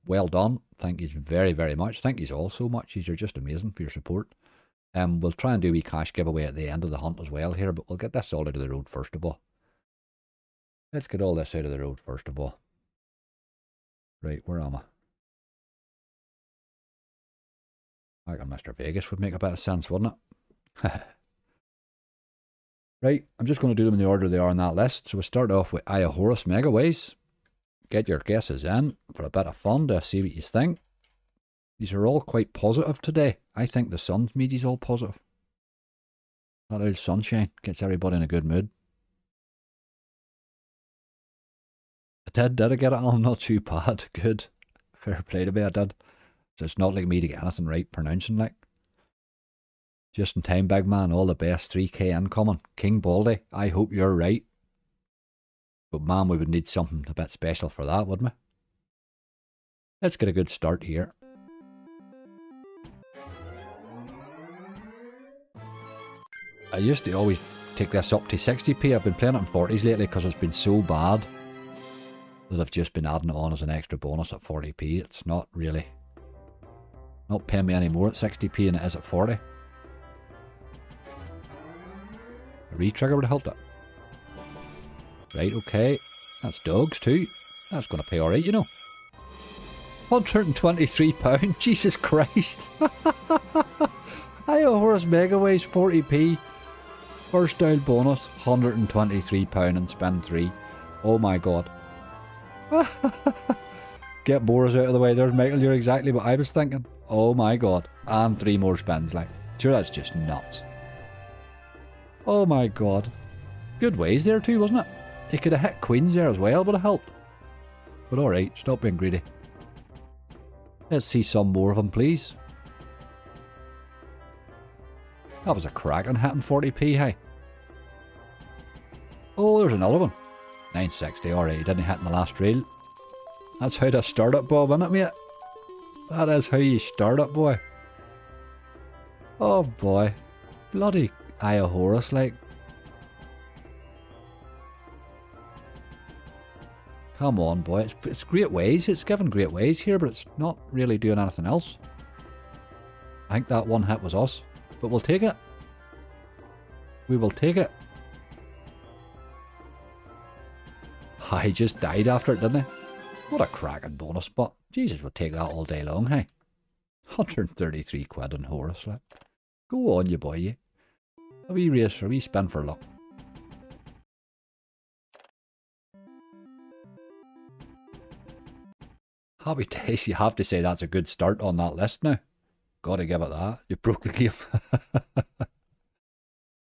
Well done. Thank you very, very much. Thank you all so much. You're just amazing for your support. We'll try and do a wee cash giveaway at the end of the hunt as well here, but we'll get this all out of the road first of all. Let's get all this out of the road first of all. Right, where am I? I reckon Mr. Vegas would make a bit of sense, wouldn't it? Right, I'm just going to do them in the order they are on that list. So we start off with Horus Megaways. Get your guesses in for a bit of fun to see what you think. These are all quite positive today. I think the sun's made these all positive. That old sunshine gets everybody in a good mood. Did I get it all? Not too bad. Good. Fair play to me, I did. So it's not like me to get anything right pronouncing, like. Just in time, big man. All the best. 3k incoming. King Baldy, I hope you're right. But man, we would need something a bit special for that, wouldn't we? Let's get a good start here. I used to always take this up to 60p. I've been playing it in 40s lately because it's been so bad that I've just been adding it on as an extra bonus at 40p. It's not really... not paying me any more at 60p than it is at 40. A re-trigger would have helped it. Right, okay. That's dogs too. That's going to pay alright, you know. £123. Jesus Christ. Horus Megaways 40p. First dial bonus, £123 and spend 3. Oh my god. Get Boris out of the way. There's Michael, you're exactly what I was thinking. Oh my god. And 3 more spins, like. Sure, that's just nuts. Oh my god. Good ways there too, wasn't it? He could have hit queens there as well, would have helped. But alright, stop being greedy. Let's see some more of them, please. That was a cracking hitting 40p, hey. Oh, there's another one. 960, alright, he didn't hit in the last reel. That's how to start it, Bob, isn't it, mate? That is how you start it, boy. Oh boy. Bloody Eye of Horus, like. Come on, boy. It's great ways. It's given great ways here, but it's not really doing anything else. I think that one hit was us. But we'll take it. We will take it. He just died after it, didn't he? What a cracking bonus spot. Jesus, we'll take that all day long, hey? 133 quid on Horus, like. Go on, you boy, you. A wee race, a wee spin for luck. Happy days, you have to say that's a good start on that list now. Gotta give it that. You broke the game.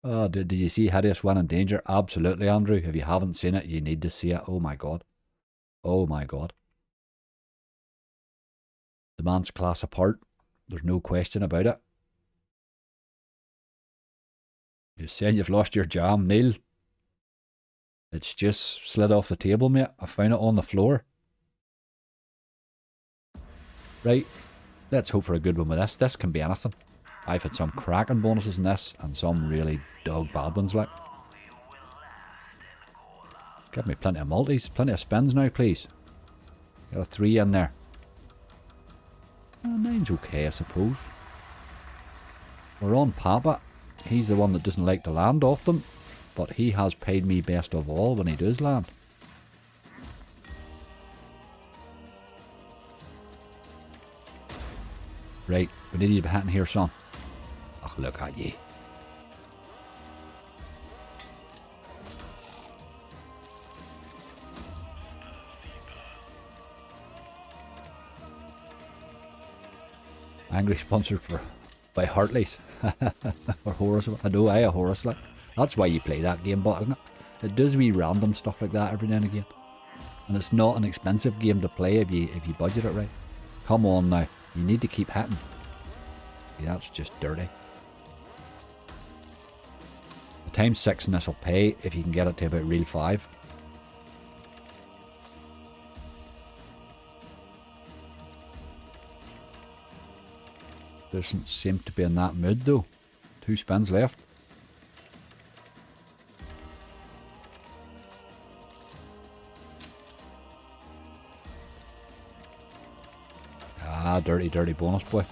Oh, did you see Hideous win in danger? Absolutely, Andrew. If you haven't seen it, you need to see it. Oh my god. Oh my god. The man's class apart. There's no question about it. You're saying you've lost your jam, Neil. It's just slid off the table, mate. I found it on the floor. Right, let's hope for a good one with this. This can be anything. I've had some cracking bonuses in this, and some really dog bad ones, like. Give me plenty of multis, plenty of spins now, please. Got a 3 in there. 9's okay, I suppose. We're on Papa. He's the one that doesn't like to land often, but he has paid me best of all when he does land. Right, we need you to be hitting here, son. Oh, look at ye. Angry sponsored by Hartley's. Or Horus. I know I a Horus, like. That's why you play that game, but isn't it? It does wee random stuff like that every now and again. And it's not an expensive game to play if you budget it right. Come on now. You need to keep hitting. See, that's just dirty. The times 6 in this will pay if you can get it to about reel 5. Doesn't seem to be in that mood though. 2 spins left. Ah, dirty, dirty bonus, boy.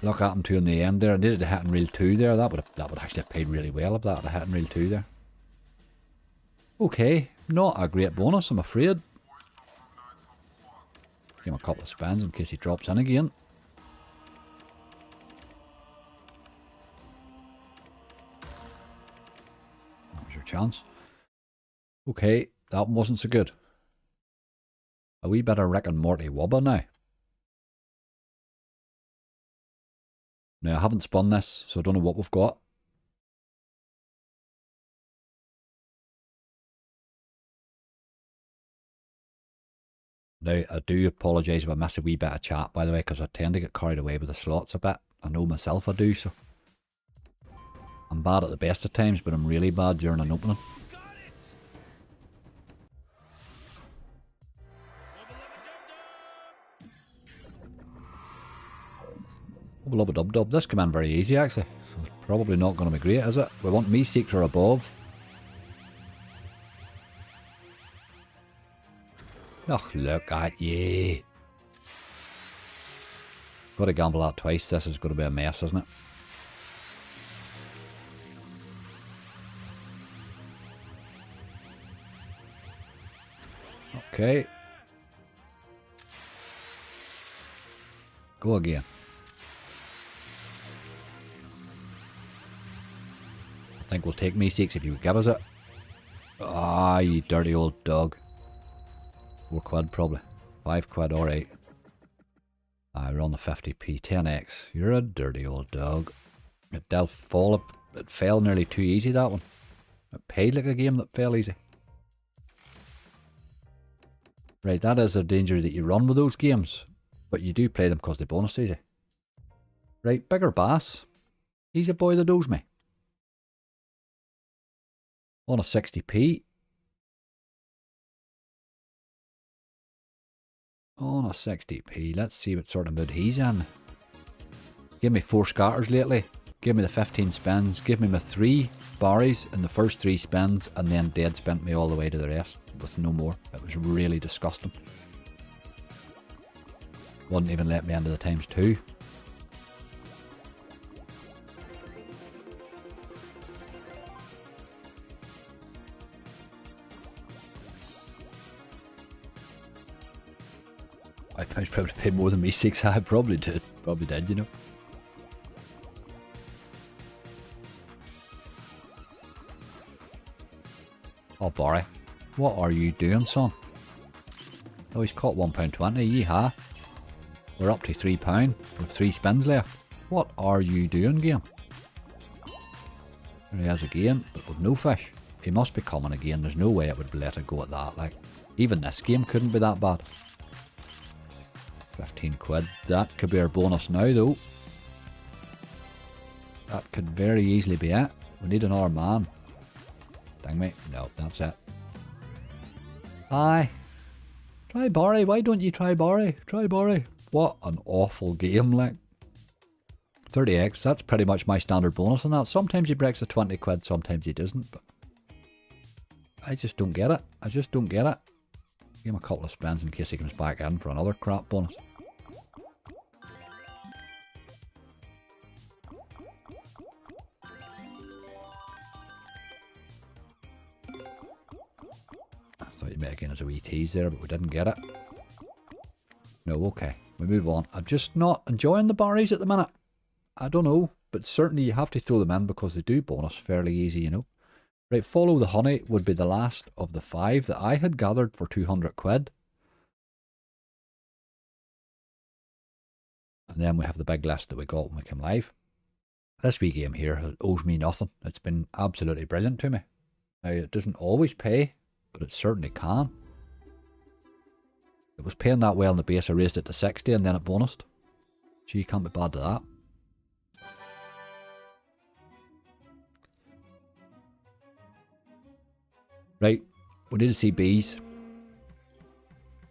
Look at him too in the end there. I needed to hit in reel 2 there. That would actually have paid really well if that had hit in reel 2 there. Okay, not a great bonus, I'm afraid. Give him a couple of spins in case he drops in again. That was your chance. Okay, that one wasn't so good. A wee bit of Rick and Morty wobber now. Now, I haven't spun this, so I don't know what we've got. Now, I do apologise if I miss a wee bit of chat, by the way, because I tend to get carried away with the slots a bit. I know myself I do, so. I'm bad at the best of times, but I'm really bad during an opening. Lubba dub dub. This came in very easy, actually. So it's probably not going to be great, is it? We want me Seeker above. Oh, look at you. Got to gamble that twice. This is going to be a mess, isn't it? Okay. Go again. I think we'll take me 6 if you would give us it. Ah, you dirty old dog. 4 quid probably. 5 quid, alright. We're on the 50p. 10x. You're a dirty old dog. It fell nearly too easy, that one. It paid like a game that fell easy. Right, that is a danger that you run with those games. But you do play them because they bonus easy. Right, bigger bass. He's a boy that owes me. On a 60p. On a 60p. Let's see what sort of mood he's in. Give me 4 scatters lately. Give me the 15 spins. Give me my 3 barries in the first 3 spins. And then dead spent me all the way to the rest. With no more. It was really disgusting. Wouldn't even let me into the times 2. I probably paid more than me 6. I probably did. Probably did, you know. Oh, Barry. What are you doing, son? Oh, he's caught £1.20. Yeehaw. We're up to £3 with 3 spins left. What are you doing, game? There he is again, but with no fish. He must be coming again. There's no way it would let it go at that. Like, even this game couldn't be that bad. 15 quid. That could be our bonus now, though. That could very easily be it. We need another man. Dang me. No, that's it. Aye. Try Barry. Why don't you try Barry? Try Barry. What an awful game, like. 30x, that's pretty much my standard bonus on that. Sometimes he breaks the 20 quid, sometimes he doesn't, but I just don't get it. I just don't get it. Give him a couple of spins in case he comes back in for another crap bonus. I thought you'd make it as a wee tease there, but we didn't get it. No, okay. We move on. I'm just not enjoying the barries at the minute. I don't know, but certainly you have to throw them in because they do bonus fairly easy, you know. Right, follow the honey would be the last of the 5 that I had gathered for 200 quid. And then we have the big list that we got when we came live. This wee game here owes me nothing. It's been absolutely brilliant to me. Now, it doesn't always pay, but it certainly can. It was paying that well in the base. I raised it to 60 and then it bonused. So you can't be bad to that. Right, we need to see bees.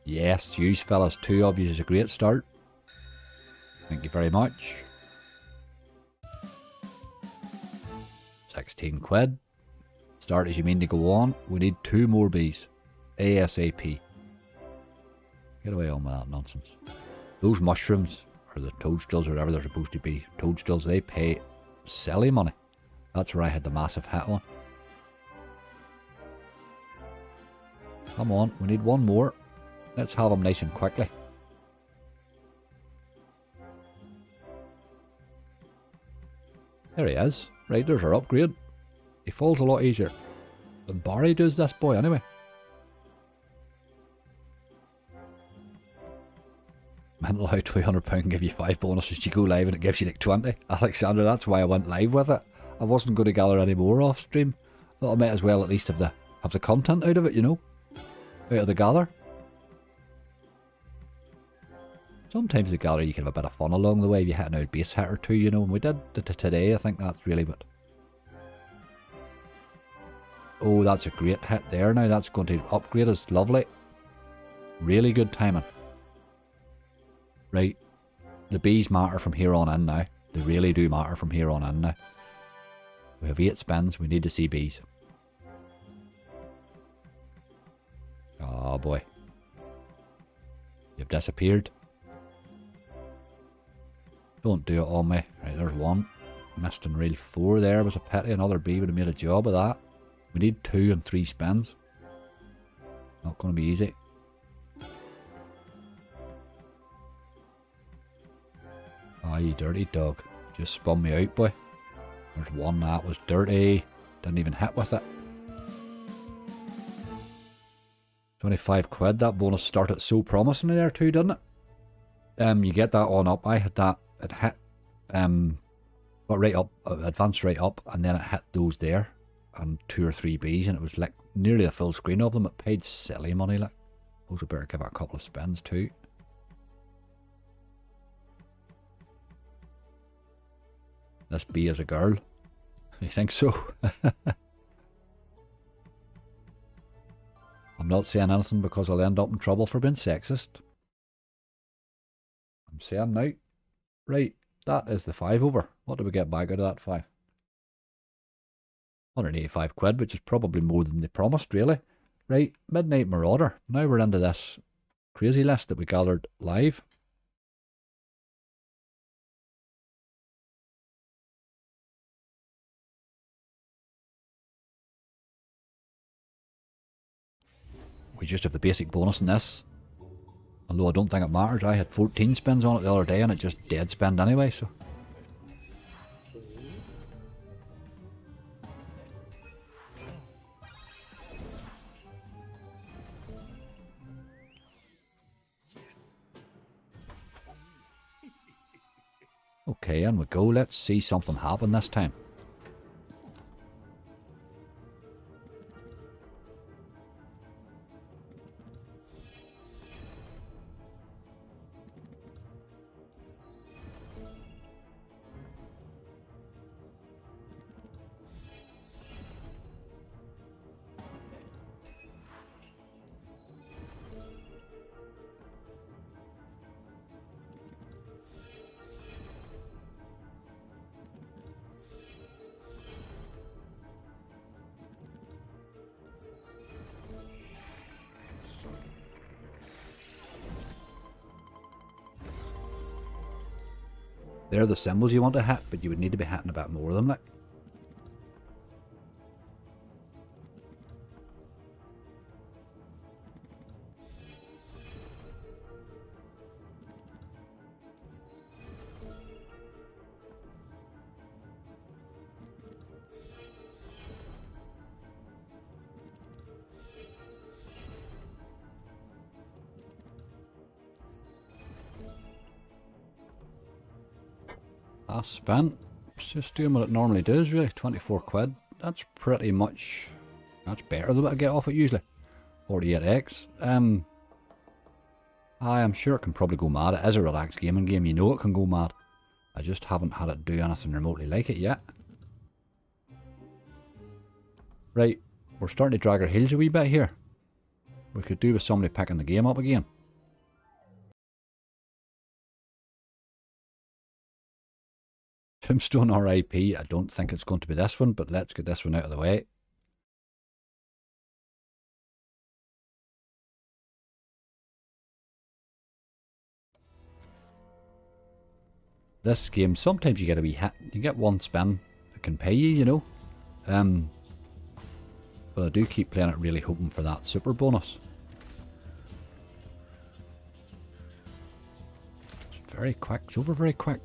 Yes, use fellas, 2 of you is a great start. Thank you very much. 16 quid. Start as you mean to go on. We need 2 more bees. ASAP. Get away on with that nonsense. Those mushrooms, or the toadstools, or whatever they're supposed to be, toadstools, they pay silly money. That's where I had the massive hit on. Come on, we need 1 more. Let's have him nice and quickly. There he is. Right, there's our upgrade. He falls a lot easier than Barry does, this boy, anyway. Mental how £200 can give you 5 bonuses. You go live and it gives you like 20. Alexander, that's why I went live with it. I wasn't going to gather any more off stream. Thought I might as well at least have the content out of it, you know. Out of the gather. Sometimes the gallery you can have a bit of fun along the way if you hit an out base hit or two, you know, and we did today. I think that's really what... Oh, that's a great hit there now. That's going to upgrade us. Lovely. Really good timing. Right. The bees matter from here on in now. They really do matter from here on in now. We have 8 spins. We need to see bees. Oh boy. You've disappeared. Don't do it on me. Right, there's one. Missed in reel 4 there. Was a pity. Another bee would have made a job of that. We need 2 and 3 spins. Not going to be easy. Ah, you dirty dog. Just spun me out, boy. There's one that was dirty. Didn't even hit with it. 25 quid. That bonus started so promisingly there too, didn't it? You get that on up. I had that. It hit. Got right up. Advanced right up. And then it hit those there. And 2 or 3 bees. And it was like nearly a full screen of them. It paid silly money. Like. Also better give it a couple of spins too. This bee is a girl. You think so? I'm not saying anything because I'll end up in trouble for being sexist. I'm saying now. Right, that is the 5 over. What did we get back out of that 5? 185 quid, which is probably more than they promised, really. Right, Midnight Marauder. Now we're into this crazy list that we gathered live. We just have the basic bonus in this. Although I don't think it matters. I had 14 spins on it the other day and it just dead spend anyway, so. Okay, in we go. Let's see something happen this time. They're the symbols you want to hit, but you would need to be hitting a bit more of them, like. Last spin. It's just doing what it normally does, really. 24 quid. That's pretty much... That's better than what I get off it usually. 48x. I am sure it can probably go mad. It is a relaxed gaming game. You know it can go mad. I just haven't had it do anything remotely like it yet. Right. We're starting to drag our heels a wee bit here. We could do with somebody picking the game up again. Tombstone RIP, I don't think it's going to be this one, but let's get this one out of the way. This game, sometimes you get a wee hit. You get one spin that can pay you, you know. But I do keep playing it really hoping for that super bonus. It's very quick, it's over very quick.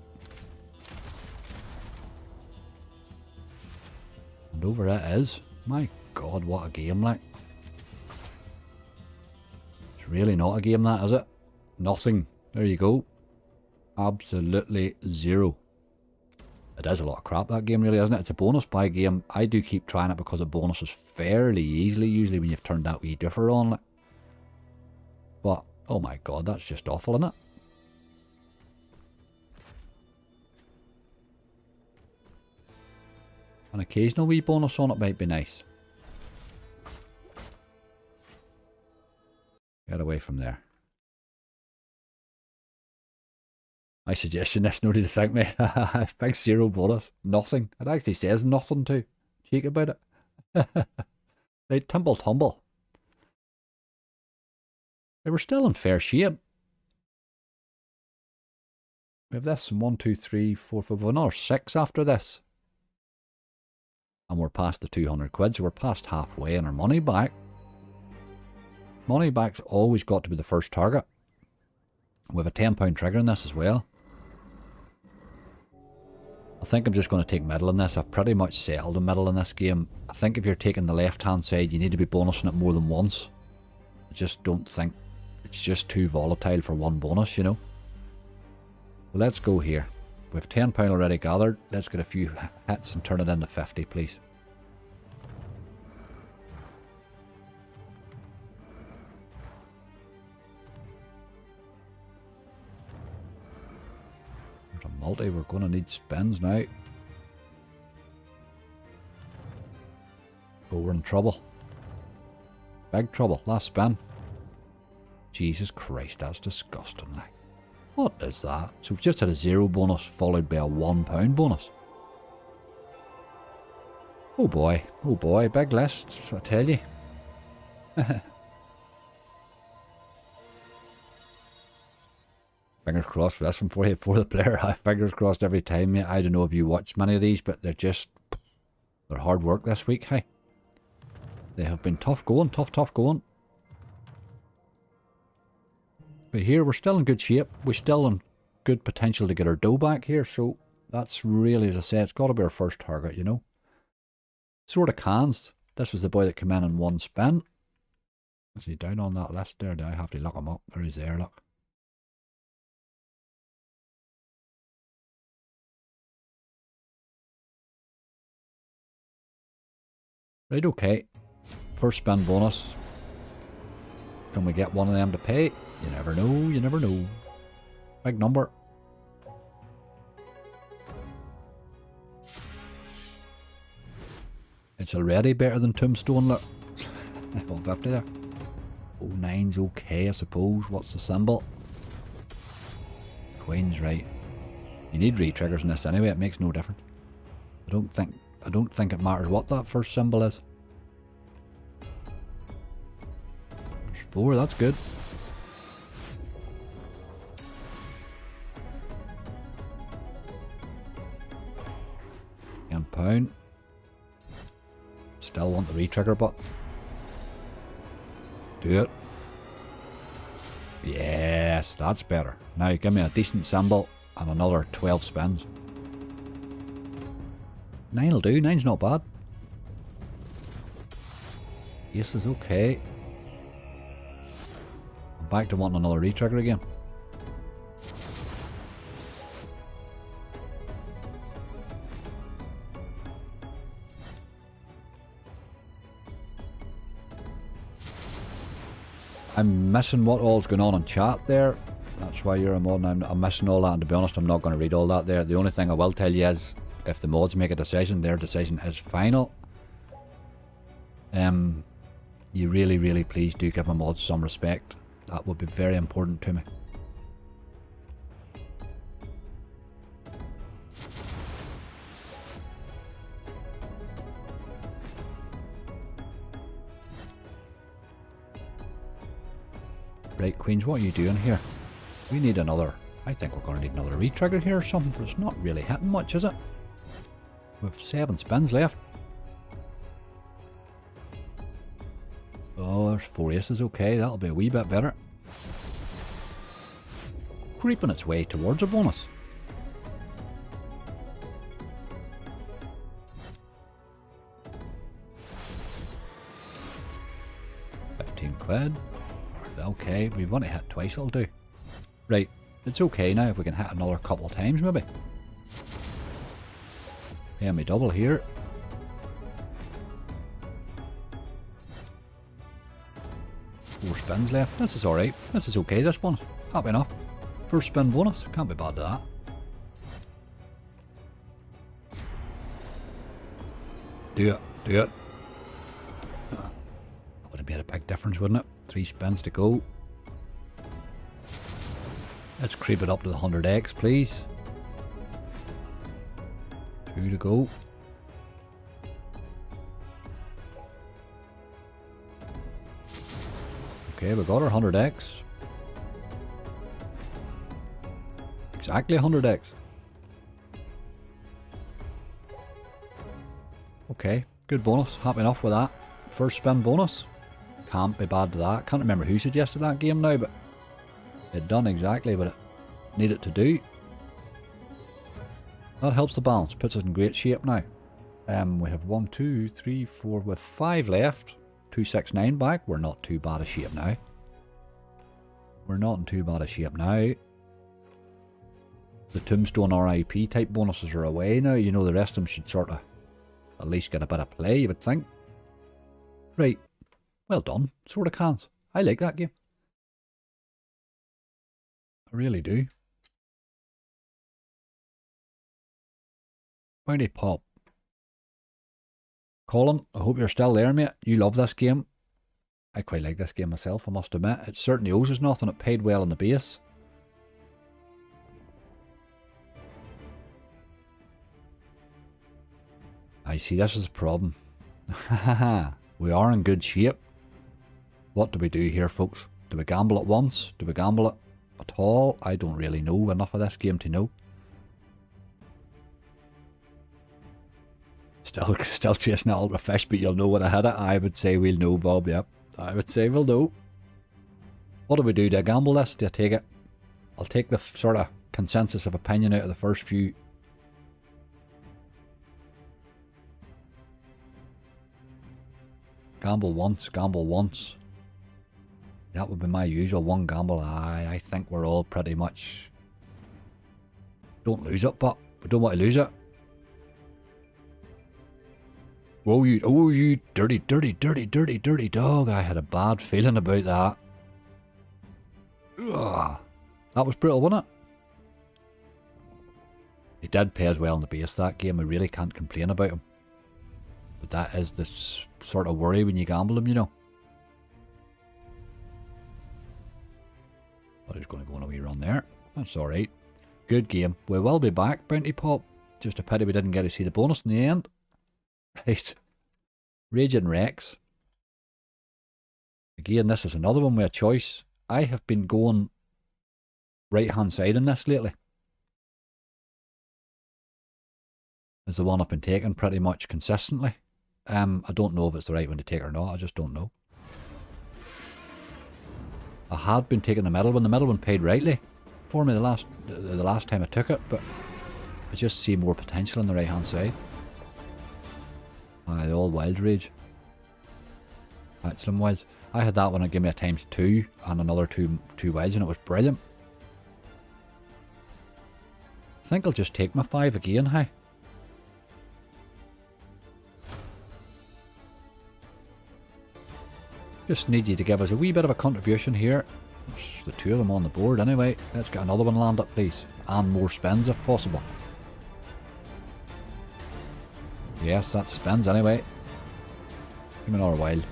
And over it is. My god, what a game, like. It's really not a game, that, is it? Nothing. There you go. Absolutely zero. It is a lot of crap, that game, really, isn't it? It's a bonus buy game. I do keep trying it because it bonuses fairly easily, usually when you've turned that wee differ on, like. But, oh my god, that's just awful, isn't it? occasional wee bonus on it might be nice. Get away from there. My suggestion is nobody to thank me. Big 0 bonus. Nothing. It actually says nothing too. Cheek about it. Right, tumble. They were still in fair shape. We have this 1, 2, 3, 4, 5, another 6 after this. And we're past the 200 quid, so we're past halfway and our money back. Money back's always got to be the first target. We have a £10 trigger in this as well. I think I'm just going to take middle in this. I've pretty much settled the middle in this game. I think if you're taking the left hand side, you need to be bonusing it more than once. I just don't think it's just too volatile for one bonus, you know. Well, let's go here. We have £10 already gathered. Let's get a few hits and turn it into 50, please. There's a multi. We're going to need spins now. Oh, we're in trouble. Big trouble. Last spin. Jesus Christ, that's disgusting. Like, what is that? So we've just had a 0 bonus followed by a £1 bonus. Oh boy, big list, I tell you. Fingers crossed for this one for you, for the player. Fingers crossed every time. Yeah, I don't know if you watch many of these, but they're hard work this week. Hey, they have been tough going. But here we're still in good shape. We're still in good potential to get our dough back here. So that's really, as I say, it's got to be our first target, you know. Sort of cans. This was the boy that came in one spin. Is he down on that list there? Do I have to look him up? There he's there, look. Right, okay. First spin bonus. Can we get one of them to pay? You never know. Big number. It's already better than Tombstone, look. 150 there. Oh, 9's okay, I suppose. What's the symbol? Queen's right. You need re-triggers in this anyway, it makes no difference. I don't think it matters what that first symbol is. There's 4, that's good. £10. Still want the re-trigger, but do it. Yes, that's better. Now give me a decent symbol and another 12 spins. 9 will do. 9's not bad. Ace is okay. I'm back to wanting another re-trigger again. I'm missing what all's going on in chat there. That's why you're a mod and I'm missing all that, and to be honest I'm not going to read all that there. The only thing I will tell you is if the mods make a decision, their decision is final. You really please do give my mods some respect. That would be very important to me. Right, Queens, what are you doing here? We need another. I think we're going to need another re-trigger here or something, but it's not really hitting much, is it? We've 7 spins left. Oh, there's 4 aces, okay, that'll be a wee bit better. Creeping its way towards a bonus. £15. Okay, we want to hit twice, it'll do. Right, it's okay now if we can hit another couple of times maybe. Pay me double here. Four spins left. This is alright. This is okay, this bonus. Happy enough. First spin bonus. Can't be bad to that. Do it. Do it. That would have made a big difference, wouldn't it? 3 spins to go. Let's creep it up to the 100x, please. 2 to go. Okay, we got our 100x. Exactly 100x. Okay, good bonus. Happy enough with that. First spin bonus. Can't be bad to that. Can't remember who suggested that game now, but it done exactly what it needed to do. That helps the balance. Puts us in great shape now. We have 1, 2, 3, 4 with 5 left. 269 back. We're not too bad a shape now. We're not in too bad a shape now. The Tombstone RIP type bonuses are away now. You know, the rest of them should sort of at least get a bit of play, you would think. Right. Well done. Sort of cans. I like that game. I really do. Bounty pop. Colin, I hope you're still there, mate. You love this game. I quite like this game myself, I must admit. It certainly owes us nothing. It paid well on the base. I see, this is the problem. We are in good shape. What do we do here, folks? Do we gamble at once? Do we gamble it at all? I don't really know enough of this game to know. Still chasing that ultra fish, but you'll know when I hit it. I would say we'll know, Bob, yep. I would say we'll know. What do we do? Do I gamble this? Do I take it? I'll take the sort of consensus of opinion out of the first few. Gamble once, gamble once. That would be my usual one gamble. I think we're all pretty much... Don't lose it, but we don't want to lose it. Oh, you dirty, dirty, dirty, dirty, dirty dog. I had a bad feeling about that. Ugh. That was brutal, wasn't it? He did pay as well in the base, that game. I really can't complain about him. But that is the sort of worry when you gamble him, you know. But he's going to go on a wee run there. That's alright. Good game. We will be back, Bounty Pop. Just a pity we didn't get to see the bonus in the end. Right. Raging Rex. Again, this is another one with a choice. I have been going right hand side in this lately. Is the one I've been taking pretty much consistently. I don't know if it's the right one to take or not. I just don't know. I had been taking the middle one. The middle one paid rightly for me the last time I took it, but I just see more potential on the right hand side. The old Wild Rage. Slim Wilds. I had that one, it gave me a ×2 and another two wilds, and it was brilliant. I think I'll just take my 5 again, hey. Just need you to give us a wee bit of a contribution here. There's the 2 of them on the board anyway. Let's get another one landed, please. And more spins if possible. Yes, that spins anyway. Give me another wild.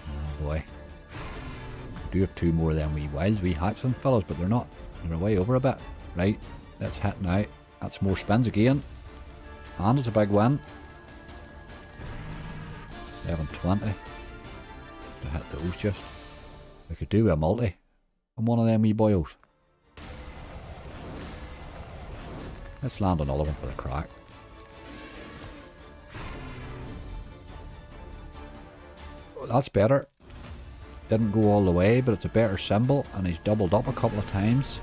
Oh boy. We do have 2 more of them wee wilds, wee hatchling fellas, but they're not. They're way over a bit. Right, let's hit now. That's more spins again. And it's a big win. 720. To hit those just. We could do a multi on one of them wee boyos. Let's land another one for the crack. Oh, that's better. Didn't go all the way, but it's a better symbol, and he's doubled up a couple of times.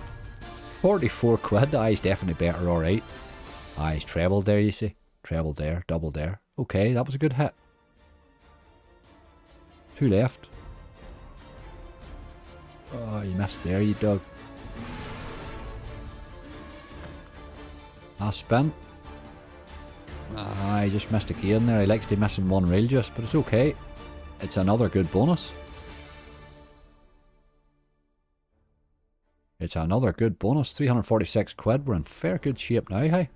44 quid. He's definitely better, alright. He's trebled there, you see. Trebled there, doubled there. Okay, that was a good hit. 2 left. Oh, you missed there, you dog. Last spin. He just missed again there. He likes to miss in one reel just, but it's okay. It's another good bonus. It's another good bonus. 346 quid. We're in fair good shape now, hey?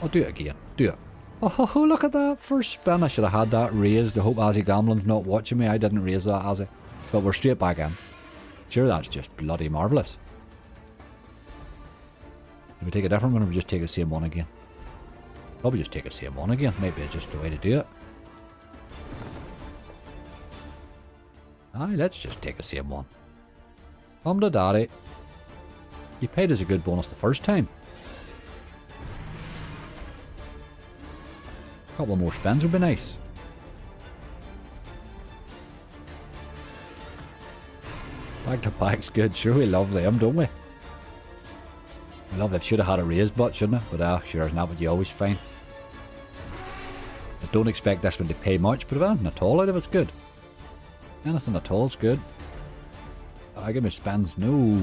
I'll do it again. Do it. Oh, look at that. First spin. I should have had that raised. I hope Azzy Gambling's not watching me. I didn't raise that, Azzy. But we're straight back in. Sure, that's just bloody marvellous. Do we take a different one or we just take the same one again? Probably just take the same one again. Maybe it's just the way to do it. Aye, let's just take the same one. Come to daddy. You paid us a good bonus the first time. A couple of more spins would be nice. Back to back's good. Sure, we love them, don't we? We love it. Should have had a raised butt, shouldn't it? But sure, isn't that what you always find? I don't expect this one to pay much, but if anything at all out of it's good. Anything at all is good. Give me spins. No.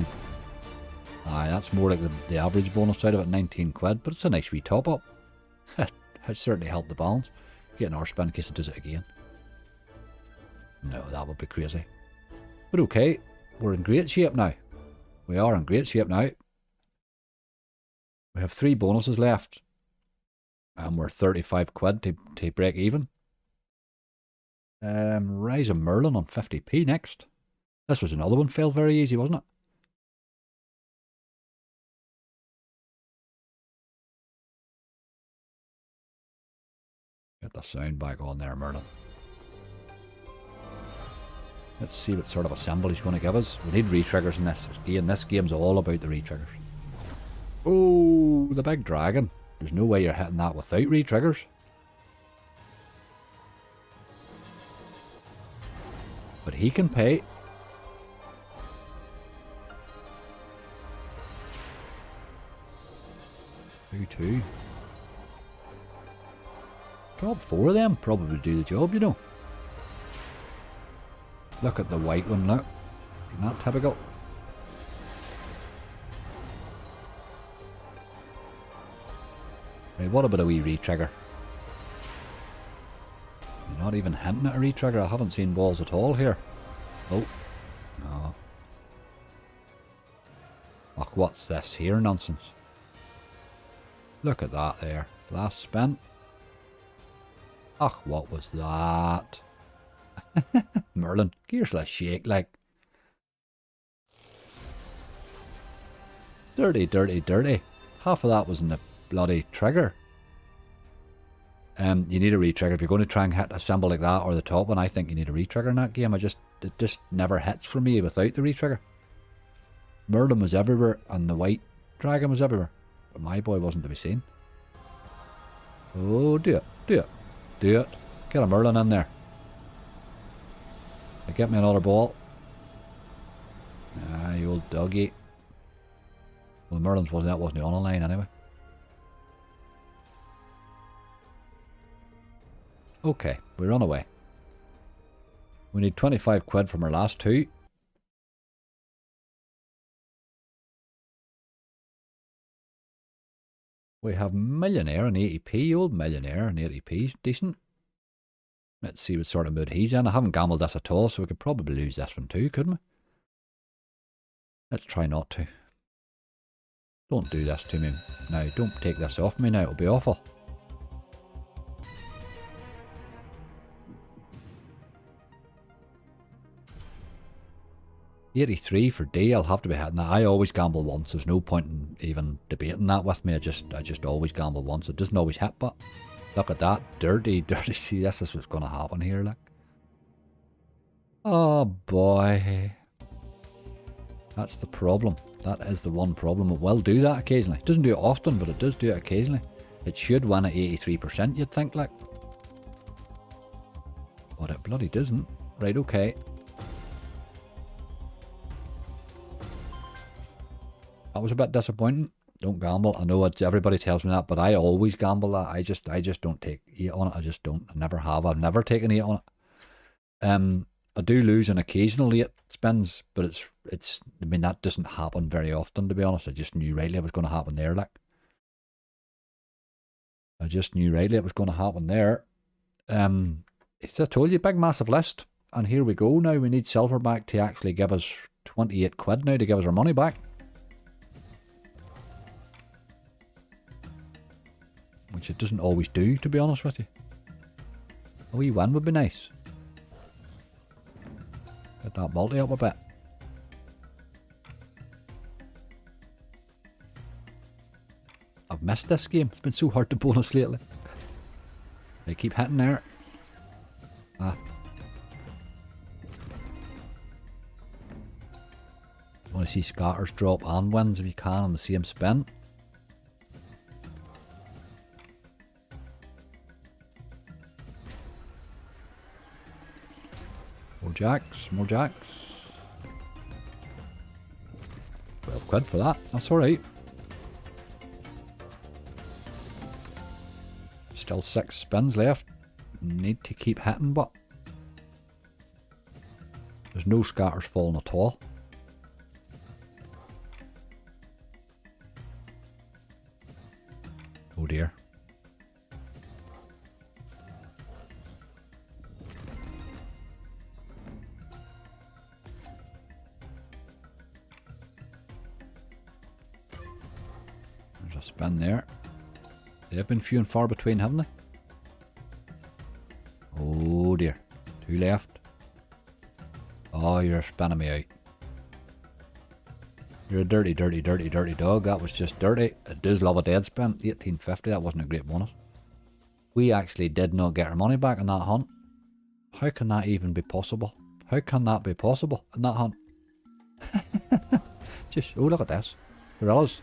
Aye, that's more like the average bonus out of it, 19 quid, but it's a nice wee top up. It certainly helped the balance. Get an R spin in case it does it again. No, that would be crazy. But okay, we're in great shape now. We are in great shape now. We have 3 bonuses left. And we're 35 quid to break even. Rise of Merlin on 50p next. This was another one, failed very easy, wasn't it? Get the sound back on there, Merlin. Let's see what sort of a symbol he's going to give us. We need re-triggers in this game. This game's all about the re-triggers. Oh, the big dragon. There's no way you're hitting that without re-triggers. But he can pay. Two. Drop 4 of them. Probably do the job, you know. Look at the white one, look. Isn't that typical? Right, what about a wee re-trigger? You're not even hinting at a re-trigger. I haven't seen balls at all here. Oh. No. Oh, what's this here nonsense? Look at that there. Last spin. Ach, what was that? Merlin, give a shake like. Dirty, dirty, dirty. Half of that was in the bloody trigger. You need a re-trigger. If you're going to try and hit a symbol like that or the top one, I think you need a re-trigger in that game. It just never hits for me without the re-trigger. Merlin was everywhere and the white dragon was everywhere. But my boy wasn't to be seen. Oh, do it, do it, do it. Get a Merlin in there. Get me another ball. Ah, you old doggy. Well, Merlin's wasn't on the line anyway. Okay, we run away. We need 25 quid from our last 2. We have Millionaire and 80p. Old Millionaire and 80p's decent. Let's see what sort of mood he's in. I haven't gambled this at all, so we could probably lose this one too, couldn't we? Let's try not to. Don't do this to me now. Don't take this off me now. It'll be awful. $83 for D. I'll have to be hitting that. I always gamble once. There's no point in even debating that with me. I just always gamble once. It doesn't always hit, but look at that. Dirty, dirty. See, this is what's going to happen here, look. Oh, boy. That's the problem. That is the one problem. It will do that occasionally. It doesn't do it often, but it does do it occasionally. It should win at 83%, you'd think, like. But it bloody doesn't. Right, okay. That was a bit disappointing. Don't gamble. I know everybody tells me that, but I always gamble that. I just don't take 8 on it. I just don't. I never have. I've never taken 8 on it. I do lose an occasional 8 spins, but it's. I mean, that doesn't happen very often, to be honest. I just knew rightly it was going to happen there, like. I just knew rightly it was going to happen there. As I told you, big massive list, and here we go. Now we need Silverback to actually give us 28 quid now to give us our money back. Which it doesn't always do, to be honest with you. A wee win would be nice. Get that multi up a bit. I've missed this game. It's been so hard to bonus lately. They keep hitting there. Ah. I want to see scatters drop and wins if you can on the same spin. More jacks, more jacks. 12 quid for that. That's alright. Still 6 spins left. Need to keep hitting, but there's no scatters falling at all. Oh dear. There's a spin there. They've been few and far between, haven't they? Oh dear. 2 left. Oh, you're spinning me out. You're a dirty, dirty, dirty, dirty dog. That was just dirty. It does love a dead spin. 1850, that wasn't a great bonus. We actually did not get our money back on that hunt. How can that even be possible? How can that be possible in that hunt? Just, oh look at this. Gorillas.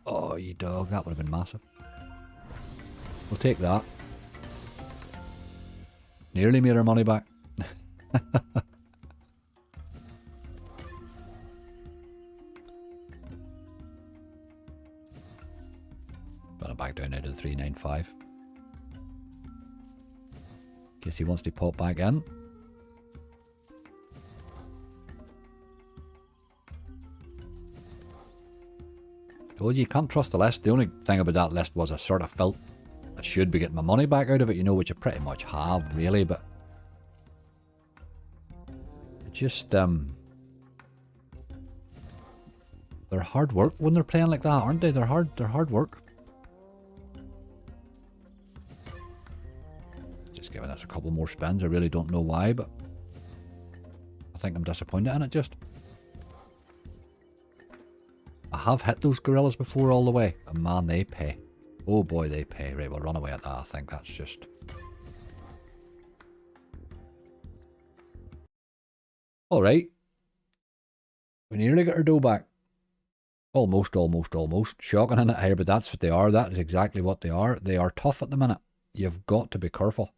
Oh, you dog, that would have been massive. We'll take that. Nearly made our money back. Got it back down now to the 395. In case he wants to pop back in. Told you can't trust the list. The only thing about that list was I sort of felt I should be getting my money back out of it, you know, which I pretty much have, really, but it just, they're hard work when they're playing like that, aren't they? They're hard work. Just giving us a couple more spins, I really don't know why, but I think I'm disappointed in it just. I have hit those gorillas before all the way, and man, they pay. Oh boy, they pay. Right, we'll run away at that. I think that's just... Alright. We nearly got our dough back. Almost, almost, almost. Shocking in it here, but that's what they are. That is exactly what they are. They are tough at the minute. You've got to be careful.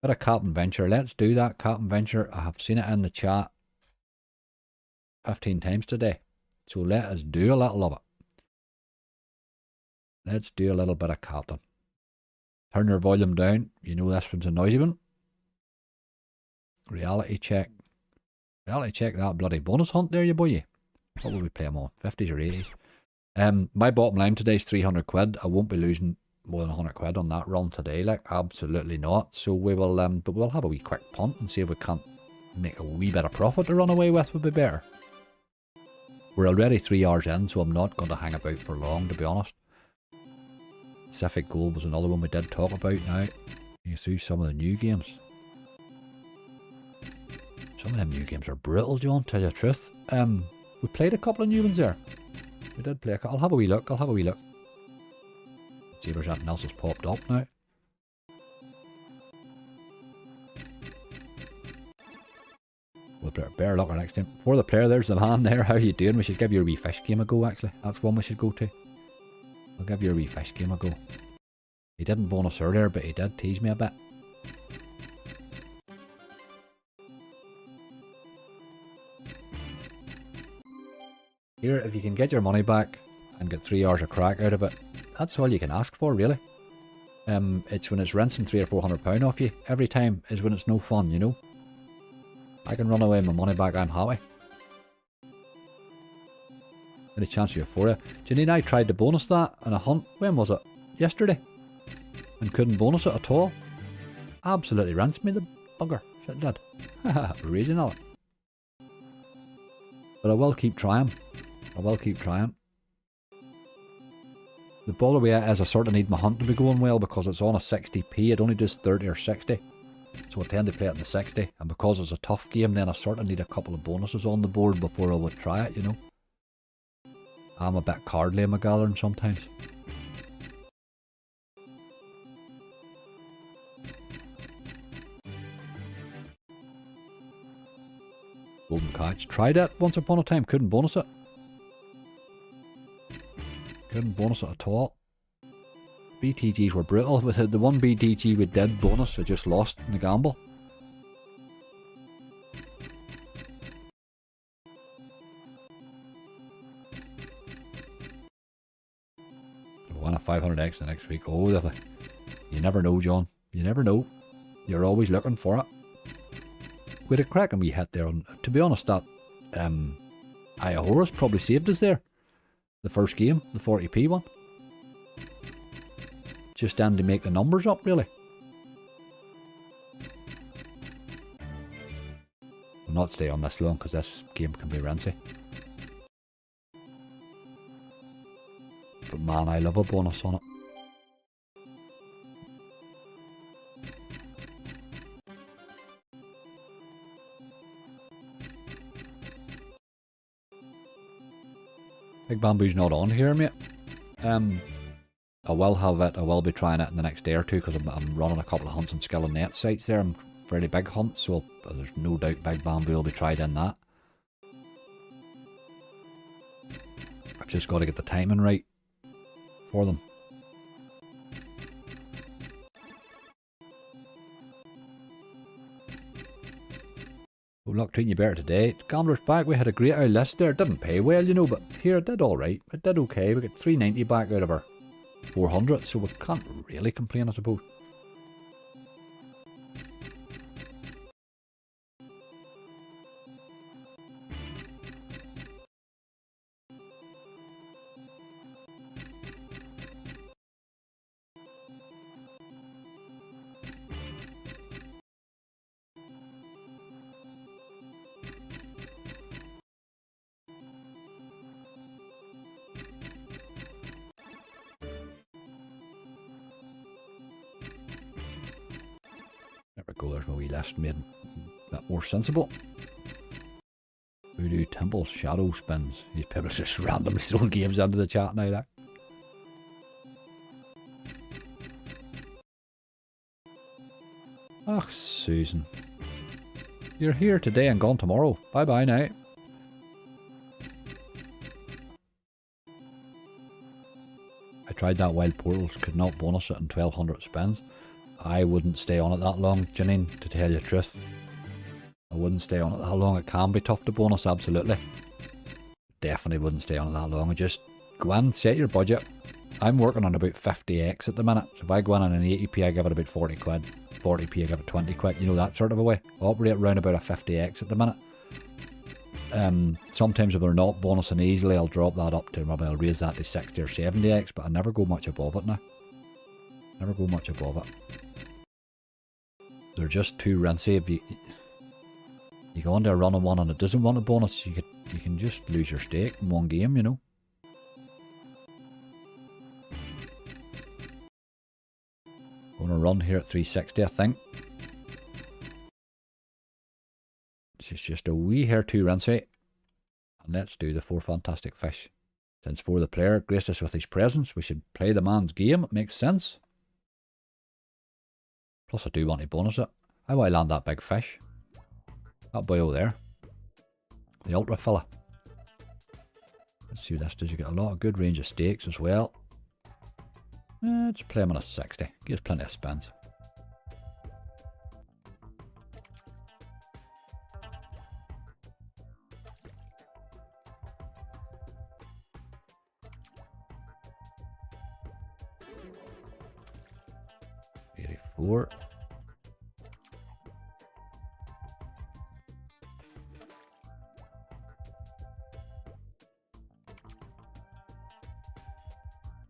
Bit of Captain Venture. Let's do that, Captain Venture. I have seen it in the chat 15 times today. So let us do a little of it. Let's do a little bit of Captain. Turn your volume down. You know this one's a noisy one. Reality check. Reality check that bloody bonus hunt there, you boy. What will we play them on? 50s or 80s? My bottom line today is 300 quid. I won't be losing more than 100 quid on that run today. Like, absolutely not. So we will, but we'll have a wee quick punt and see if we can't make a wee bit of profit to run away with would be better. We're already 3 hours in, so I'm not going to hang about for long, to be honest. Pacific Gold was another one we did talk about now. You see some of the new games. Some of them new games are brutal, John, tell you the truth. We played a couple of new ones there. We did play a couple. I'll have a wee look, Let's see if there's anything else that's popped up now. We'll bear luck our next time. For the player, there's the man there. How are you doing? We should give you a wee fish game a go, actually. That's one we should go to. I'll give you a wee fish game a go. He didn't bonus earlier, but he did tease me a bit. Here, if you can get your money back and get 3 hours of crack out of it, that's all you can ask for, really. It's when it's rinsing £300 or £400 off you every time is when it's no fun, you know. I can run away with my money back, I'm happy. Any chance of euphoria? Janine and I tried to bonus that in a hunt. When was it? Yesterday. And couldn't bonus it at all. Absolutely rinsed me, the bugger. It did. Haha, regional. But I will keep trying. I will keep trying. The ball away is I sort of need my hunt to be going well because it's on a 60p. It only does 30 or 60. So I tend to play it in the 60. And because it's a tough game, then I sort of need a couple of bonuses on the board before I would try it, you know. I'm a bit cardly in my gathering sometimes. Golden catch. Tried it once upon a time. Couldn't bonus it. Couldn't bonus it at all. BTGs were brutal. With the one BTG we did bonus, I just lost in the gamble. We'll win a 500x the next week. Oh, you never know, John. You never know. You're always looking for it. We had a cracking wee hit there. To be honest, that Iahorus probably saved us there. The first game, the 40p one. Just then to make the numbers up, really. I'll not stay on this long because this game can be rincy. But man, I love a bonus on it. Big Bamboo's not on here, mate. I will have it. I will be trying it in the next day or two because I'm running a couple of hunts and skill and net sites there. I'm fairly big hunts, so there's no doubt Big Bamboo will be tried in that. I've just got to get the timing right for them. Well, luck treating you better today. Gambler's back. We had a great old list there. It didn't pay well, you know, but here it did alright. It did okay. We got 390 back out of our 400, so we can't really complain, I suppose. Go, there's my wee list made that more sensible. Voodoo Temple Shadow Spins. These people are just randomly throwing games into the chat now. That. Ach, Susan. You're here today and gone tomorrow. Bye bye now. I tried that Wild Portals, could not bonus it in 1200 spins. I wouldn't stay on it that long, Janine, to tell you the truth. I wouldn't stay on it that long. It can be tough to bonus, absolutely. Definitely wouldn't stay on it that long. Just go in, set your budget. I'm working on about 50x at the minute. So if I go in on an 80p, I give it about 40 quid. 40p, I give it 20 quid. You know, that sort of a way. I operate around about a 50x at the minute. Sometimes if they're not bonusing easily, I'll drop that up to, maybe I'll raise that to 60 or 70x, but I never go much above it now. Never go much above it. They're just too rincy. If you go into a run on one and it doesn't want a bonus, you can just lose your stake in one game, you know. Gonna run here at 360, I think. It's just a wee hair too rincy. And let's do the 4 fantastic fish. Since for the player graced us with his presence, we should play the man's game. It makes sense. Plus I do want to bonus it. How do I land that big fish? That boy over there. The ultra fella. Let's see what this does. You get a lot of good range of stakes as well. Let's play him on a 60. Gives plenty of spins. $84.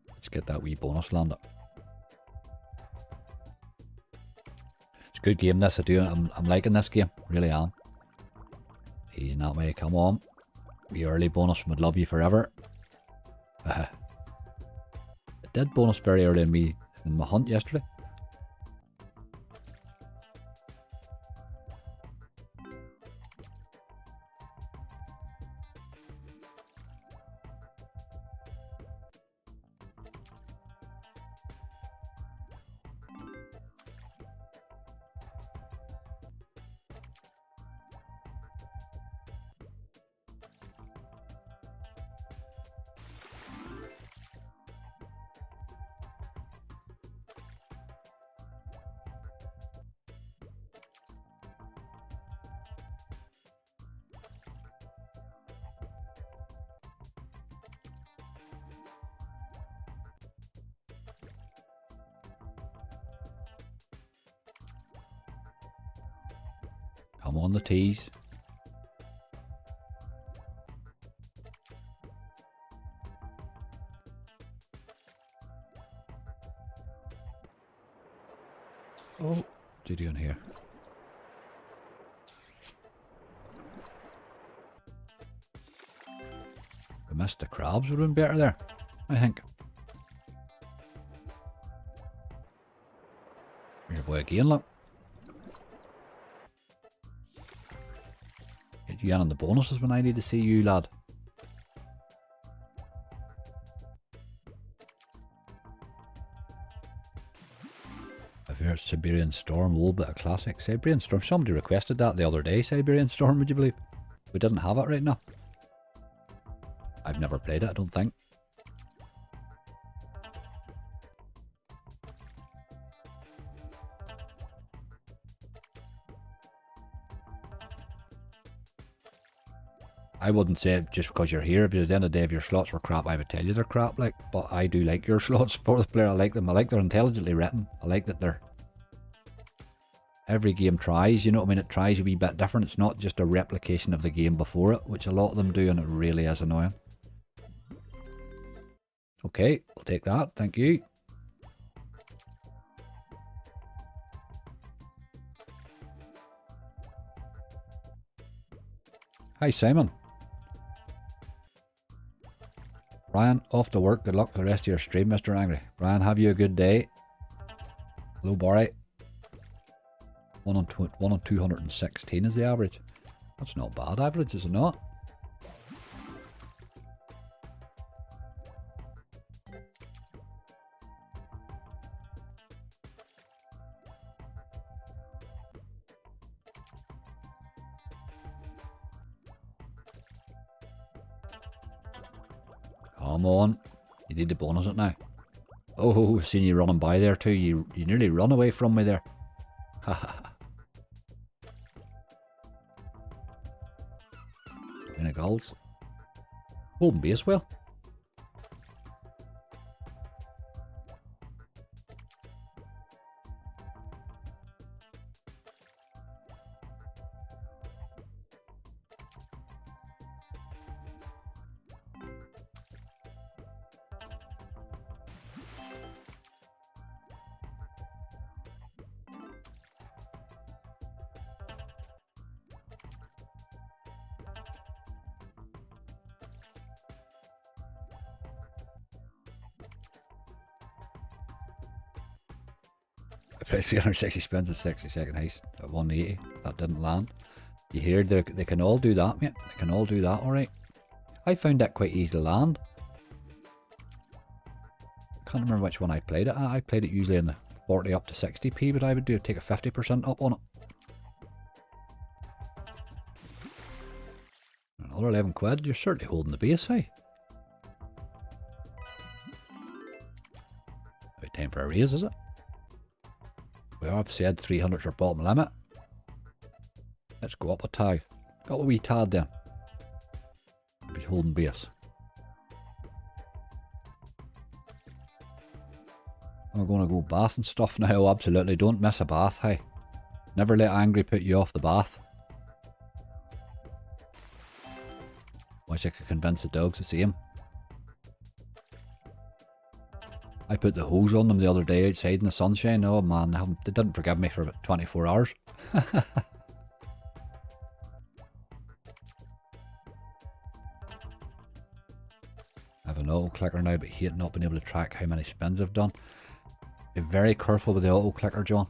Let's get that wee bonus landed. It's a good game this. I'm liking this game. Really am. Easy that way, come on. The early bonus would love you forever. It did bonus very early in my hunt yesterday. Come on the tees. Oh, what are you doing here? We missed the crabs, would have been better there, I think. Your boy again, look. Get you in on the bonuses when I need to see you, lad. I've heard Siberian Storm, a little bit of classic. Siberian Storm, somebody requested that the other day, Siberian Storm, would you believe? We didn't have it right now. I've never played it, I don't think. I wouldn't say it just because you're here, but at the end of the day, if your slots were crap, I would tell you they're crap, like, but I do like your slots for the player. I like them. I like they're intelligently written. I like that they're... Every game tries, you know what I mean? It tries a wee bit different. It's not just a replication of the game before it, which a lot of them do, and it really is annoying. Okay, I'll take that. Thank you. Hi, Simon. Brian, off to work. Good luck for the rest of your stream, Mr. Angry. Brian, have you a good day. Hello, Barry. 1 on 216 is the average. That's not bad average, is it not? Come on. You need to bonus it now. Oh, I've seen you running by there too. You nearly run away from me there. Haha. In a goals. Holding base well. I 360 spins at 60-second heist at 180. That didn't land. You hear they can all do that, mate. They can all do that, alright. I found that quite easy to land. I can't remember which one I played it at. I played it usually in the 40 up to 60p, but I would take a 50% up on it. Another 11 quid. You're certainly holding the base, hey? About time for a raise, is it? We have said 300's our bottom limit. Let's go up a tag. Got a wee tad then. Be holding base. I'm going to go bath and stuff now. Oh, absolutely. Don't miss a bath, hey. Never let Angry put you off the bath. Wish I could convince the dogs the same. I put the hose on them the other day outside in the sunshine. Oh man, they didn't forgive me for about 24 hours. I have an auto clicker now, but hate not being able to track how many spins I've done. Be very careful with the auto clicker, John.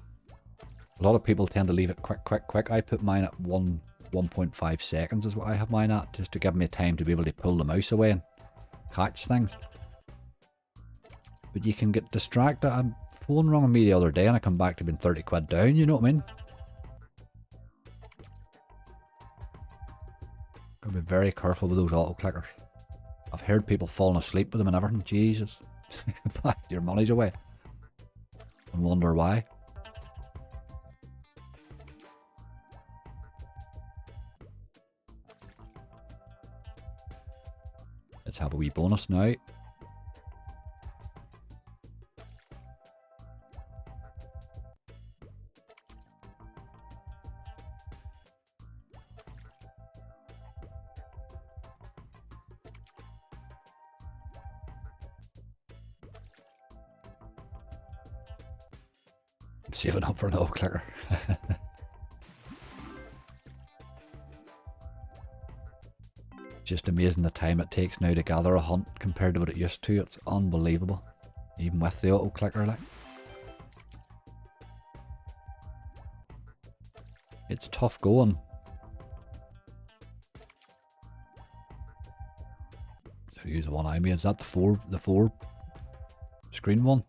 A lot of people tend to leave it quick. I put mine at 1.5 seconds is what I have mine at, just to give me time to be able to pull the mouse away and catch things. But you can get distracted. I'm phone rang on me the other day and I come back to being 30 quid down, you know what I mean? Gotta be very careful with those auto clickers. I've heard people falling asleep with them and everything. Jesus. Your money's away. And wonder why. Let's have a wee bonus now. I'm saving up for an auto clicker. Just amazing the time it takes now to gather a hunt compared to what it used to. It's unbelievable. Even with the auto clicker, like. It's tough going. So use the one I made. Is that the four screen one?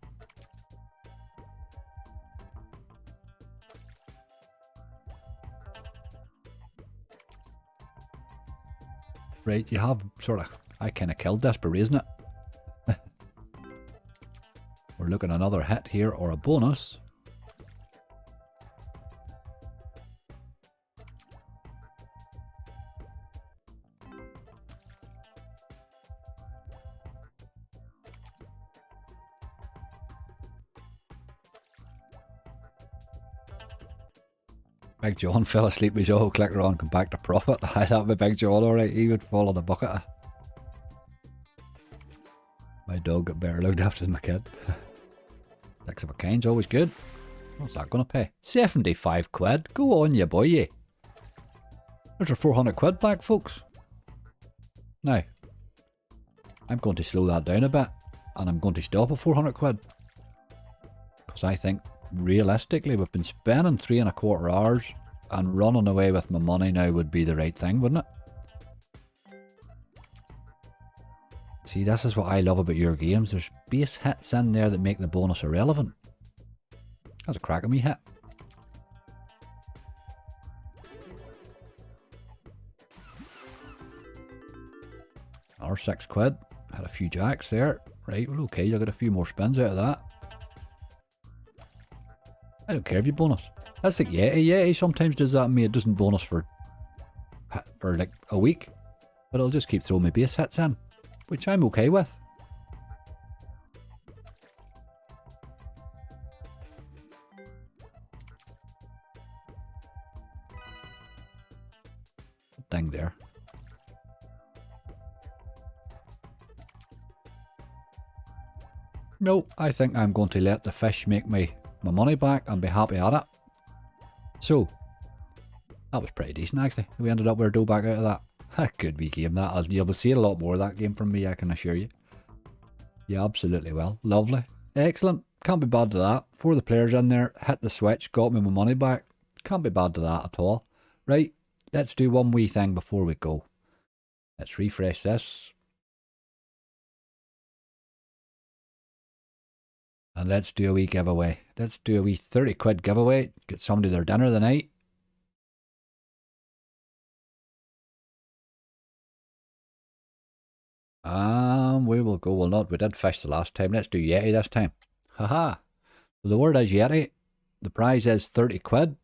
Right, you have sort of, I kind of killed this by raising it. We're looking at another hit here or a bonus. Big John fell asleep with his auto clicker on, come back to profit. I thought my Big John alright, he would fall in the bucket. My dog got better looked after than my kid. 6 of a kind's always good. What's that going to pay? 75 quid. Go on, you boy, ye. There's our 400 quid back, folks. Now, I'm going to slow that down a bit, and I'm going to stop at 400 quid. Because I think, realistically, we've been spending 3¼ hours, and running away with my money now would be the right thing, wouldn't it? See, this is what I love about your games. There's base hits in there that make the bonus irrelevant. That's a crack at me hit. Another 6 quid. Had a few jacks there. Right, well, okay, you'll get a few more spins out of that. I don't care if you bonus. That's like Yeti. Yeti sometimes does that to me. It doesn't bonus for like a week. But it'll just keep throwing me base hits in. Which I'm okay with. Ding there. No, I think I'm going to let the fish make my money back and be happy at it. So, that was pretty decent actually. We ended up with our dough back out of that. A good wee game that. You'll see a lot more of that game from me, I can assure you. You absolutely will. Lovely. Excellent. Can't be bad to that. 4 of the players in there, hit the switch, got me my money back. Can't be bad to that at all. Right, let's do one wee thing before we go. Let's refresh this. And let's do a wee giveaway. Let's do a wee 30 quid giveaway. Get somebody their dinner of the night. We will go. Well, not. We did fish the last time. Let's do Yeti this time. Haha. So the word is Yeti. The prize is 30 quid.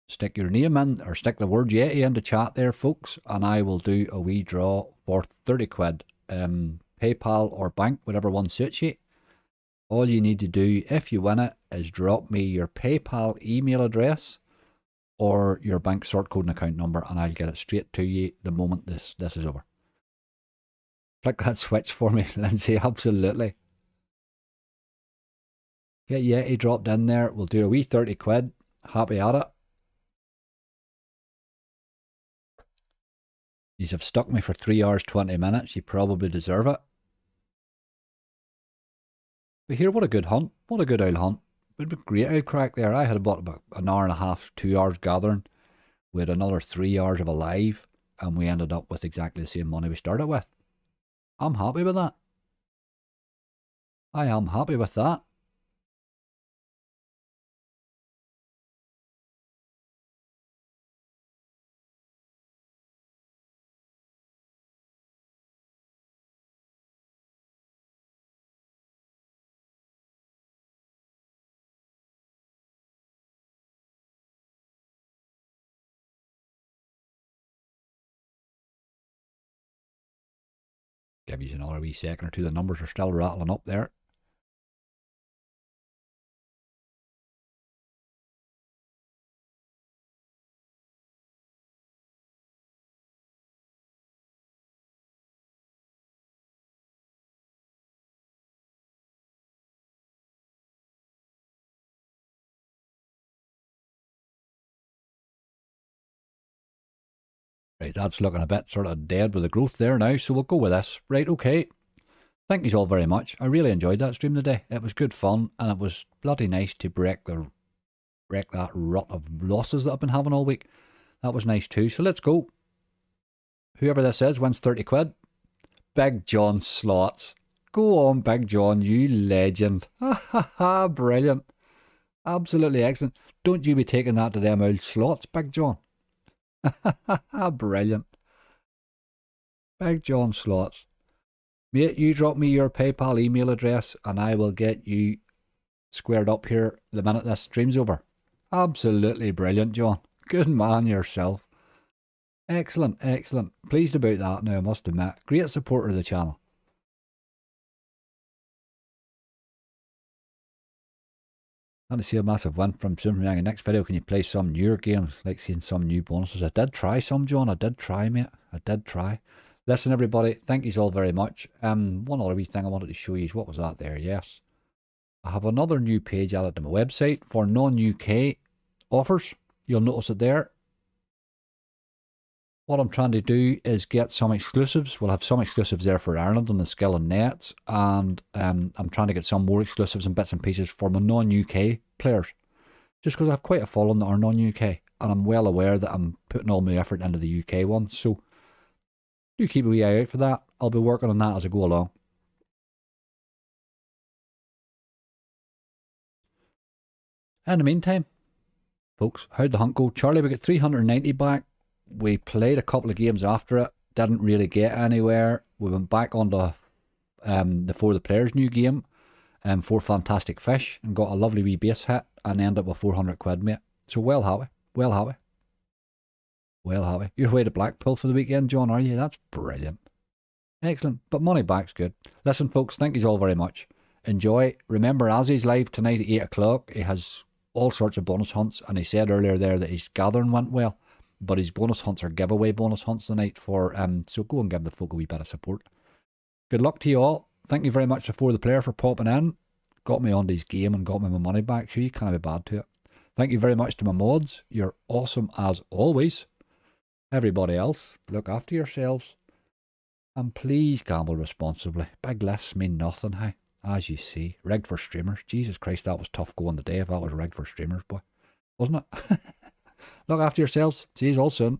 Stick your name in, or stick the word Yeti into chat there, folks. And I will do a wee draw for 30 quid. PayPal or bank, whatever one suits you. All you need to do, if you win it, is drop me your PayPal email address or your bank sort code and account number, and I'll get it straight to you the moment this is over. Click that switch for me, Lindsay, absolutely. Get Yeti dropped in there. We'll do a wee 30 quid. Happy at it. You have stuck me for 3 hours 20 minutes. You probably deserve it. But here, what a good hunt. What a good old hunt. It'd be great old crack there. I had about an hour and a half, 2 hours gathering. We had another 3 hours of a live, and we ended up with exactly the same money we started with. I'm happy with that. I am happy with that. Give you another wee second or two. The numbers are still rattling up there. Right, that's looking a bit sort of dead with the growth there now, so we'll go with this. Right, okay. Thank you all very much. I really enjoyed that stream today. It was good fun, and it was bloody nice to break that rut of losses that I've been having all week. That was nice too. So let's go. Whoever this is wins 30 quid. Big John Slots. Go on, Big John, you legend. Ha ha ha, brilliant. Absolutely excellent. Don't you be taking that to them old slots, Big John. Ha ha ha, brilliant. Big John Slots. Mate, you drop me your PayPal email address and I will get you squared up here the minute this stream's over. Absolutely brilliant, John. Good man yourself. Excellent, excellent. Pleased about that now, I must admit. Great supporter of the channel. I want to see a massive win from Superman. In the next video, can you play some newer games, like seeing some new bonuses? I did try some, John. I did try, mate. I did try. Listen, everybody, thank you all very much. One other wee thing I wanted to show you is what was that there? Yes. I have another new page added to my website for non-UK offers. You'll notice it there. What I'm trying to do is get some exclusives. We'll have some exclusives there for Ireland and the Skill and Nets, and I'm trying to get some more exclusives and bits and pieces for my non-UK players. Just because I have quite a following that are non-UK, and I'm well aware that I'm putting all my effort into the UK one. So do keep a wee eye out for that. I'll be working on that as I go along. In the meantime, folks, how'd the hunt go? Charlie, we got 390 back. We played a couple of games after it, didn't really get anywhere. We went back onto the For the Players new game, for Fantastic Fish, and got a lovely wee base hit and ended up with 400 quid, mate. So well happy, well happy. Well happy. You're away to Blackpool for the weekend, John, are you? That's brilliant. Excellent, but money back's good. Listen, folks, thank you all very much. Enjoy. Remember, as he's live tonight at 8 o'clock, he has all sorts of bonus hunts, and he said earlier there that his gathering went well. But his bonus hunts are giveaway bonus hunts tonight for so go and give the folk a wee bit of support. Good luck to you all. Thank you very much to For the Player for popping in. Got me on this game and got me my money back. So you can't be bad to it. Thank you very much to my mods. You're awesome as always. Everybody else, look after yourselves. And please gamble responsibly. Big lists mean nothing, hey. As you see. Rigged for streamers. Jesus Christ, that was tough going today if that was rigged for streamers, boy. Wasn't it? Look after yourselves. See you all soon.